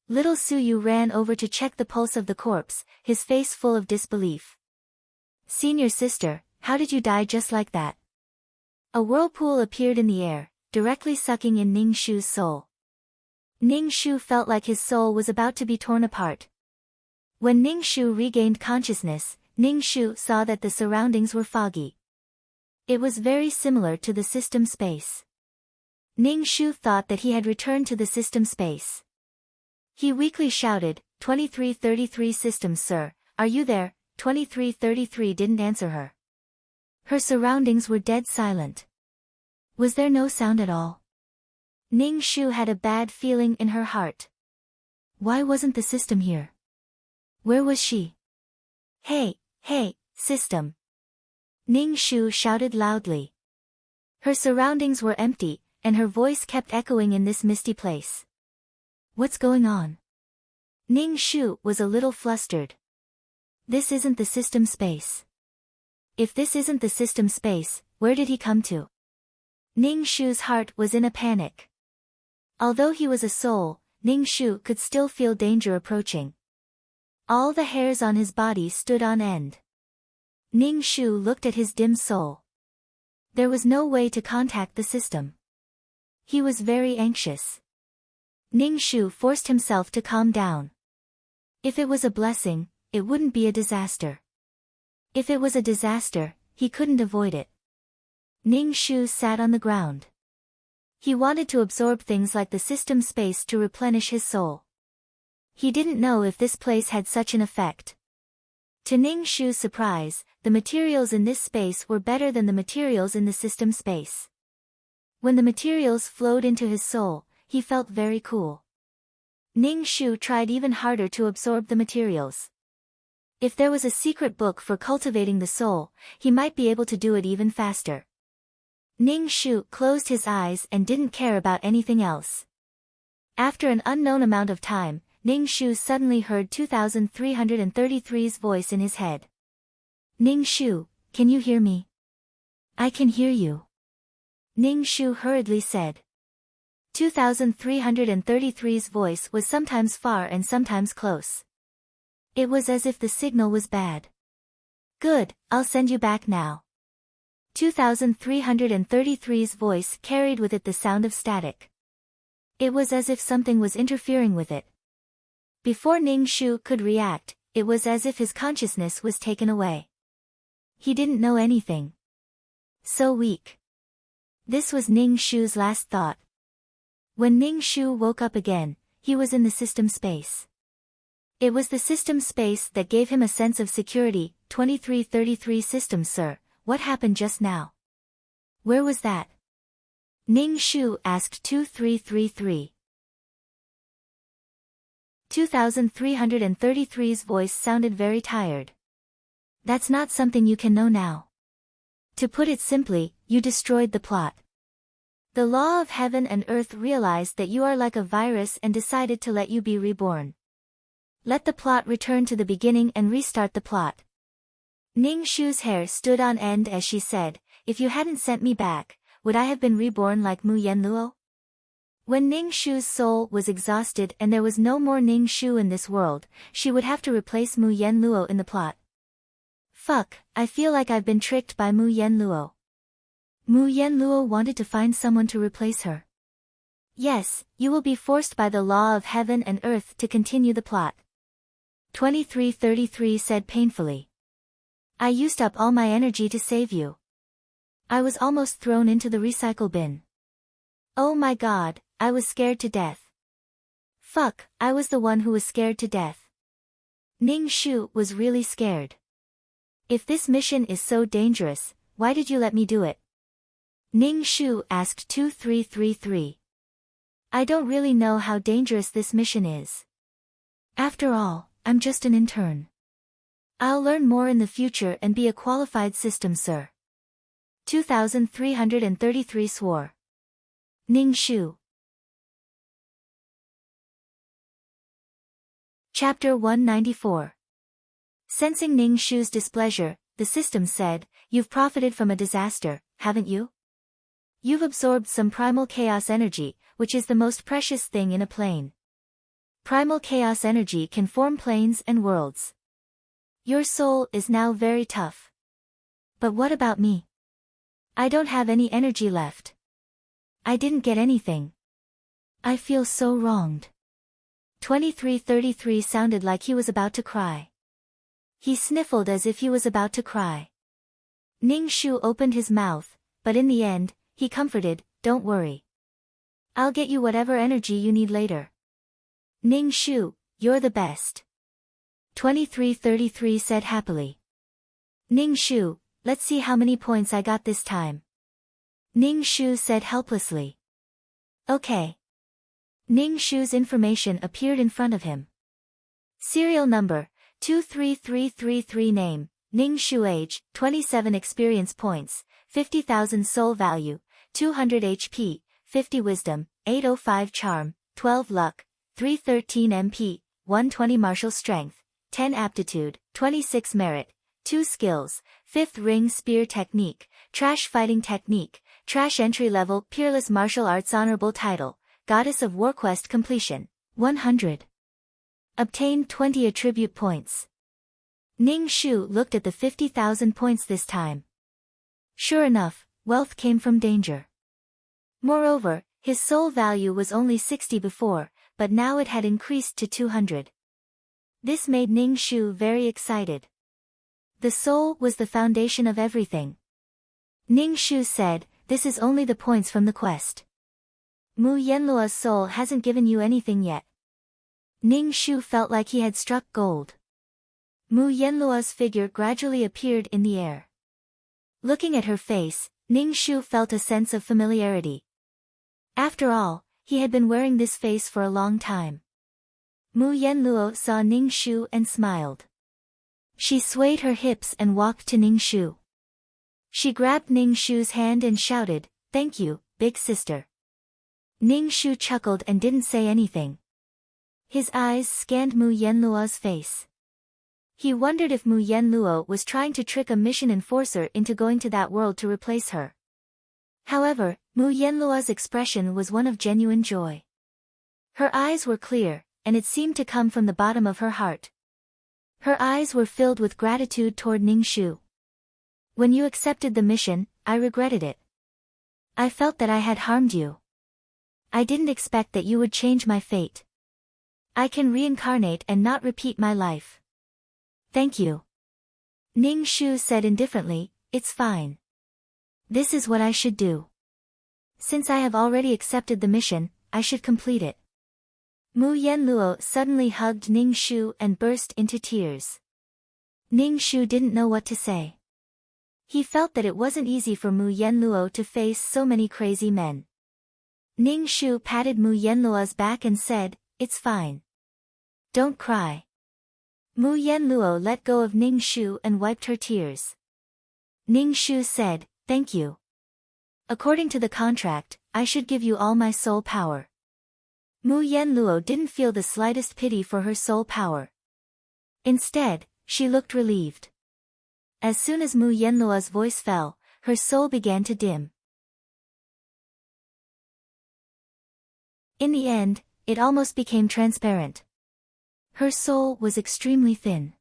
Little Suyu ran over to check the pulse of the corpse, his face full of disbelief. "Senior sister, how did you die just like that?" A whirlpool appeared in the air, directly sucking in Ning Shu's soul. Ning Shu felt like his soul was about to be torn apart. When Ning Shu regained consciousness, Ning Shu saw that the surroundings were foggy. It was very similar to the system space. Ning Shu thought that he had returned to the system space. He weakly shouted, 2333 Systems sir, are you there?" 2333 didn't answer her. Her surroundings were dead silent. Was there no sound at all? Ning Shu had a bad feeling in her heart. Why wasn't the system here? Where was she? Hey, system! Ning Shu shouted loudly. Her surroundings were empty, and her voice kept echoing in this misty place. What's going on? Ning Shu was a little flustered. This isn't the system space. If this isn't the system space, where did he come to? Ning Shu's heart was in a panic. Although he was a soul, Ning Shu could still feel danger approaching. All the hairs on his body stood on end. Ning Shu looked at his dim soul. There was no way to contact the system. He was very anxious. Ning Shu forced himself to calm down. If it was a blessing, it wouldn't be a disaster. If it was a disaster, he couldn't avoid it. Ning Shu sat on the ground. He wanted to absorb things like the system space to replenish his soul. He didn't know if this place had such an effect. To Ning Shu's surprise, the materials in this space were better than the materials in the system space. When the materials flowed into his soul, he felt very cool. Ning Shu tried even harder to absorb the materials. If there was a secret book for cultivating the soul, he might be able to do it even faster. Ning Shu closed his eyes and didn't care about anything else. After an unknown amount of time, Ning Shu suddenly heard 2333's voice in his head. Ning Shu, can you hear me? I can hear you. Ning Shu hurriedly said. 2333's voice was sometimes far and sometimes close. It was as if the signal was bad. Good, I'll send you back now. 2333's voice carried with it the sound of static. It was as if something was interfering with it. Before Ning Shu could react, it was as if his consciousness was taken away. He didn't know anything. So weak. This was Ning Shu's last thought. When Ning Shu woke up again, he was in the system space. It was the system space that gave him a sense of security. 2333 System Sir, what happened just now? Where was that? Ning Shu asked 2333. 2333's voice sounded very tired. That's not something you can know now. To put it simply, you destroyed the plot. The law of heaven and earth realized that you are like a virus and decided to let you be reborn. Let the plot return to the beginning and restart the plot. Ning Shu's hair stood on end as she said, if you hadn't sent me back, would I have been reborn like Mu Yenluo? When Ning Shu's soul was exhausted and there was no more Ning Shu in this world, she would have to replace Mu Yenluo in the plot. Fuck, I feel like I've been tricked by Mu Yenluo. Mu Yenluo wanted to find someone to replace her. Yes, you will be forced by the law of heaven and earth to continue the plot. 2333 said painfully. I used up all my energy to save you. I was almost thrown into the recycle bin. Oh my god, I was scared to death. Fuck, I was the one who was scared to death. Ning Shu was really scared. If this mission is so dangerous, why did you let me do it? Ning Shu asked 2333. I don't really know how dangerous this mission is. After all, I'm just an intern. I'll learn more in the future and be a qualified system sir. 2333 swore. Ning Shu. Chapter 194. Sensing Ning Shu's displeasure, the system said, you've profited from a disaster, haven't you? You've absorbed some primal chaos energy, which is the most precious thing in a plane. Primal chaos energy can form planes and worlds. Your soul is now very tough. But what about me? I don't have any energy left. I didn't get anything. I feel so wronged. 2333 sounded like he was about to cry. He sniffled as if he was about to cry. Ning Shu opened his mouth, but in the end, he comforted, don't worry. I'll get you whatever energy you need later. Ning Shu, you're the best. 2333 said happily. Ning Shu, let's see how many points I got this time. Ning Shu said helplessly. Okay. Ning Shu's information appeared in front of him. Serial number, 23333 name, Ning Shu age, 27 experience points, 50,000 soul value, 200 HP, 50 wisdom, 805 charm, 12 luck, 313 MP, 120 martial strength, 10 aptitude, 26 merit, 2 skills, 5th ring spear technique, trash fighting technique, trash entry level peerless martial arts honorable title, goddess of warquest completion, 100. Obtained 20 attribute points. Ning Shu looked at the 50,000 points this time. Sure enough, wealth came from danger. Moreover, his soul value was only 60 before, but now it had increased to 200. This made Ning Shu very excited. The soul was the foundation of everything. Ning Shu said, this is only the points from the quest. Mu Yenluo's soul hasn't given you anything yet. Ning Shu felt like he had struck gold. Mu Yenluo's figure gradually appeared in the air. Looking at her face, Ning Shu felt a sense of familiarity. After all, he had been wearing this face for a long time. Mu Yenluo saw Ning Shu and smiled. She swayed her hips and walked to Ning Shu. She grabbed Ning Shu's hand and shouted, thank you, big sister. Ning Shu chuckled and didn't say anything. His eyes scanned Mu Yenluo's face. He wondered if Mu Yenluo was trying to trick a mission enforcer into going to that world to replace her. However, Mu Yenluo's expression was one of genuine joy. Her eyes were clear, and it seemed to come from the bottom of her heart. Her eyes were filled with gratitude toward Ning Shu. When you accepted the mission, I regretted it. I felt that I had harmed you. I didn't expect that you would change my fate. I can reincarnate and not repeat my life. Thank you. Ning Shu said indifferently, it's fine. This is what I should do. Since I have already accepted the mission, I should complete it. Mu Yenluo suddenly hugged Ning Shu and burst into tears. Ning Shu didn't know what to say. He felt that it wasn't easy for Mu Yenluo to face so many crazy men. Ning Shu patted Mu Yenluo's back and said, "It's fine. Don't cry." Mu Yenluo let go of Ning Shu and wiped her tears. Ning Shu said, "Thank you. According to the contract, I should give you all my soul power." Mu Yenluo didn't feel the slightest pity for her soul power. Instead, she looked relieved. As soon as Mu Yenluo's voice fell, her soul began to dim. In the end, it almost became transparent. Her soul was extremely thin.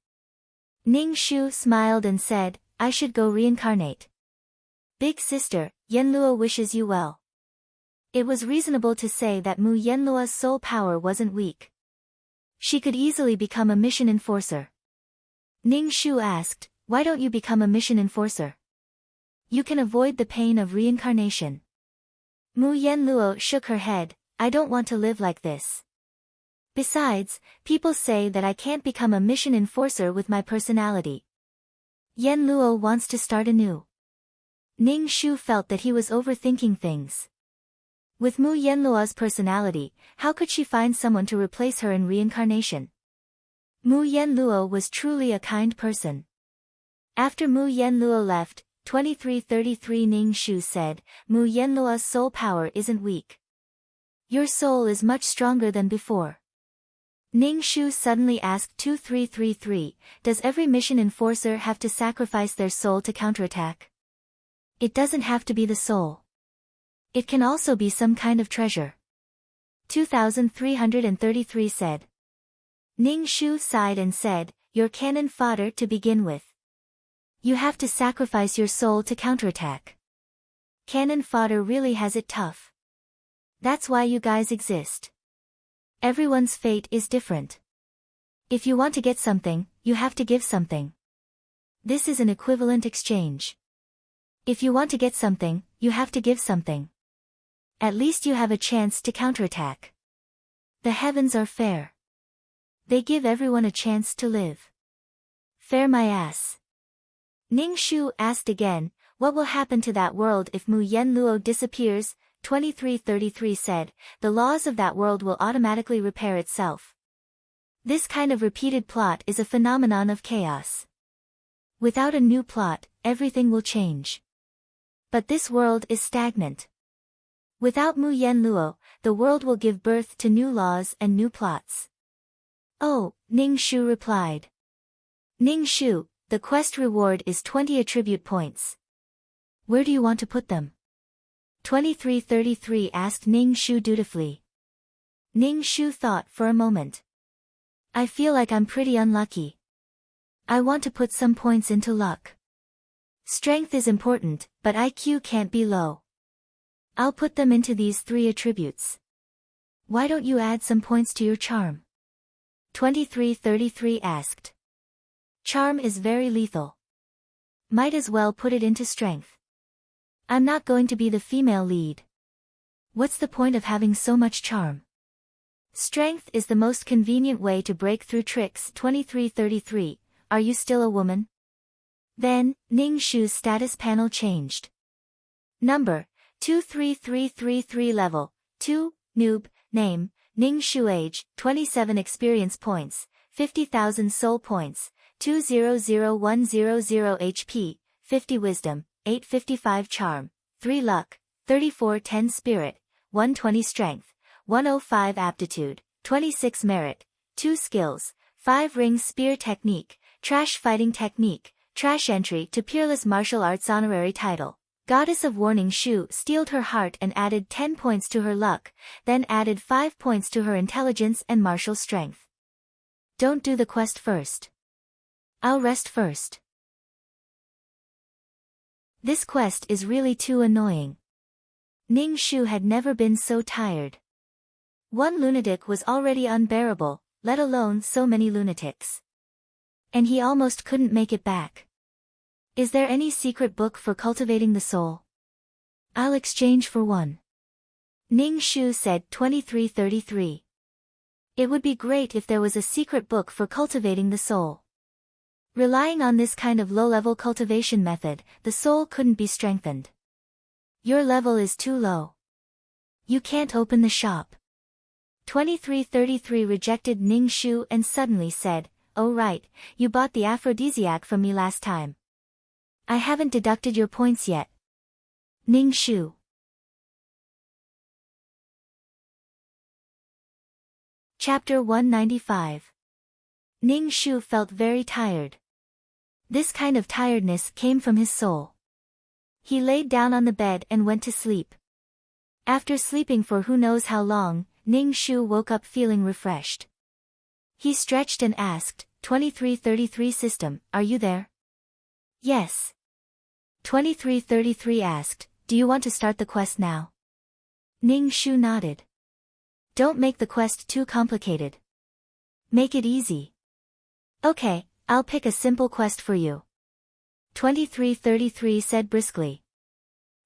Ning Shu smiled and said, "I should go reincarnate. Big sister, Yenluo wishes you well." It was reasonable to say that Mu Yenluo's soul power wasn't weak. She could easily become a mission enforcer. Ning Shu asked, "Why don't you become a mission enforcer? You can avoid the pain of reincarnation." Mu Yenluo shook her head, "I don't want to live like this. Besides, people say that I can't become a mission enforcer with my personality. Yenluo wants to start anew." Ning Shu felt that he was overthinking things. With Mu Yenluo's personality, how could she find someone to replace her in reincarnation? Mu Yenluo was truly a kind person. After Mu Yenluo left, 2333 Ning Shu said, "Mu Yenluo's soul power isn't weak. Your soul is much stronger than before." Ning Shu suddenly asked 2333, "Does every mission enforcer have to sacrifice their soul to counterattack?" "It doesn't have to be the soul. It can also be some kind of treasure." 2333 said. Ning Shu sighed and said, "Your cannon fodder to begin with. You have to sacrifice your soul to counterattack. Cannon fodder really has it tough. That's why you guys exist. Everyone's fate is different. If you want to get something, you have to give something. This is an equivalent exchange. If you want to get something, you have to give something. At least you have a chance to counterattack. The heavens are fair. They give everyone a chance to live. Fair my ass." Ning Shu asked again, "What will happen to that world if Mu Yenluo disappears?" 2333 said, "The laws of that world will automatically repair itself. This kind of repeated plot is a phenomenon of chaos. Without a new plot, everything will change. But this world is stagnant. Without Mu Yenluo, the world will give birth to new laws and new plots." "Oh," Ning Shu replied. "Ning Shu, the quest reward is 20 attribute points. Where do you want to put them?" 2333 asked Ning Shu dutifully. Ning Shu thought for a moment. "I feel like I'm pretty unlucky. I want to put some points into luck. Strength is important, but IQ can't be low. I'll put them into these 3 attributes. Why don't you add some points to your charm?" 2333 asked. "Charm is very lethal. Might as well put it into strength. I'm not going to be the female lead. What's the point of having so much charm? Strength is the most convenient way to break through tricks." 2333, "Are you still a woman?" Then, Ning Shu's status panel changed. Number, 23333 level, 2, noob, name, Ning Shu age, 27 experience points, 50,000 soul points, 200100 HP, 50 wisdom, 855 charm, 3 luck, 3410 spirit, 120 strength, 105 aptitude, 26 merit, 2 skills, 5 ring spear technique, trash fighting technique, trash entry to peerless martial arts honorary title. Goddess of Warning Shu steeled her heart and added 10 points to her luck, then added 5 points to her intelligence and martial strength. "Don't do the quest first. I'll rest first. This quest is really too annoying." Ning Shu had never been so tired. One lunatic was already unbearable, let alone so many lunatics. And he almost couldn't make it back. Is there any secret book for cultivating the soul? I'll exchange for one. Ning Shu said 2333. It would be great if there was a secret book for cultivating the soul. Relying on this kind of low-level cultivation method, the soul couldn't be strengthened. Your level is too low. You can't open the shop. 2333 rejected Ning Shu and suddenly said, "Oh right, you bought the aphrodisiac from me last time. I haven't deducted your points yet." Ning Shu. Chapter 195. Ning Shu felt very tired. This kind of tiredness came from his soul. He laid down on the bed and went to sleep. After sleeping for who knows how long, Ning Shu woke up feeling refreshed. He stretched and asked, 2333 system, are you there? Yes. 2333 asked, do you want to start the quest now? Ning Shu nodded. Don't make the quest too complicated. Make it easy. Okay, I'll pick a simple quest for you. 2333 said briskly.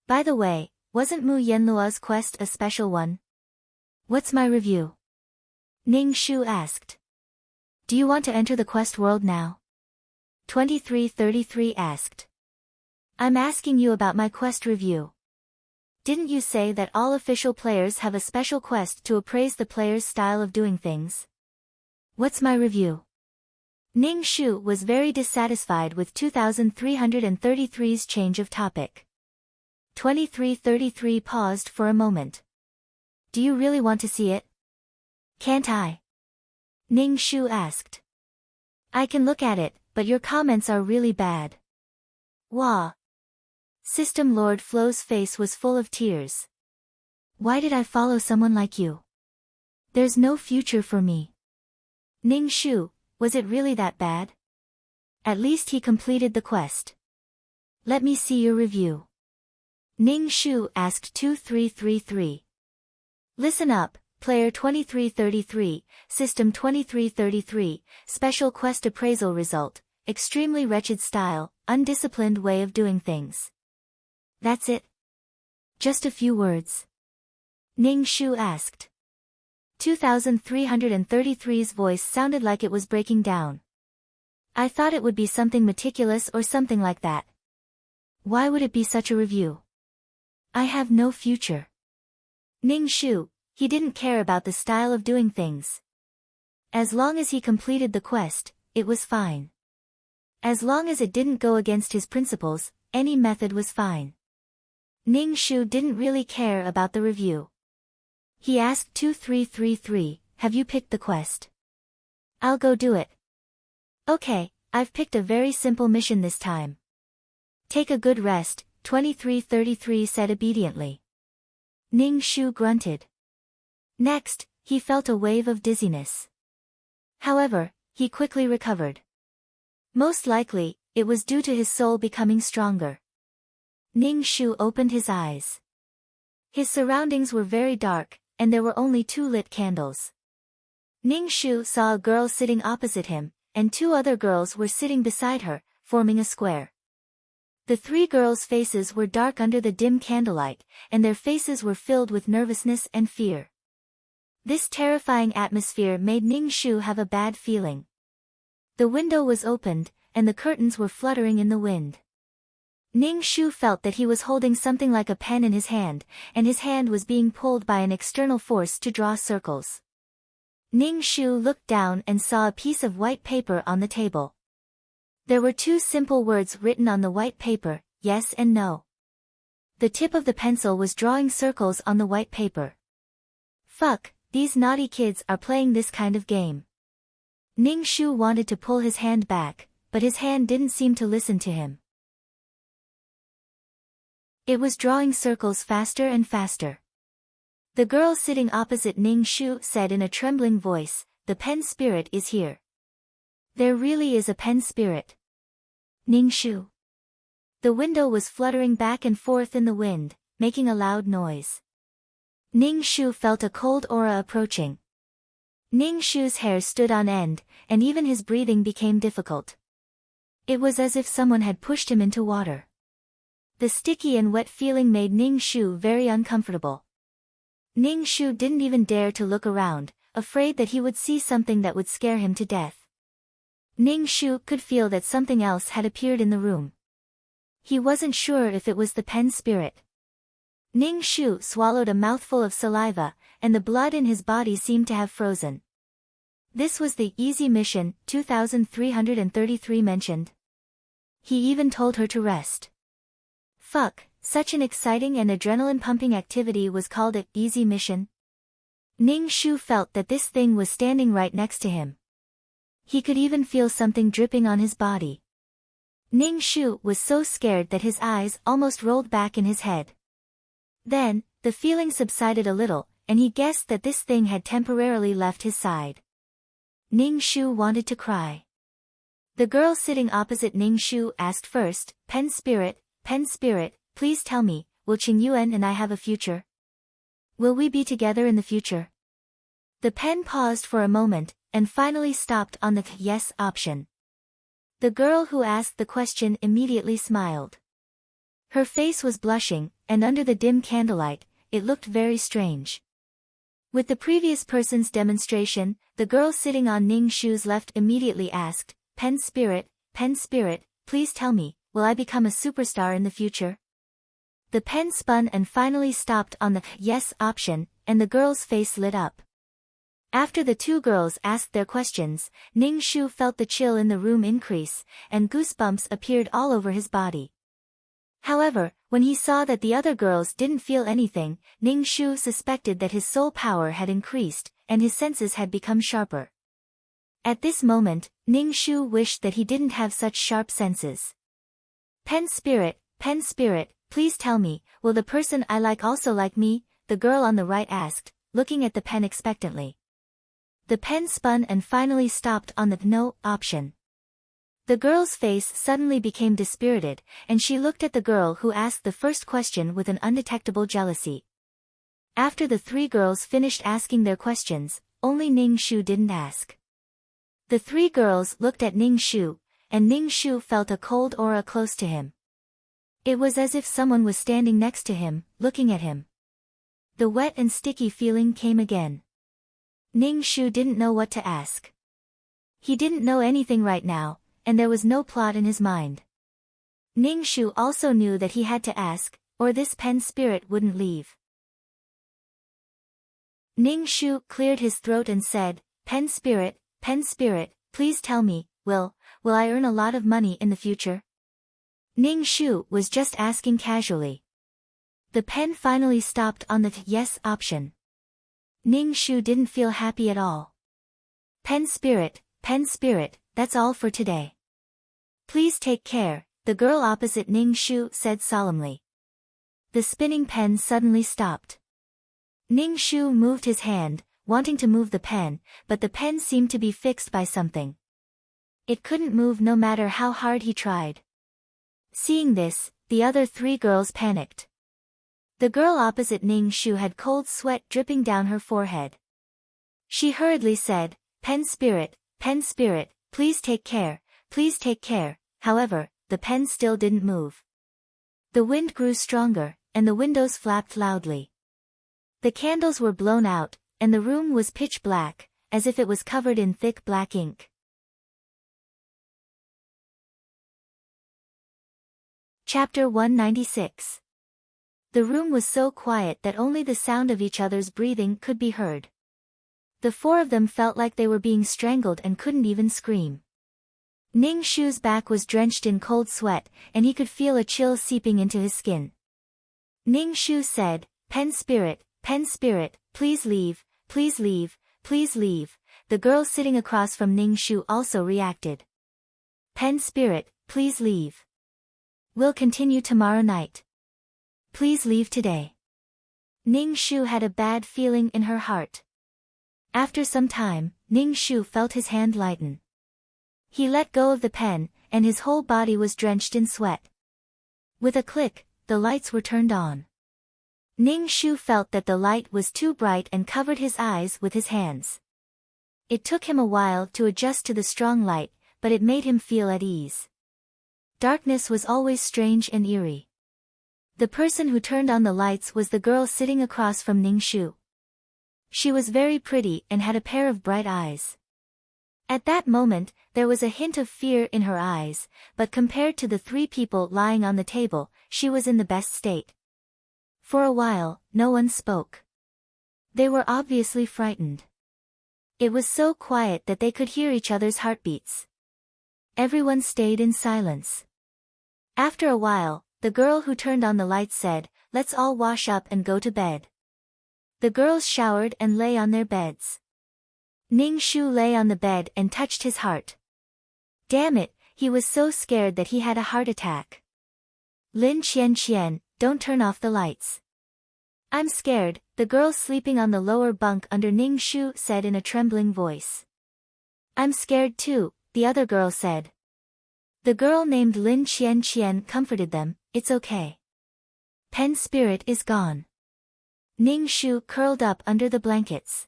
By the way, wasn't Mu Yenlua's quest a special one? What's my review? Ning Shu asked. Do you want to enter the quest world now? 2333 asked. I'm asking you about my quest review. Didn't you say that all official players have a special quest to appraise the player's style of doing things? What's my review? Ning Shu was very dissatisfied with 2333's change of topic. 2333 paused for a moment. Do you really want to see it? Can't I? Ning Shu asked. I can look at it, but your comments are really bad. Wah. System Lord Flo's face was full of tears. Why did I follow someone like you? There's no future for me. Ning Shu, was it really that bad? At least he completed the quest. Let me see your review. Ning Shu asked 2333. Listen up, player 2333, system 2333, special quest appraisal result, extremely wretched style, undisciplined way of doing things. That's it? Just a few words? Ning Shu asked. 2333's voice sounded like it was breaking down. I thought it would be something meticulous or something like that. Why would it be such a review? I have no future. Ning Shu, he didn't care about the style of doing things. As long as he completed the quest, it was fine. As long as it didn't go against his principles, any method was fine. Ning Shu didn't really care about the review. He asked 2333, have you picked the quest? I'll go do it. Okay, I've picked a very simple mission this time. Take a good rest, 2333 said obediently. Ning Shu grunted. Next, he felt a wave of dizziness. However, he quickly recovered. Most likely, it was due to his soul becoming stronger. Ning Shu opened his eyes. His surroundings were very dark, and there were only 2 lit candles. Ning Shu saw a girl sitting opposite him, and 2 other girls were sitting beside her, forming a square. The 3 girls' faces were dark under the dim candlelight, and their faces were filled with nervousness and fear. This terrifying atmosphere made Ning Shu have a bad feeling. The window was opened, and the curtains were fluttering in the wind. Ning Shu felt that he was holding something like a pen in his hand, and his hand was being pulled by an external force to draw circles. Ning Shu looked down and saw a piece of white paper on the table. There were 2 simple words written on the white paper, yes and no. The tip of the pencil was drawing circles on the white paper. Fuck, these naughty kids are playing this kind of game. Ning Shu wanted to pull his hand back, but his hand didn't seem to listen to him. It was drawing circles faster and faster. The girl sitting opposite Ning Shu said in a trembling voice, the pen spirit is here. There really is a pen spirit. Ning Shu. The window was fluttering back and forth in the wind, making a loud noise. Ning Shu felt a cold aura approaching. Ning Shu's hair stood on end, and even his breathing became difficult. It was as if someone had pushed him into water. The sticky and wet feeling made Ning Shu very uncomfortable. Ning Shu didn't even dare to look around, afraid that he would see something that would scare him to death. Ning Shu could feel that something else had appeared in the room. He wasn't sure if it was the pen spirit. Ning Shu swallowed a mouthful of saliva, and the blood in his body seemed to have frozen. This was the easy mission 2333 mentioned. He even told her to rest. Fuck, such an exciting and adrenaline-pumping activity was called an easy mission? Ning Shu felt that this thing was standing right next to him. He could even feel something dripping on his body. Ning Shu was so scared that his eyes almost rolled back in his head. Then, the feeling subsided a little, and he guessed that this thing had temporarily left his side. Ning Shu wanted to cry. The girl sitting opposite Ning Shu asked first, Pen Spirit, please tell me, will Qing Yuan and I have a future? Will we be together in the future? The pen paused for a moment, and finally stopped on the yes option. The girl who asked the question immediately smiled. Her face was blushing, and under the dim candlelight, it looked very strange. With the previous person's demonstration, the girl sitting on Ning Shu's left immediately asked, Pen Spirit, please tell me, will I become a superstar in the future? The pen spun and finally stopped on the yes option, and the girl's face lit up. After the two girls asked their questions, Ning Shu felt the chill in the room increase, and goosebumps appeared all over his body. However, when he saw that the other girls didn't feel anything, Ning Shu suspected that his soul power had increased, and his senses had become sharper. At this moment, Ning Shu wished that he didn't have such sharp senses. Pen Spirit, please tell me, will the person I like also like me? The girl on the right asked, looking at the pen expectantly. The pen spun and finally stopped on the no option. The girl's face suddenly became dispirited, and she looked at the girl who asked the first question with an undetectable jealousy. After the three girls finished asking their questions, only Ning Shu didn't ask. The three girls looked at Ning Shu, and Ning Shu felt a cold aura close to him. It was as if someone was standing next to him, looking at him. The wet and sticky feeling came again. Ning Shu didn't know what to ask. He didn't know anything right now, and there was no plot in his mind. Ning Shu also knew that he had to ask, or this pen spirit wouldn't leave. Ning Shu cleared his throat and said, Pen Spirit, please tell me, will I earn a lot of money in the future? Ning Shu was just asking casually. The pen finally stopped on the yes option. Ning Shu didn't feel happy at all. Pen Spirit, that's all for today. Please take care, the girl opposite Ning Shu said solemnly. The spinning pen suddenly stopped. Ning Shu moved his hand, wanting to move the pen, but the pen seemed to be fixed by something. It couldn't move no matter how hard he tried. Seeing this, the other three girls panicked. The girl opposite Ning Shu had cold sweat dripping down her forehead. She hurriedly said, Pen Spirit, please take care. However, the pen still didn't move. The wind grew stronger, and the windows flapped loudly. The candles were blown out, and the room was pitch black, as if it was covered in thick black ink. Chapter 196. The room was so quiet that only the sound of each other's breathing could be heard. The four of them felt like they were being strangled and couldn't even scream. Ning Shu's back was drenched in cold sweat, and he could feel a chill seeping into his skin. Ning Shu said, Pen Spirit, please leave. The girl sitting across from Ning Shu also reacted. Pen Spirit, please leave. We'll continue tomorrow night. Please leave today. Ning Shu had a bad feeling in her heart. After some time, Ning Shu felt his hand lighten. He let go of the pen, and his whole body was drenched in sweat. With a click, the lights were turned on. Ning Shu felt that the light was too bright and covered his eyes with his hands. It took him a while to adjust to the strong light, but it made him feel at ease. Darkness was always strange and eerie. The person who turned on the lights was the girl sitting across from Ning Shu. She was very pretty and had a pair of bright eyes. At that moment, there was a hint of fear in her eyes, but compared to the three people lying on the table, she was in the best state. For a while, no one spoke. They were obviously frightened. It was so quiet that they could hear each other's heartbeats. Everyone stayed in silence. After a while, the girl who turned on the lights said, "Let's all wash up and go to bed." The girls showered and lay on their beds. Ning Shu lay on the bed and touched his heart. Damn it, he was so scared that he had a heart attack. Lin Qian, don't turn off the lights. I'm scared, the girl sleeping on the lower bunk under Ning Shu said in a trembling voice. I'm scared too, the other girl said. The girl named Lin Qian comforted them, it's okay. Pen's spirit is gone. Ning Shu curled up under the blankets.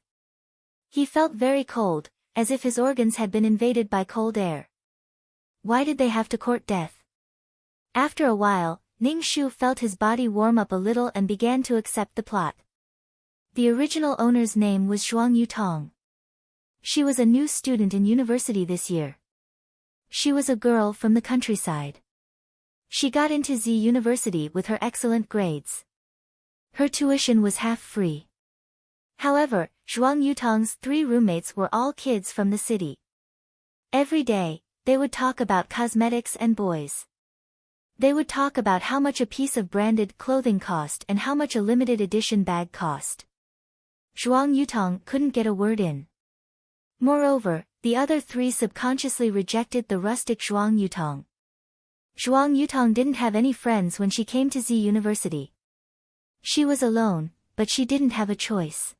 He felt very cold, as if his organs had been invaded by cold air. Why did they have to court death? After a while, Ning Shu felt his body warm up a little and began to accept the plot. The original owner's name was Zhuang Yutong. She was a new student in university this year. She was a girl from the countryside. She got into Z University with her excellent grades. Her tuition was half free. However, Zhuang Yutong's 3 roommates were all kids from the city. Every day, they would talk about cosmetics and boys. They would talk about how much a piece of branded clothing cost and how much a limited edition bag cost. Zhuang Yutong couldn't get a word in. Moreover, the other 3 subconsciously rejected the rustic Zhuang Yutong. Zhuang Yutong didn't have any friends when she came to Z University. She was alone, but she didn't have a choice.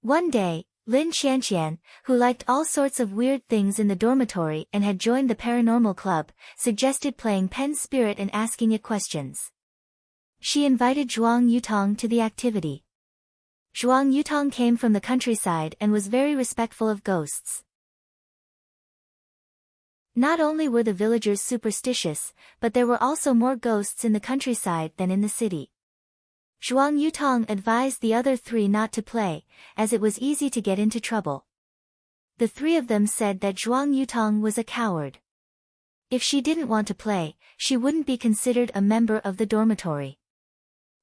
One day, Lin Qian, who liked all sorts of weird things in the dormitory and had joined the paranormal club, suggested playing Pen's spirit and asking it questions. She invited Zhuang Yutong to the activity. Zhuang Yutong came from the countryside and was very respectful of ghosts. Not only were the villagers superstitious, but there were also more ghosts in the countryside than in the city. Zhuang Yutong advised the other 3 not to play, as it was easy to get into trouble. The 3 of them said that Zhuang Yutong was a coward. If she didn't want to play, she wouldn't be considered a member of the dormitory.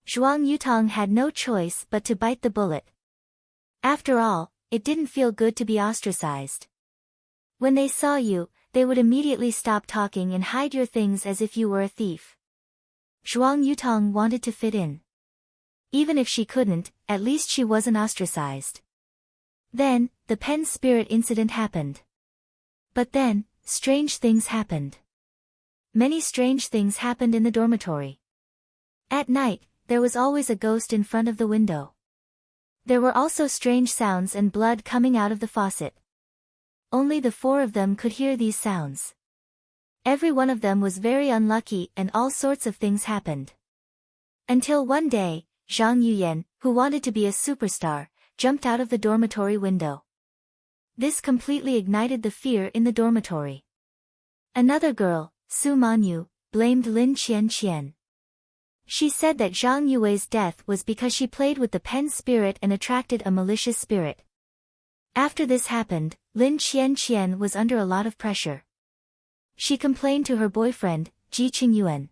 Zhuang Yutong had no choice but to bite the bullet. After all, it didn't feel good to be ostracized. When they saw you, they would immediately stop talking and hide your things as if you were a thief. Zhuang Yutong wanted to fit in. Even if she couldn't, at least she wasn't ostracized. Then, the Pen spirit incident happened. But then, strange things happened. Many strange things happened in the dormitory. At night, there was always a ghost in front of the window. There were also strange sounds and blood coming out of the faucet. Only the 4 of them could hear these sounds. Every one of them was very unlucky and all sorts of things happened. Until one day, Zhang Yuyan, who wanted to be a superstar, jumped out of the dormitory window. This completely ignited the fear in the dormitory. Another girl, Su Manyu, blamed Lin Qian. She said that Zhang Yui's death was because she played with the Pen spirit and attracted a malicious spirit. After this happened, Lin Qian was under a lot of pressure. She complained to her boyfriend, Ji Qingyuan.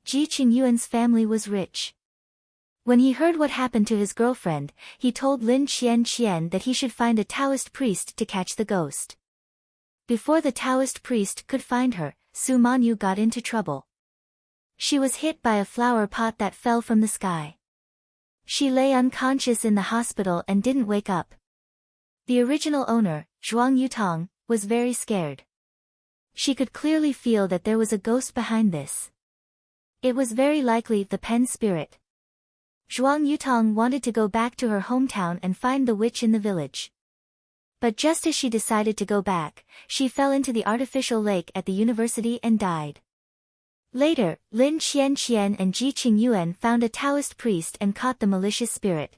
Ji Qingyuan's family was rich. When he heard what happened to his girlfriend, he told Lin Qian that he should find a Taoist priest to catch the ghost. Before the Taoist priest could find her, Su Manyu got into trouble. She was hit by a flower pot that fell from the sky. She lay unconscious in the hospital and didn't wake up. The original owner, Zhuang Yutong, was very scared. She could clearly feel that there was a ghost behind this. It was very likely the Pen spirit. Zhuang Yutong wanted to go back to her hometown and find the witch in the village. But just as she decided to go back, she fell into the artificial lake at the university and died. Later, Lin Qian and Ji Qingyuan found a Taoist priest and caught the malicious spirit.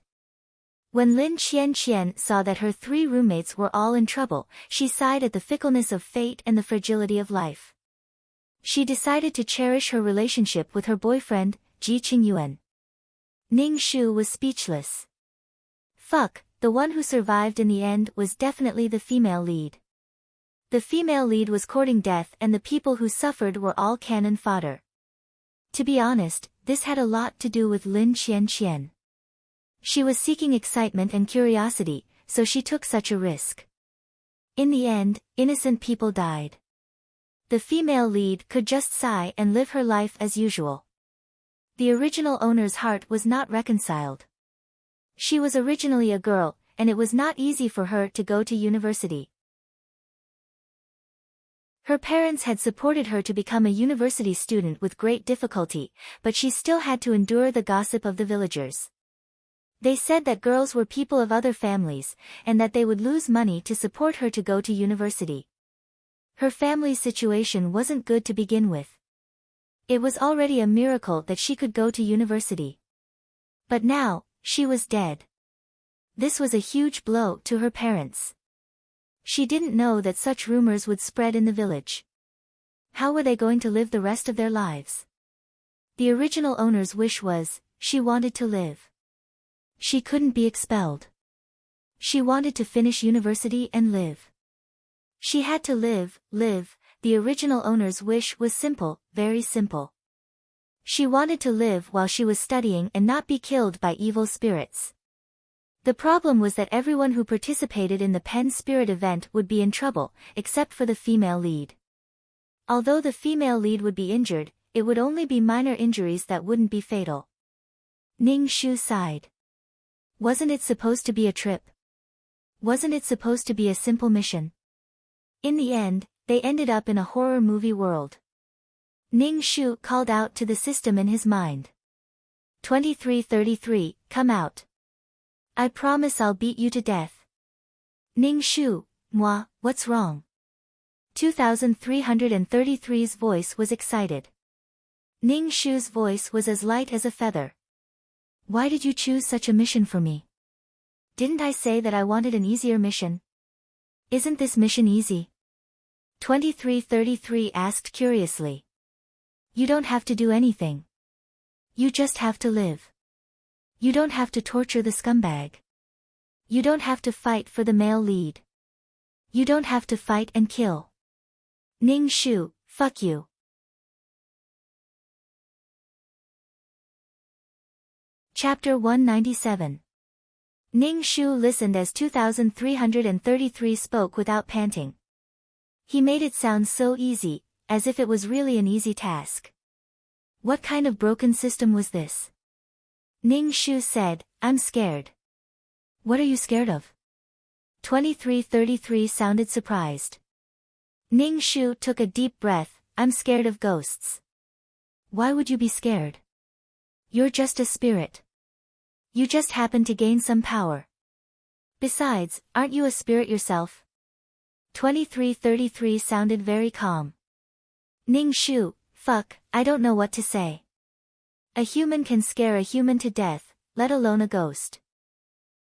When Lin Qian saw that her 3 roommates were all in trouble, she sighed at the fickleness of fate and the fragility of life. She decided to cherish her relationship with her boyfriend, Ji Qingyuan. Ning Shu was speechless. Fuck, the one who survived in the end was definitely the female lead. The female lead was courting death and the people who suffered were all cannon fodder. To be honest, this had a lot to do with Lin Qianqian. She was seeking excitement and curiosity, so she took such a risk. In the end, innocent people died. The female lead could just sigh and live her life as usual. The original owner's heart was not reconciled. She was originally a girl, and it was not easy for her to go to university. Her parents had supported her to become a university student with great difficulty, but she still had to endure the gossip of the villagers. They said that girls were people of other families, and that they would lose money to support her to go to university. Her family's situation wasn't good to begin with. It was already a miracle that she could go to university. But now, she was dead. This was a huge blow to her parents. She didn't know that such rumors would spread in the village. How were they going to live the rest of their lives? The original owner's wish was, she wanted to live. She couldn't be expelled. She wanted to finish university and live. She had to live. The original owner's wish was simple, very simple. She wanted to live while she was studying and not be killed by evil spirits. The problem was that everyone who participated in the Pen Spirit event would be in trouble, except for the female lead. Although the female lead would be injured, it would only be minor injuries that wouldn't be fatal. Ning Shu sighed. Wasn't it supposed to be a trip? Wasn't it supposed to be a simple mission? In the end, they ended up in a horror movie world. Ning Shu called out to the system in his mind. 2333, come out. I promise I'll beat you to death. Ning Shu, moi, what's wrong? 2333's voice was excited. Ning Shu's voice was as light as a feather. Why did you choose such a mission for me? Didn't I say that I wanted an easier mission? Isn't this mission easy? 2333 asked curiously. You don't have to do anything. You just have to live. You don't have to torture the scumbag. You don't have to fight for the male lead. You don't have to fight and kill. Ning Shu, fuck you. Chapter 197. Ning Shu listened as 2333 spoke without panting. He made it sound so easy, as if it was really an easy task. What kind of broken system was this? Ning Shu said, I'm scared. What are you scared of? 2333 sounded surprised. Ning Shu took a deep breath, I'm scared of ghosts. Why would you be scared? You're just a spirit. You just happen to gain some power. Besides, aren't you a spirit yourself? 2333 sounded very calm. Ning Shu, fuck, I don't know what to say. A human can scare a human to death, let alone a ghost.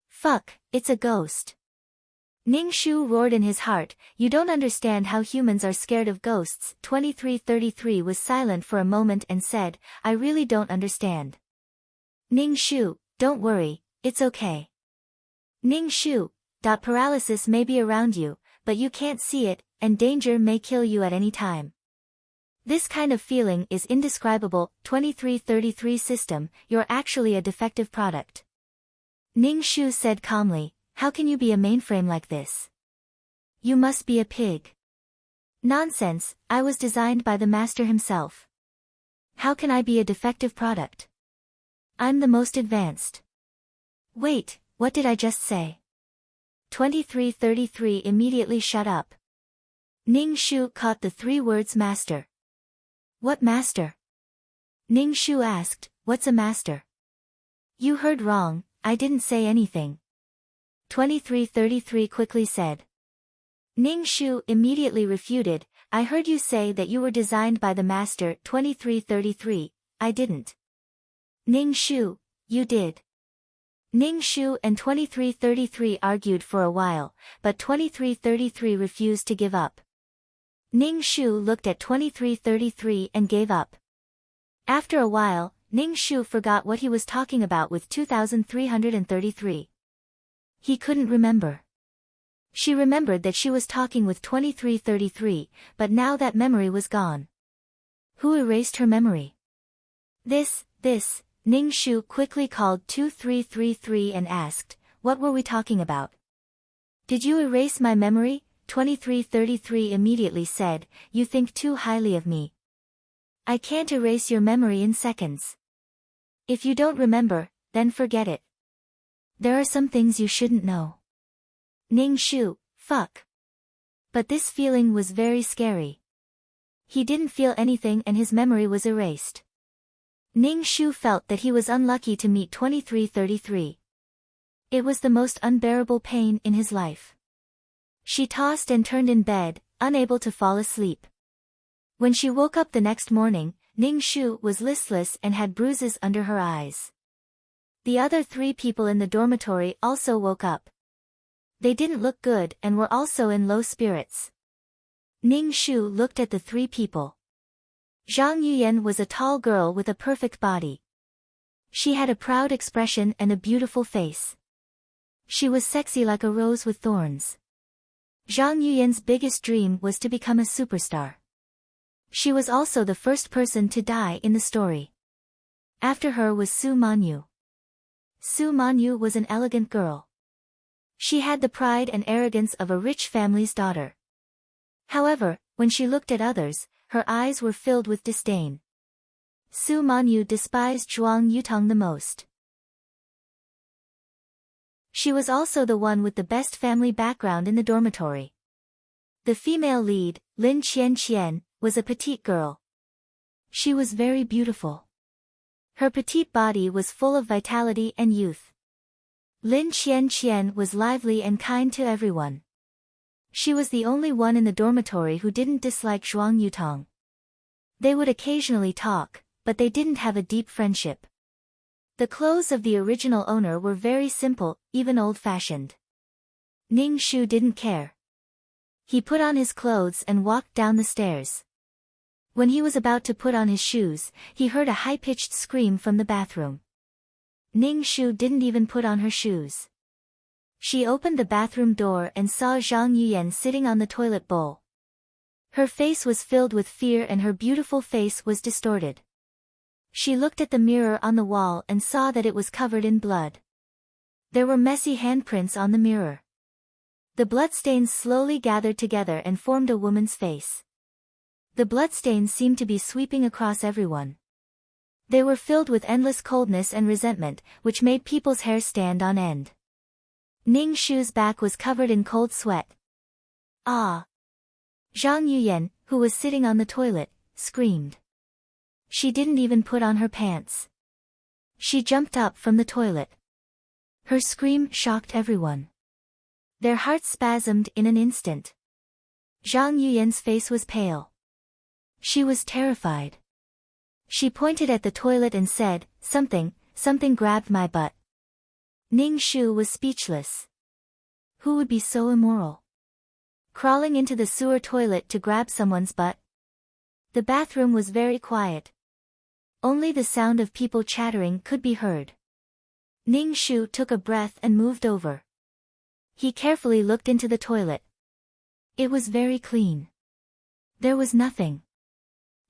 Fuck, it's a ghost. Ning Shu roared in his heart, you don't understand how humans are scared of ghosts. 2333 was silent for a moment and said, I really don't understand. Ning Shu, don't worry, it's okay. Ning Shu, paralysis may be around you, but you can't see it, and danger may kill you at any time. This kind of feeling is indescribable. 2333 system, you're actually a defective product. Ning Shu said calmly, how can you be a mainframe like this? You must be a pig. Nonsense, I was designed by the master himself. How can I be a defective product? I'm the most advanced. Wait, what did I just say? 2333 immediately shut up. Ning Shu caught the 3 words master. What master? Ning Shu asked, what's a master? You heard wrong, I didn't say anything. 2333 quickly said. Ning Shu immediately refuted, I heard you say that you were designed by the master. 2333, I didn't. Ning Shu, you did. Ning Shu and 2333 argued for a while, but 2333 refused to give up. Ning Shu looked at 2333 and gave up. After a while, Ning Shu forgot what he was talking about with 2333. He couldn't remember. She remembered that she was talking with 2333, but now that memory was gone. Who erased her memory? This, Ning Shu quickly called 2333 and asked, "What were we talking about?" "Did you erase my memory?" 2333 immediately said, "You think too highly of me. I can't erase your memory in seconds. If you don't remember, then forget it. There are some things you shouldn't know." Ning Shu, fuck. But this feeling was very scary. He didn't feel anything and his memory was erased. Ning Shu felt that he was unlucky to meet 2333. It was the most unbearable pain in his life. She tossed and turned in bed, unable to fall asleep. When she woke up the next morning, Ning Shu was listless and had bruises under her eyes. The other 3 people in the dormitory also woke up. They didn't look good and were also in low spirits. Ning Shu looked at the 3 people. Zhang Yuyan was a tall girl with a perfect body. She had a proud expression and a beautiful face. She was sexy like a rose with thorns. Zhang Yuyan's biggest dream was to become a superstar. She was also the first person to die in the story. After her was Su Manyu. Su Manyu was an elegant girl. She had the pride and arrogance of a rich family's daughter. However, when she looked at others, her eyes were filled with disdain. Su Manyu despised Zhuang Yutong the most. She was also the one with the best family background in the dormitory. The female lead, Lin Qian, was a petite girl. She was very beautiful. Her petite body was full of vitality and youth. Lin Qian was lively and kind to everyone. She was the only one in the dormitory who didn't dislike Zhuang Yutong. They would occasionally talk, but they didn't have a deep friendship. The clothes of the original owner were very simple, even old-fashioned. Ning Shu didn't care. He put on his clothes and walked down the stairs. When he was about to put on his shoes, he heard a high-pitched scream from the bathroom. Ning Shu didn't even put on her shoes. She opened the bathroom door and saw Zhang Yuyan sitting on the toilet bowl. Her face was filled with fear and her beautiful face was distorted. She looked at the mirror on the wall and saw that it was covered in blood. There were messy handprints on the mirror. The bloodstains slowly gathered together and formed a woman's face. The bloodstains seemed to be sweeping across everyone. They were filled with endless coldness and resentment, which made people's hair stand on end. Ning Shu's back was covered in cold sweat. "Ah!" Zhang Yuyan, who was sitting on the toilet, screamed. She didn't even put on her pants. She jumped up from the toilet. Her scream shocked everyone. Their hearts spasmed in an instant. Zhang Yuyan's face was pale. She was terrified. She pointed at the toilet and said, something grabbed my butt." Ning Shu was speechless. Who would be so immoral? Crawling into the sewer toilet to grab someone's butt? The bathroom was very quiet. Only the sound of people chattering could be heard. Ning Shu took a breath and moved over. He carefully looked into the toilet. It was very clean. There was nothing.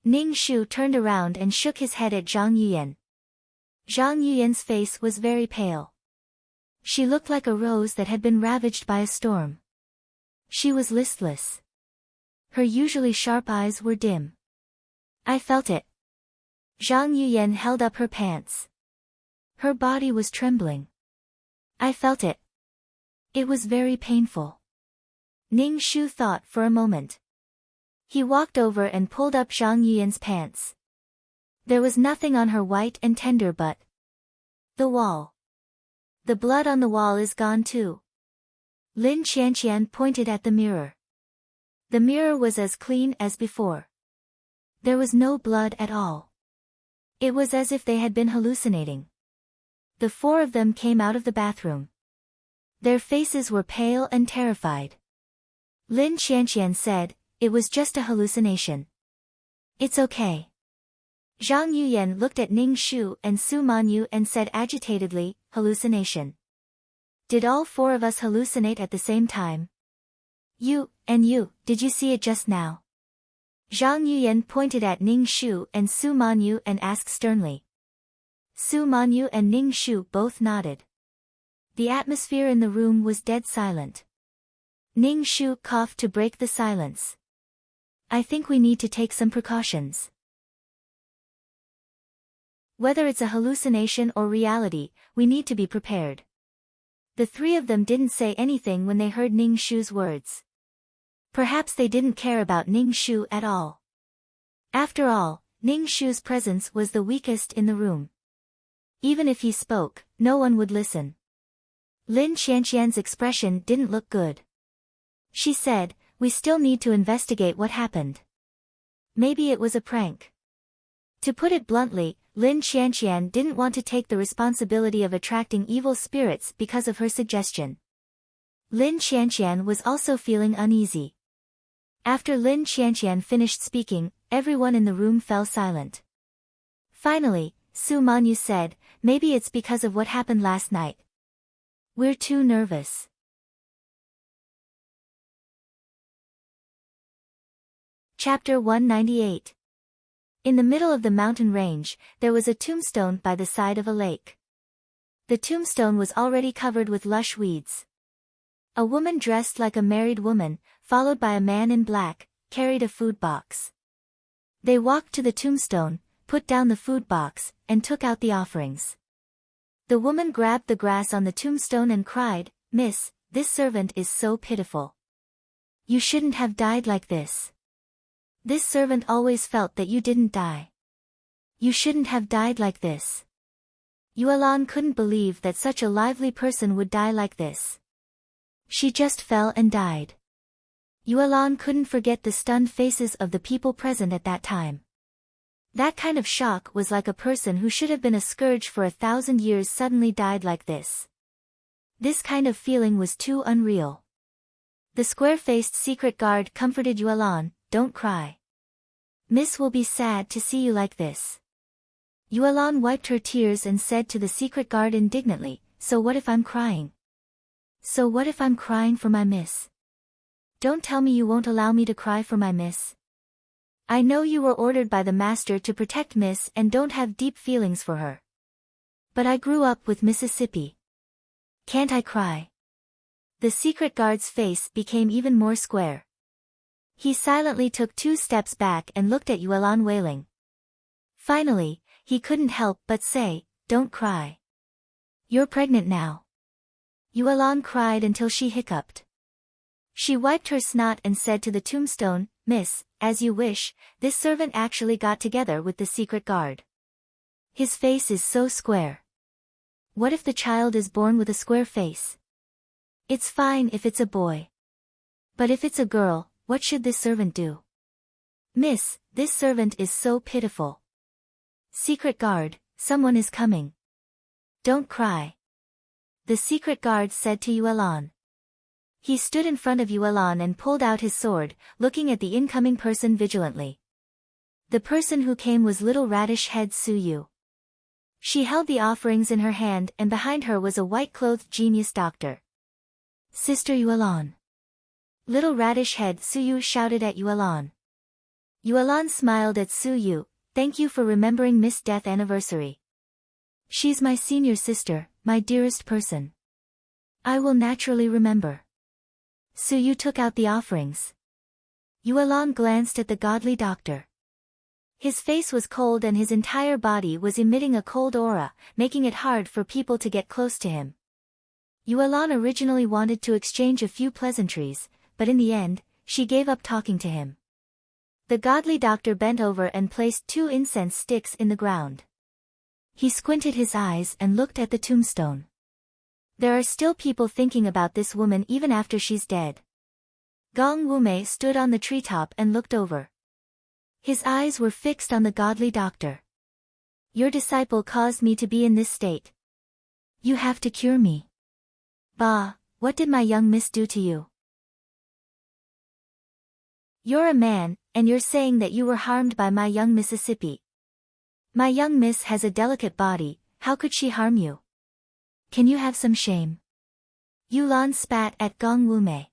Ning Shu turned around and shook his head at Zhang Yuyan. Zhang Yuyan's face was very pale. She looked like a rose that had been ravaged by a storm. She was listless. Her usually sharp eyes were dim. "I felt it." Zhang Yuyan held up her pants. Her body was trembling. "I felt it. It was very painful." Ning Shu thought for a moment. He walked over and pulled up Zhang Yuyan's pants. There was nothing on her white and tender butt. The wall. The blood on the wall is gone too. Lin Qian pointed at the mirror. The mirror was as clean as before. There was no blood at all. It was as if they had been hallucinating. The 4 of them came out of the bathroom. Their faces were pale and terrified. Lin Qian said, "It was just a hallucination. It's okay." Zhang Yuyan looked at Ning Shu and Su Manyu and said agitatedly, hallucination. Did all four of us hallucinate at the same time? You, did you see it just now? Zhang Yuyan pointed at Ning Shu and Su Manyu and asked sternly. Su Manyu and Ning Shu both nodded. The atmosphere in the room was dead silent. Ning Shu coughed to break the silence. I think we need to take some precautions. Whether it's a hallucination or reality, we need to be prepared. The three of them didn't say anything when they heard Ning Shu's words. Perhaps they didn't care about Ning Shu at all. After all, Ning Shu's presence was the weakest in the room. Even if he spoke, no one would listen. Lin Qianqian's expression didn't look good. She said, we still need to investigate what happened. Maybe it was a prank. To put it bluntly, Lin Qianqian didn't want to take the responsibility of attracting evil spirits because of her suggestion. Lin Qianqian was also feeling uneasy. After Lin Qianqian finished speaking, everyone in the room fell silent. Finally, Su Manyu said, maybe it's because of what happened last night. We're too nervous. Chapter 198. In the middle of the mountain range, there was a tombstone by the side of a lake. The tombstone was already covered with lush weeds. A woman dressed like a married woman, followed by a man in black, carried a food box. They walked to the tombstone, put down the food box, and took out the offerings. The woman grabbed the grass on the tombstone and cried, Miss, this servant is so pitiful. You shouldn't have died like this. This servant always felt that you didn't die. You shouldn't have died like this. Yuelan couldn't believe that such a lively person would die like this. She just fell and died. Yuelan couldn't forget the stunned faces of the people present at that time. That kind of shock was like a person who should have been a scourge for 1,000 years suddenly died like this. This kind of feeling was too unreal. The square-faced secret guard comforted Yuelan, don't cry. Miss will be sad to see you like this. Yuelan wiped her tears and said to the secret guard indignantly, so what if I'm crying? So what if I'm crying for my miss? Don't tell me you won't allow me to cry for my miss. I know you were ordered by the master to protect Miss and don't have deep feelings for her. But I grew up with Mississippi. Can't I cry? The secret guard's face became even more square. He silently took 2 steps back and looked at Yuelan wailing. Finally, he couldn't help but say, don't cry. You're pregnant now. Yuelan cried until she hiccuped. She wiped her snot and said to the tombstone, Miss, as you wish, this servant actually got together with the secret guard. His face is so square. What if the child is born with a square face? It's fine if it's a boy. But if it's a girl, what should this servant do? Miss, this servant is so pitiful. Secret guard, someone is coming. Don't cry. The secret guard said to Yuelan. He stood in front of Yuelan and pulled out his sword, looking at the incoming person vigilantly. The person who came was little radish-head Su Yu. She held the offerings in her hand and behind her was a white-clothed genius doctor. Sister Yuelan. Little radish-head Su Yu shouted at Yuelan. Yuelan smiled at Su Yu, thank you for remembering Miss' death anniversary. She's my senior sister, my dearest person. I will naturally remember. Su Yu took out the offerings. Yuelan glanced at the godly doctor. His face was cold and his entire body was emitting a cold aura, making it hard for people to get close to him. Yuelan originally wanted to exchange a few pleasantries, but in the end, she gave up talking to him. The godly doctor bent over and placed 2 incense sticks in the ground. He squinted his eyes and looked at the tombstone. There are still people thinking about this woman even after she's dead. Gong Wumei stood on the treetop and looked over. His eyes were fixed on the godly doctor. Your disciple caused me to be in this state. You have to cure me. Bah, what did my young miss do to you? You're a man, and you're saying that you were harmed by my young Mississippi. My young miss has a delicate body, how could she harm you? Can you have some shame? Yulan spat at Gong Wumei.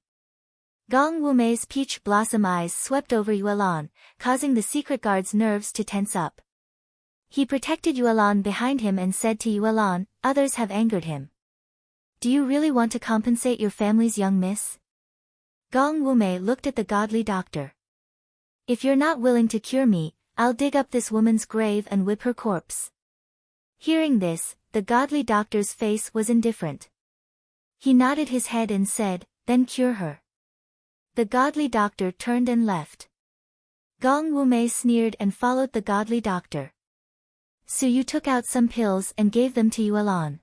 Gong Wumei's peach blossom eyes swept over Yulan, causing the secret guard's nerves to tense up. He protected Yulan behind him and said to Yulan, others have angered him. Do you really want to compensate your family's young miss? Gong Wumei looked at the godly doctor. If you're not willing to cure me, I'll dig up this woman's grave and whip her corpse. Hearing this, the godly doctor's face was indifferent. He nodded his head and said, then cure her. The godly doctor turned and left. Gong Wumei sneered and followed the godly doctor. So you took out some pills and gave them to Yulan.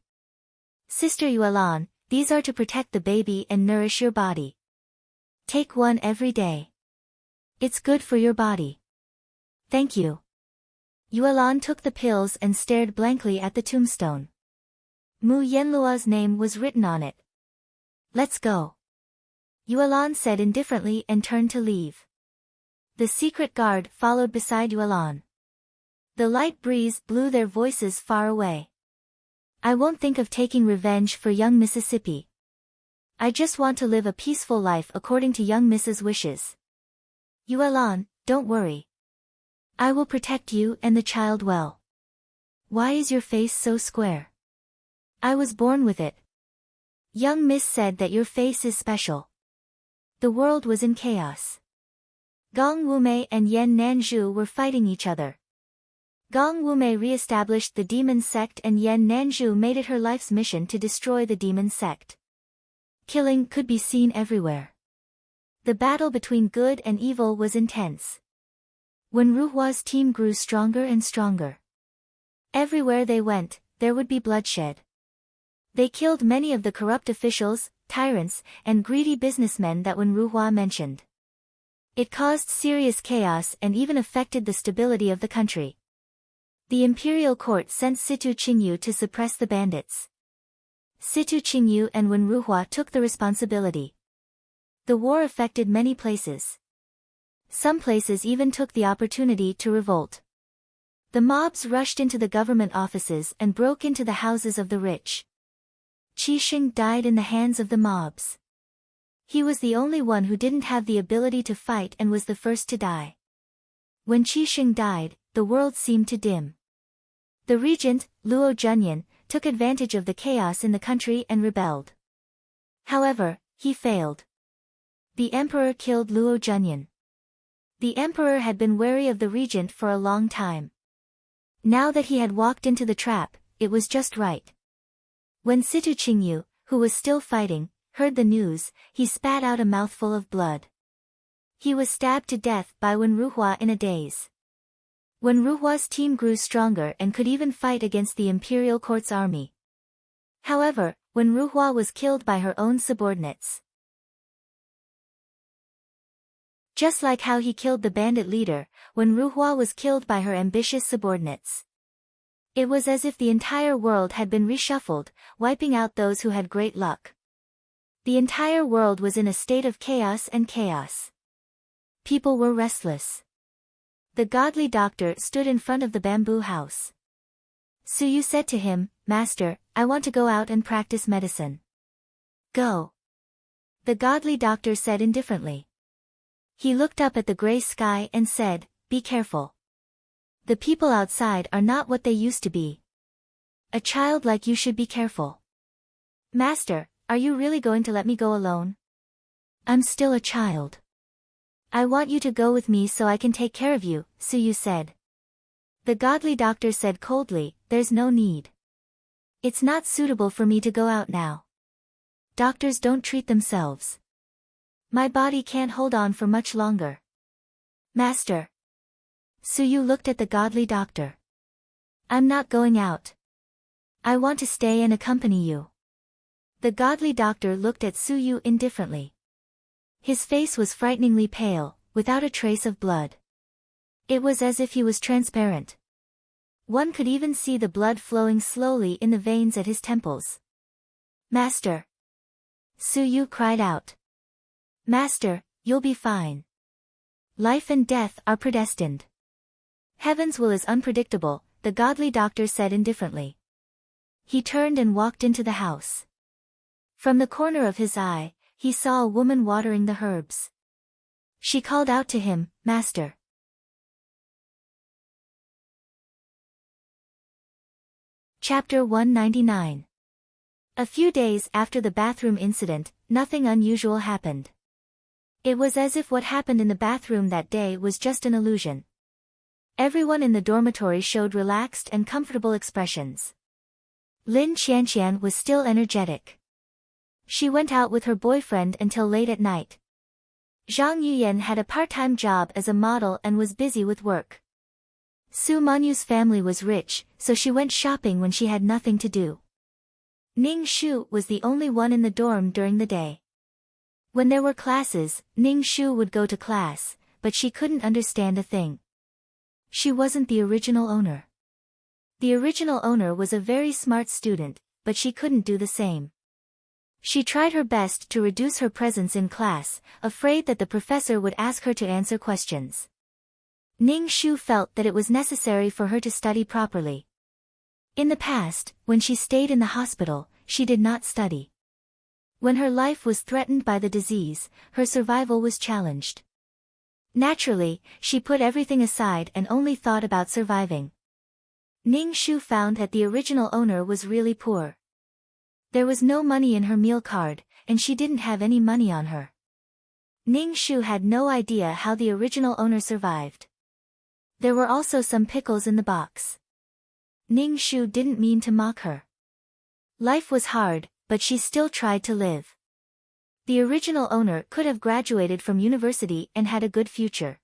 Sister Yulan, these are to protect the baby and nourish your body. Take one every day. It's good for your body. Thank you. Yulan took the pills and stared blankly at the tombstone. Mu Yanlua's name was written on it. Let's go. Yulan said indifferently and turned to leave. The secret guard followed beside Yulan. The light breeze blew their voices far away. I won't think of taking revenge for young Mississippi. I just want to live a peaceful life according to young Miss's wishes. Yulan, don't worry. I will protect you and the child well. Why is your face so square? I was born with it. Young Miss said that your face is special. The world was in chaos. Gong Wumei and Yan Nanzhu were fighting each other. Gong Wumei re-established the demon sect and Yan Nanzhu made it her life's mission to destroy the demon sect. Killing could be seen everywhere. The battle between good and evil was intense. When Ruhua's team grew stronger and stronger. Everywhere they went, there would be bloodshed. They killed many of the corrupt officials, tyrants, and greedy businessmen that Wen Ruhua mentioned. It caused serious chaos and even affected the stability of the country. The imperial court sent Situ Qingyu to suppress the bandits. Situ Qingyu and Wen Ruhua took the responsibility. The war affected many places. Some places even took the opportunity to revolt. The mobs rushed into the government offices and broke into the houses of the rich. Qi Sheng died in the hands of the mobs. He was the only one who didn't have the ability to fight and was the first to die. When Qi Sheng died, the world seemed to dim. The regent, Luo Junyan, took advantage of the chaos in the country and rebelled. However, he failed. The emperor killed Luo Junyan. The emperor had been wary of the regent for a long time. Now that he had walked into the trap, it was just right. When Situ Qingyu, who was still fighting, heard the news, he spat out a mouthful of blood. He was stabbed to death by Wen Ruhua in a daze. Wen Ruhua's team grew stronger and could even fight against the imperial court's army. However, Wen Ruhua was killed by her own subordinates. Just like how he killed the bandit leader, Wen Ruhua was killed by her ambitious subordinates. It was as if the entire world had been reshuffled, wiping out those who had great luck. The entire world was in a state of chaos and chaos. People were restless. The godly doctor stood in front of the bamboo house. Suyu said to him, Master, I want to go out and practice medicine. Go. The godly doctor said indifferently. He looked up at the gray sky and said, Be careful. The people outside are not what they used to be. A child like you should be careful. Master, are you really going to let me go alone? I'm still a child. I want you to go with me so I can take care of you, Suyu said. The godly doctor said coldly, There's no need. It's not suitable for me to go out now. Doctors don't treat themselves. My body can't hold on for much longer. Master. Suyu looked at the godly doctor. I'm not going out. I want to stay and accompany you. The godly doctor looked at Suyu indifferently. His face was frighteningly pale, without a trace of blood. It was as if he was transparent. One could even see the blood flowing slowly in the veins at his temples. Master. Suyu cried out. Master, you'll be fine. Life and death are predestined. Heaven's will is unpredictable, the godly doctor said indifferently. He turned and walked into the house. From the corner of his eye, he saw a woman watering the herbs. She called out to him, "Master." Chapter 199. A few days after the bathroom incident, nothing unusual happened. It was as if what happened in the bathroom that day was just an illusion. Everyone in the dormitory showed relaxed and comfortable expressions. Lin Qianqian was still energetic. She went out with her boyfriend until late at night. Zhang Yuyan had a part-time job as a model and was busy with work. Su Manyu's family was rich, so she went shopping when she had nothing to do. Ning Shu was the only one in the dorm during the day. When there were classes, Ning Shu would go to class, but she couldn't understand a thing. She wasn't the original owner. The original owner was a very smart student, but she couldn't do the same. She tried her best to reduce her presence in class, afraid that the professor would ask her to answer questions. Ning Shu felt that it was necessary for her to study properly. In the past, when she stayed in the hospital, she did not study. When her life was threatened by the disease, her survival was challenged. Naturally, she put everything aside and only thought about surviving. Ning Shu found that the original owner was really poor. There was no money in her meal card, and she didn't have any money on her. Ning Shu had no idea how the original owner survived. There were also some pickles in the box. Ning Shu didn't mean to mock her. Life was hard, but she still tried to live. The original owner could have graduated from university and had a good future.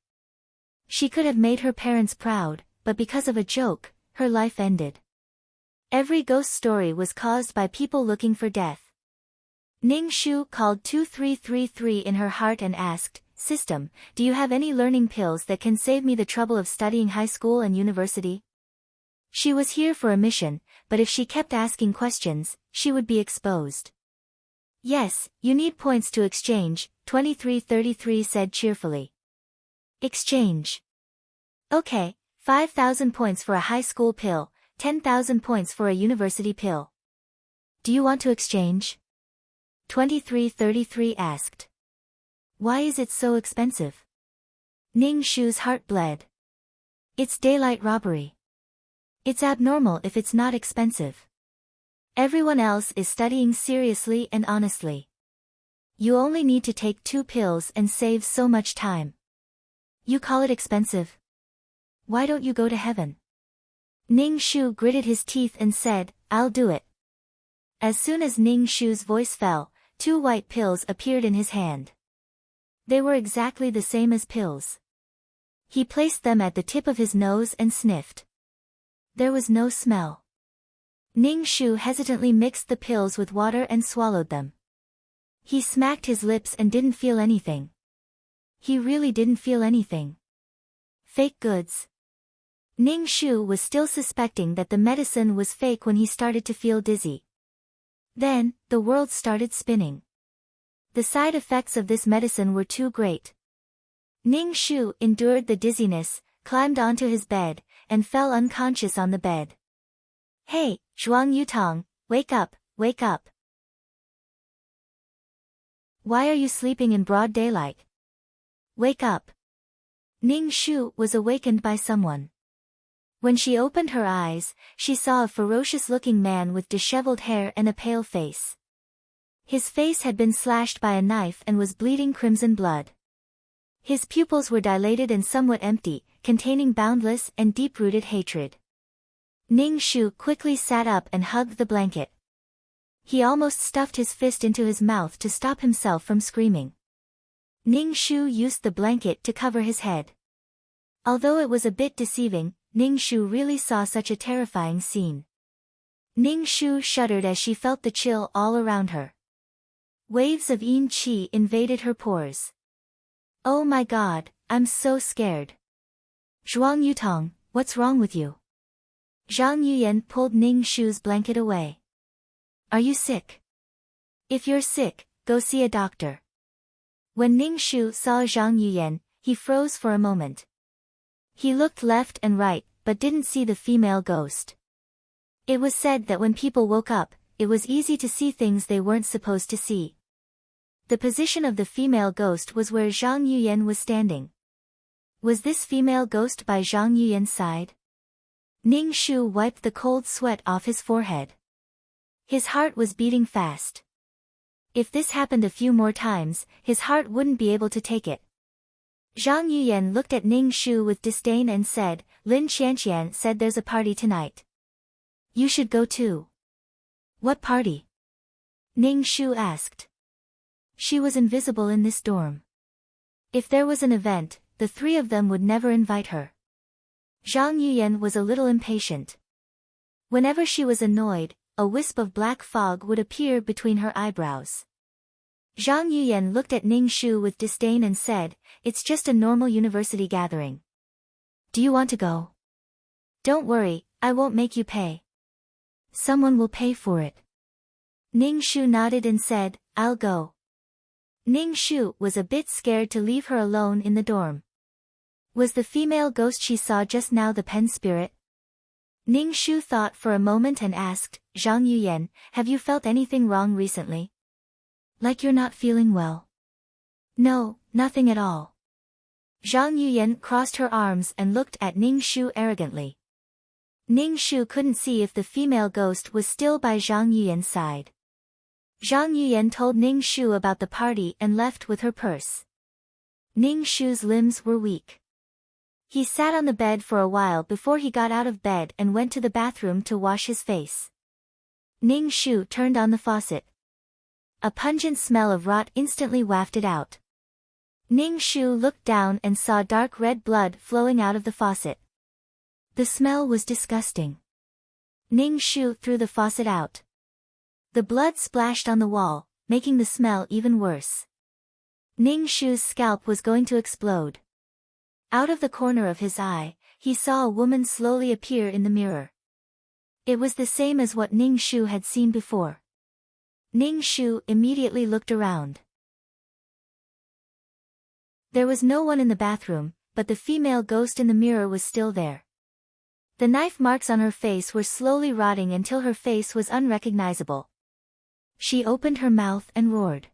She could have made her parents proud, but because of a joke, her life ended. Every ghost story was caused by people looking for death. Ning Shu called 2333 in her heart and asked, "System, do you have any learning pills that can save me the trouble of studying high school and university?" She was here for a mission, but if she kept asking questions, she would be exposed. "Yes, you need points to exchange," 2333 said cheerfully. "Exchange. Okay, 5,000 points for a high school pill, 10,000 points for a university pill. Do you want to exchange?" 2333 asked. "Why is it so expensive?" Ning Shu's heart bled. "It's daylight robbery. It's abnormal if it's not expensive. Everyone else is studying seriously and honestly. You only need to take 2 pills and save so much time. You call it expensive? Why don't you go to heaven?" Ning Shu gritted his teeth and said, "I'll do it." As soon as Ning Shu's voice fell, 2 white pills appeared in his hand. They were exactly the same as pills. He placed them at the tip of his nose and sniffed. There was no smell. Ning Shu hesitantly mixed the pills with water and swallowed them. He smacked his lips and didn't feel anything. He really didn't feel anything. Fake goods. Ning Shu was still suspecting that the medicine was fake when he started to feel dizzy. Then, the world started spinning. The side effects of this medicine were too great. Ning Shu endured the dizziness, climbed onto his bed, and fell unconscious on the bed. "Hey, Zhuang Yutong, wake up, wake up. Why are you sleeping in broad daylight? Wake up." Ning Shu was awakened by someone. When she opened her eyes, she saw a ferocious-looking man with disheveled hair and a pale face. His face had been slashed by a knife and was bleeding crimson blood. His pupils were dilated and somewhat empty, containing boundless and deep-rooted hatred. Ning Shu quickly sat up and hugged the blanket. He almost stuffed his fist into his mouth to stop himself from screaming. Ning Shu used the blanket to cover his head. Although it was a bit deceiving, Ning Shu really saw such a terrifying scene. Ning Shu shuddered as she felt the chill all around her. Waves of yin qi invaded her pores. "Oh my god, I'm so scared. Zhuang Yutong, what's wrong with you?" Zhang Yuyan pulled Ning Shu's blanket away. "Are you sick? If you're sick, go see a doctor." When Ning Shu saw Zhang Yuyan, he froze for a moment. He looked left and right, but didn't see the female ghost. It was said that when people woke up, it was easy to see things they weren't supposed to see. The position of the female ghost was where Zhang Yuyan was standing. Was this female ghost by Zhang Yuyan's side? Ning Shu wiped the cold sweat off his forehead. His heart was beating fast. If this happened a few more times, his heart wouldn't be able to take it. Zhang Yuyan looked at Ning Shu with disdain and said, Lin Qianqian said there's a party tonight. You should go too. What party? Ning Shu asked. She was invisible in this dorm. If there was an event, the three of them would never invite her. Zhang Yuyan was a little impatient. Whenever she was annoyed, a wisp of black fog would appear between her eyebrows. Zhang Yuyan looked at Ning Shu with disdain and said, It's just a normal university gathering. Do you want to go? Don't worry, I won't make you pay. Someone will pay for it. Ning Shu nodded and said, I'll go. Ning Shu was a bit scared to leave her alone in the dorm. Was the female ghost she saw just now the pen spirit? Ning Shu thought for a moment and asked, Zhang Yuyan, have you felt anything wrong recently? Like you're not feeling well? No, nothing at all. Zhang Yuyan crossed her arms and looked at Ning Shu arrogantly. Ning Shu couldn't see if the female ghost was still by Zhang Yuyan's side. Zhang Yuyan told Ning Shu about the party and left with her purse. Ning Shu's limbs were weak. He sat on the bed for a while before he got out of bed and went to the bathroom to wash his face. Ning Shu turned on the faucet. A pungent smell of rot instantly wafted out. Ning Shu looked down and saw dark red blood flowing out of the faucet. The smell was disgusting. Ning Shu threw the faucet out. The blood splashed on the wall, making the smell even worse. Ning Shu's scalp was going to explode. Out of the corner of his eye, he saw a woman slowly appear in the mirror. It was the same as what Ning Shu had seen before. Ning Shu immediately looked around. There was no one in the bathroom, but the female ghost in the mirror was still there. The knife marks on her face were slowly rotting until her face was unrecognizable. She opened her mouth and roared.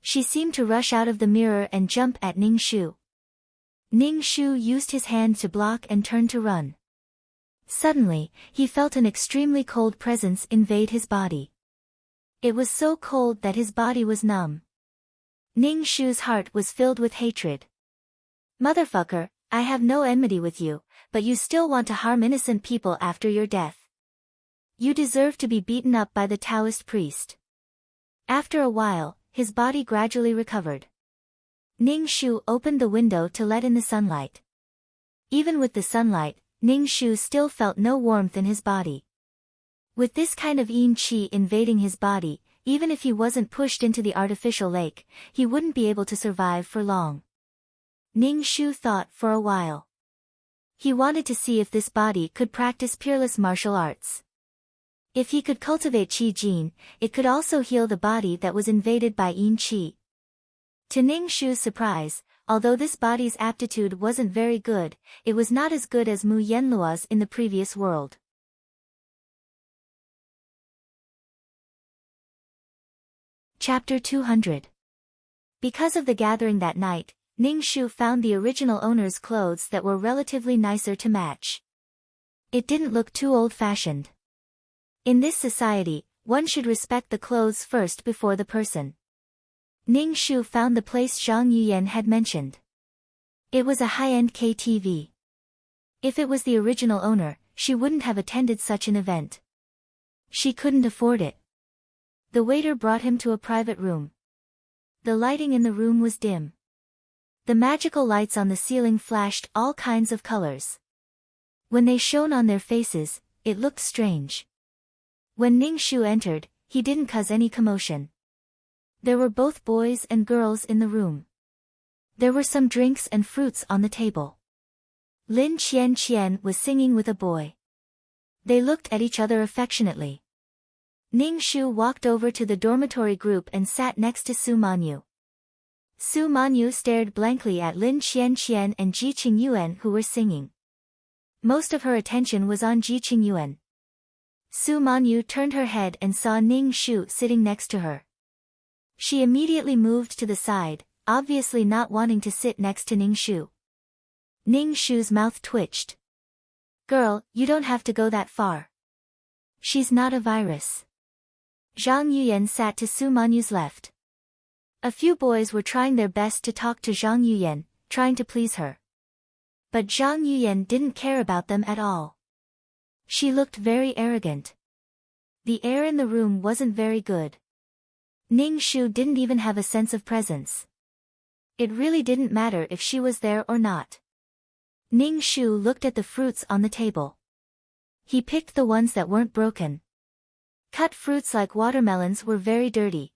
She seemed to rush out of the mirror and jump at Ning Shu. Ning Shu used his hand to block and turned to run. Suddenly, he felt an extremely cold presence invade his body. It was so cold that his body was numb. Ning Shu's heart was filled with hatred. Motherfucker, I have no enmity with you, but you still want to harm innocent people after your death. You deserve to be beaten up by the Taoist priest. After a while, his body gradually recovered. Ning Shu opened the window to let in the sunlight. Even with the sunlight, Ning Shu still felt no warmth in his body. With this kind of yin qi invading his body, even if he wasn't pushed into the artificial lake, he wouldn't be able to survive for long. Ning Shu thought for a while. He wanted to see if this body could practice peerless martial arts. If he could cultivate qi jin, it could also heal the body that was invaded by yin qi. To Ning Shu's surprise, although this body's aptitude wasn't very good, it was not as good as Mu Yenlua's in the previous world. Chapter 200. Because of the gathering that night, Ning Shu found the original owner's clothes that were relatively nicer to match. It didn't look too old-fashioned. In this society, one should respect the clothes first before the person. Ning Shu found the place Zhang Yuyan had mentioned. It was a high-end KTV. If it was the original owner, she wouldn't have attended such an event. She couldn't afford it. The waiter brought him to a private room. The lighting in the room was dim. The magical lights on the ceiling flashed all kinds of colors. When they shone on their faces, it looked strange. When Ning Shu entered, he didn't cause any commotion. There were both boys and girls in the room. There were some drinks and fruits on the table. Lin Qian was singing with a boy. They looked at each other affectionately. Ning Shu walked over to the dormitory group and sat next to Su Manyu. Su Manyu stared blankly at Lin Qian and Ji Qingyuan who were singing. Most of her attention was on Ji Qingyuan. Su Manyu turned her head and saw Ning Shu sitting next to her. She immediately moved to the side, obviously not wanting to sit next to Ning Shu. Ning Shu's mouth twitched. "Girl, you don't have to go that far. She's not a virus." Zhang Yuyan sat to Su Manyu's left. A few boys were trying their best to talk to Zhang Yuyan, trying to please her. But Zhang Yuyan didn't care about them at all. She looked very arrogant. The air in the room wasn't very good. Ning Shu didn't even have a sense of presence. It really didn't matter if she was there or not. Ning Shu looked at the fruits on the table. He picked the ones that weren't broken. Cut fruits like watermelons were very dirty.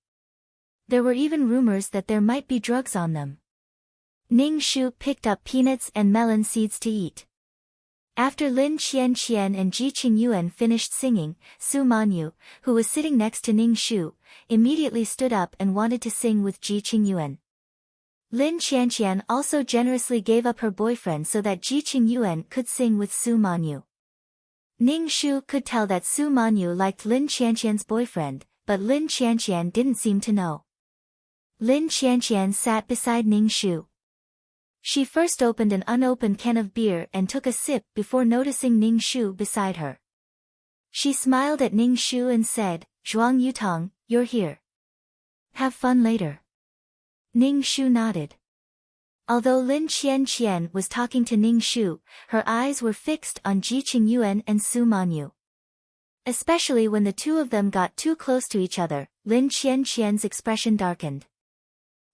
There were even rumors that there might be drugs on them. Ning Shu picked up peanuts and melon seeds to eat. After Lin Qianqian and Ji Qingyuan finished singing, Su Manyu, who was sitting next to Ning Shu, immediately stood up and wanted to sing with Ji Qingyuan. Lin Qianqian also generously gave up her boyfriend so that Ji Qingyuan could sing with Su Manyu. Ning Shu could tell that Su Manyu liked Lin Qianqian's boyfriend, but Lin Qianqian didn't seem to know. Lin Qianqian sat beside Ning Shu. She first opened an unopened can of beer and took a sip before noticing Ning Shu beside her. She smiled at Ning Shu and said, "Zhuang Yutong, you're here. Have fun later." Ning Shu nodded. Although Lin Qianqian was talking to Ning Shu, her eyes were fixed on Ji Qingyuan and Su Manyu. Especially when the two of them got too close to each other, Lin Qianqian's expression darkened.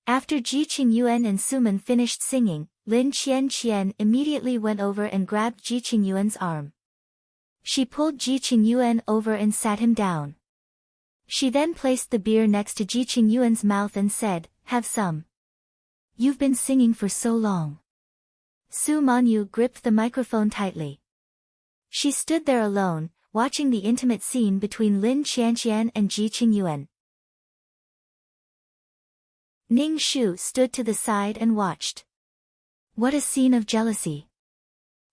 After Ji Qingyuan and Suman finished singing, Lin Qianqian immediately went over and grabbed Ji Qingyuan's arm. She pulled Ji Qingyuan over and sat him down. She then placed the beer next to Ji Qingyuan's mouth and said, "Have some. You've been singing for so long." Su Manyu gripped the microphone tightly. She stood there alone, watching the intimate scene between Lin Qianqian and Ji Qingyuan. Ning Shu stood to the side and watched. What a scene of jealousy.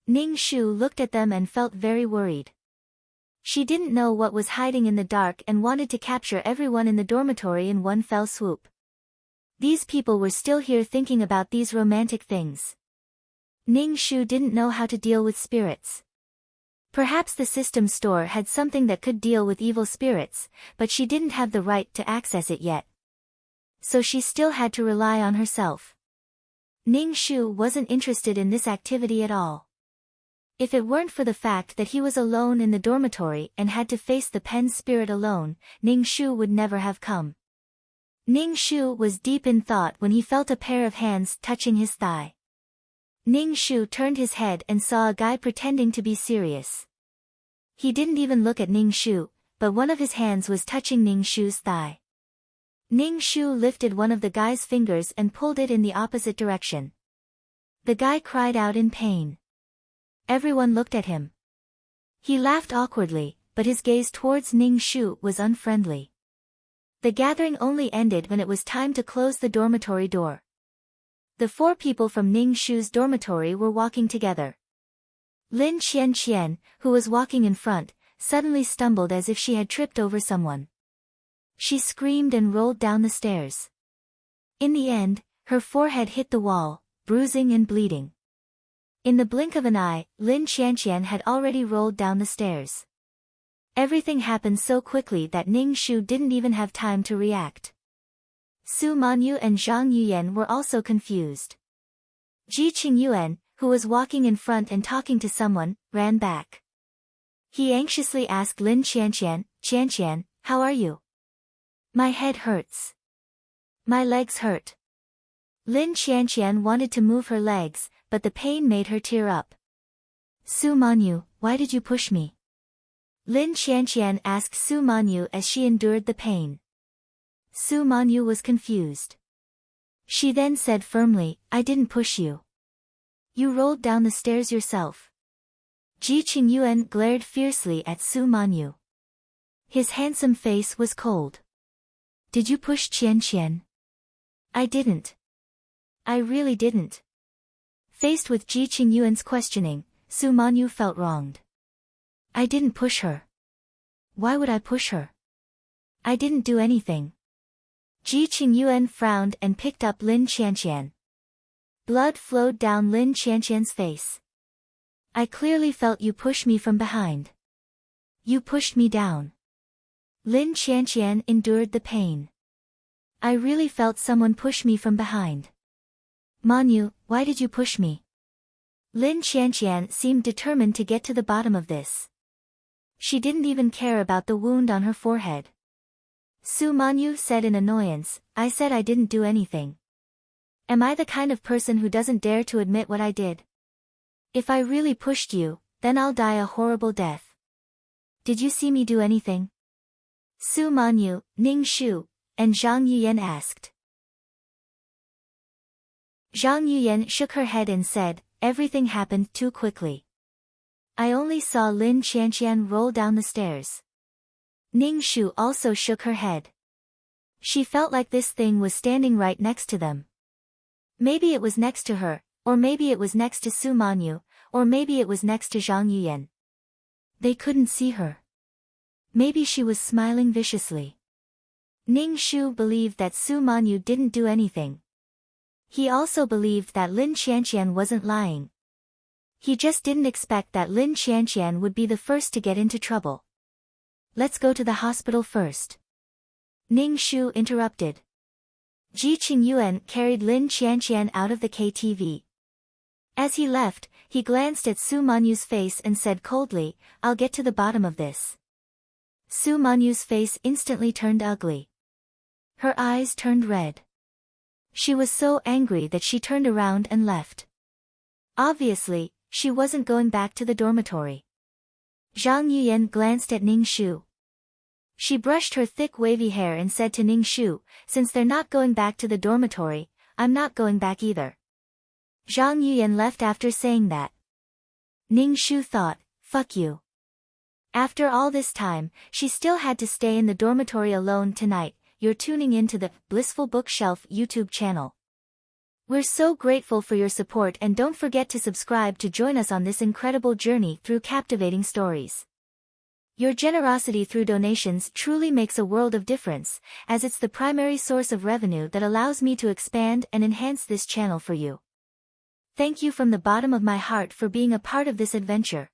Ning Shu looked at them and felt very worried. She didn't know what was hiding in the dark and wanted to capture everyone in the dormitory in one fell swoop. These people were still here thinking about these romantic things. Ning Shu didn't know how to deal with spirits. Perhaps the system store had something that could deal with evil spirits, but she didn't have the right to access it yet. So she still had to rely on herself. Ning Shu wasn't interested in this activity at all. If it weren't for the fact that he was alone in the dormitory and had to face the pen spirit alone, Ning Shu would never have come. Ning Shu was deep in thought when he felt a pair of hands touching his thigh. Ning Shu turned his head and saw a guy pretending to be serious. He didn't even look at Ning Shu, but one of his hands was touching Ning Shu's thigh. Ning Shu lifted one of the guy's fingers and pulled it in the opposite direction. The guy cried out in pain. Everyone looked at him. He laughed awkwardly, but his gaze towards Ning Shu was unfriendly. The gathering only ended when it was time to close the dormitory door. The four people from Ning Shu's dormitory were walking together. Lin Qianqian, who was walking in front, suddenly stumbled as if she had tripped over someone. She screamed and rolled down the stairs. In the end, her forehead hit the wall, bruising and bleeding. In the blink of an eye, Lin Qianqian had already rolled down the stairs. Everything happened so quickly that Ning Shu didn't even have time to react. Su Manyu and Zhang Yuyan were also confused. Ji Qingyuan, who was walking in front and talking to someone, ran back. He anxiously asked Lin Qianqian, "Qianqian, how are you?" "My head hurts. My legs hurt." Lin Qianqian wanted to move her legs, but the pain made her tear up. "Su Manyu, why did you push me?" Lin Qianqian asked Su Manyu as she endured the pain. Su Manyu was confused. She then said firmly, "I didn't push you. You rolled down the stairs yourself." Ji Qingyuan glared fiercely at Su Manyu. His handsome face was cold. "Did you push Qianqian?" "I didn't. I really didn't." Faced with Ji Qingyuan's questioning, Su Manyu felt wronged. I didn't push her. Why would I push her? I didn't do anything. Ji Qingyuan frowned and picked up Lin Qianqian. Blood flowed down Lin Qianqian's face. I clearly felt you push me from behind. You pushed me down. Lin Qianqian endured the pain. I really felt someone push me from behind. Manyu, why did you push me? Lin Qianqian seemed determined to get to the bottom of this. She didn't even care about the wound on her forehead. Su Manyu said in annoyance, I said I didn't do anything. Am I the kind of person who doesn't dare to admit what I did? If I really pushed you, then I'll die a horrible death. Did you see me do anything? Su Manyu, Ning Shu, and Zhang Yuyan asked. Zhang Yuyan shook her head and said, everything happened too quickly. I only saw Lin Qianqian roll down the stairs. Ning Shu also shook her head. She felt like this thing was standing right next to them. Maybe it was next to her, or maybe it was next to Su Manyu, or maybe it was next to Zhang Yuyan. They couldn't see her. Maybe she was smiling viciously. Ning Shu believed that Su Manyu didn't do anything. He also believed that Lin Qianqian wasn't lying. He just didn't expect that Lin Qianqian would be the first to get into trouble. Let's go to the hospital first. Ning Shu interrupted. Ji Qingyuan carried Lin Qianqian out of the KTV. As he left, he glanced at Su Manyu's face and said coldly, I'll get to the bottom of this. Su Manyu's face instantly turned ugly. Her eyes turned red. She was so angry that she turned around and left. Obviously, she wasn't going back to the dormitory. Zhang Yuyan glanced at Ning Shu. She brushed her thick wavy hair and said to Ning Shu, since they're not going back to the dormitory, I'm not going back either. Zhang Yuyan left after saying that. Ning Shu thought, fuck you. After all this time, she still had to stay in the dormitory alone tonight. You're tuning into the Blissful Bookshelf YouTube channel. We're so grateful for your support, and don't forget to subscribe to join us on this incredible journey through captivating stories. Your generosity through donations truly makes a world of difference, as it's the primary source of revenue that allows me to expand and enhance this channel for you. Thank you from the bottom of my heart for being a part of this adventure.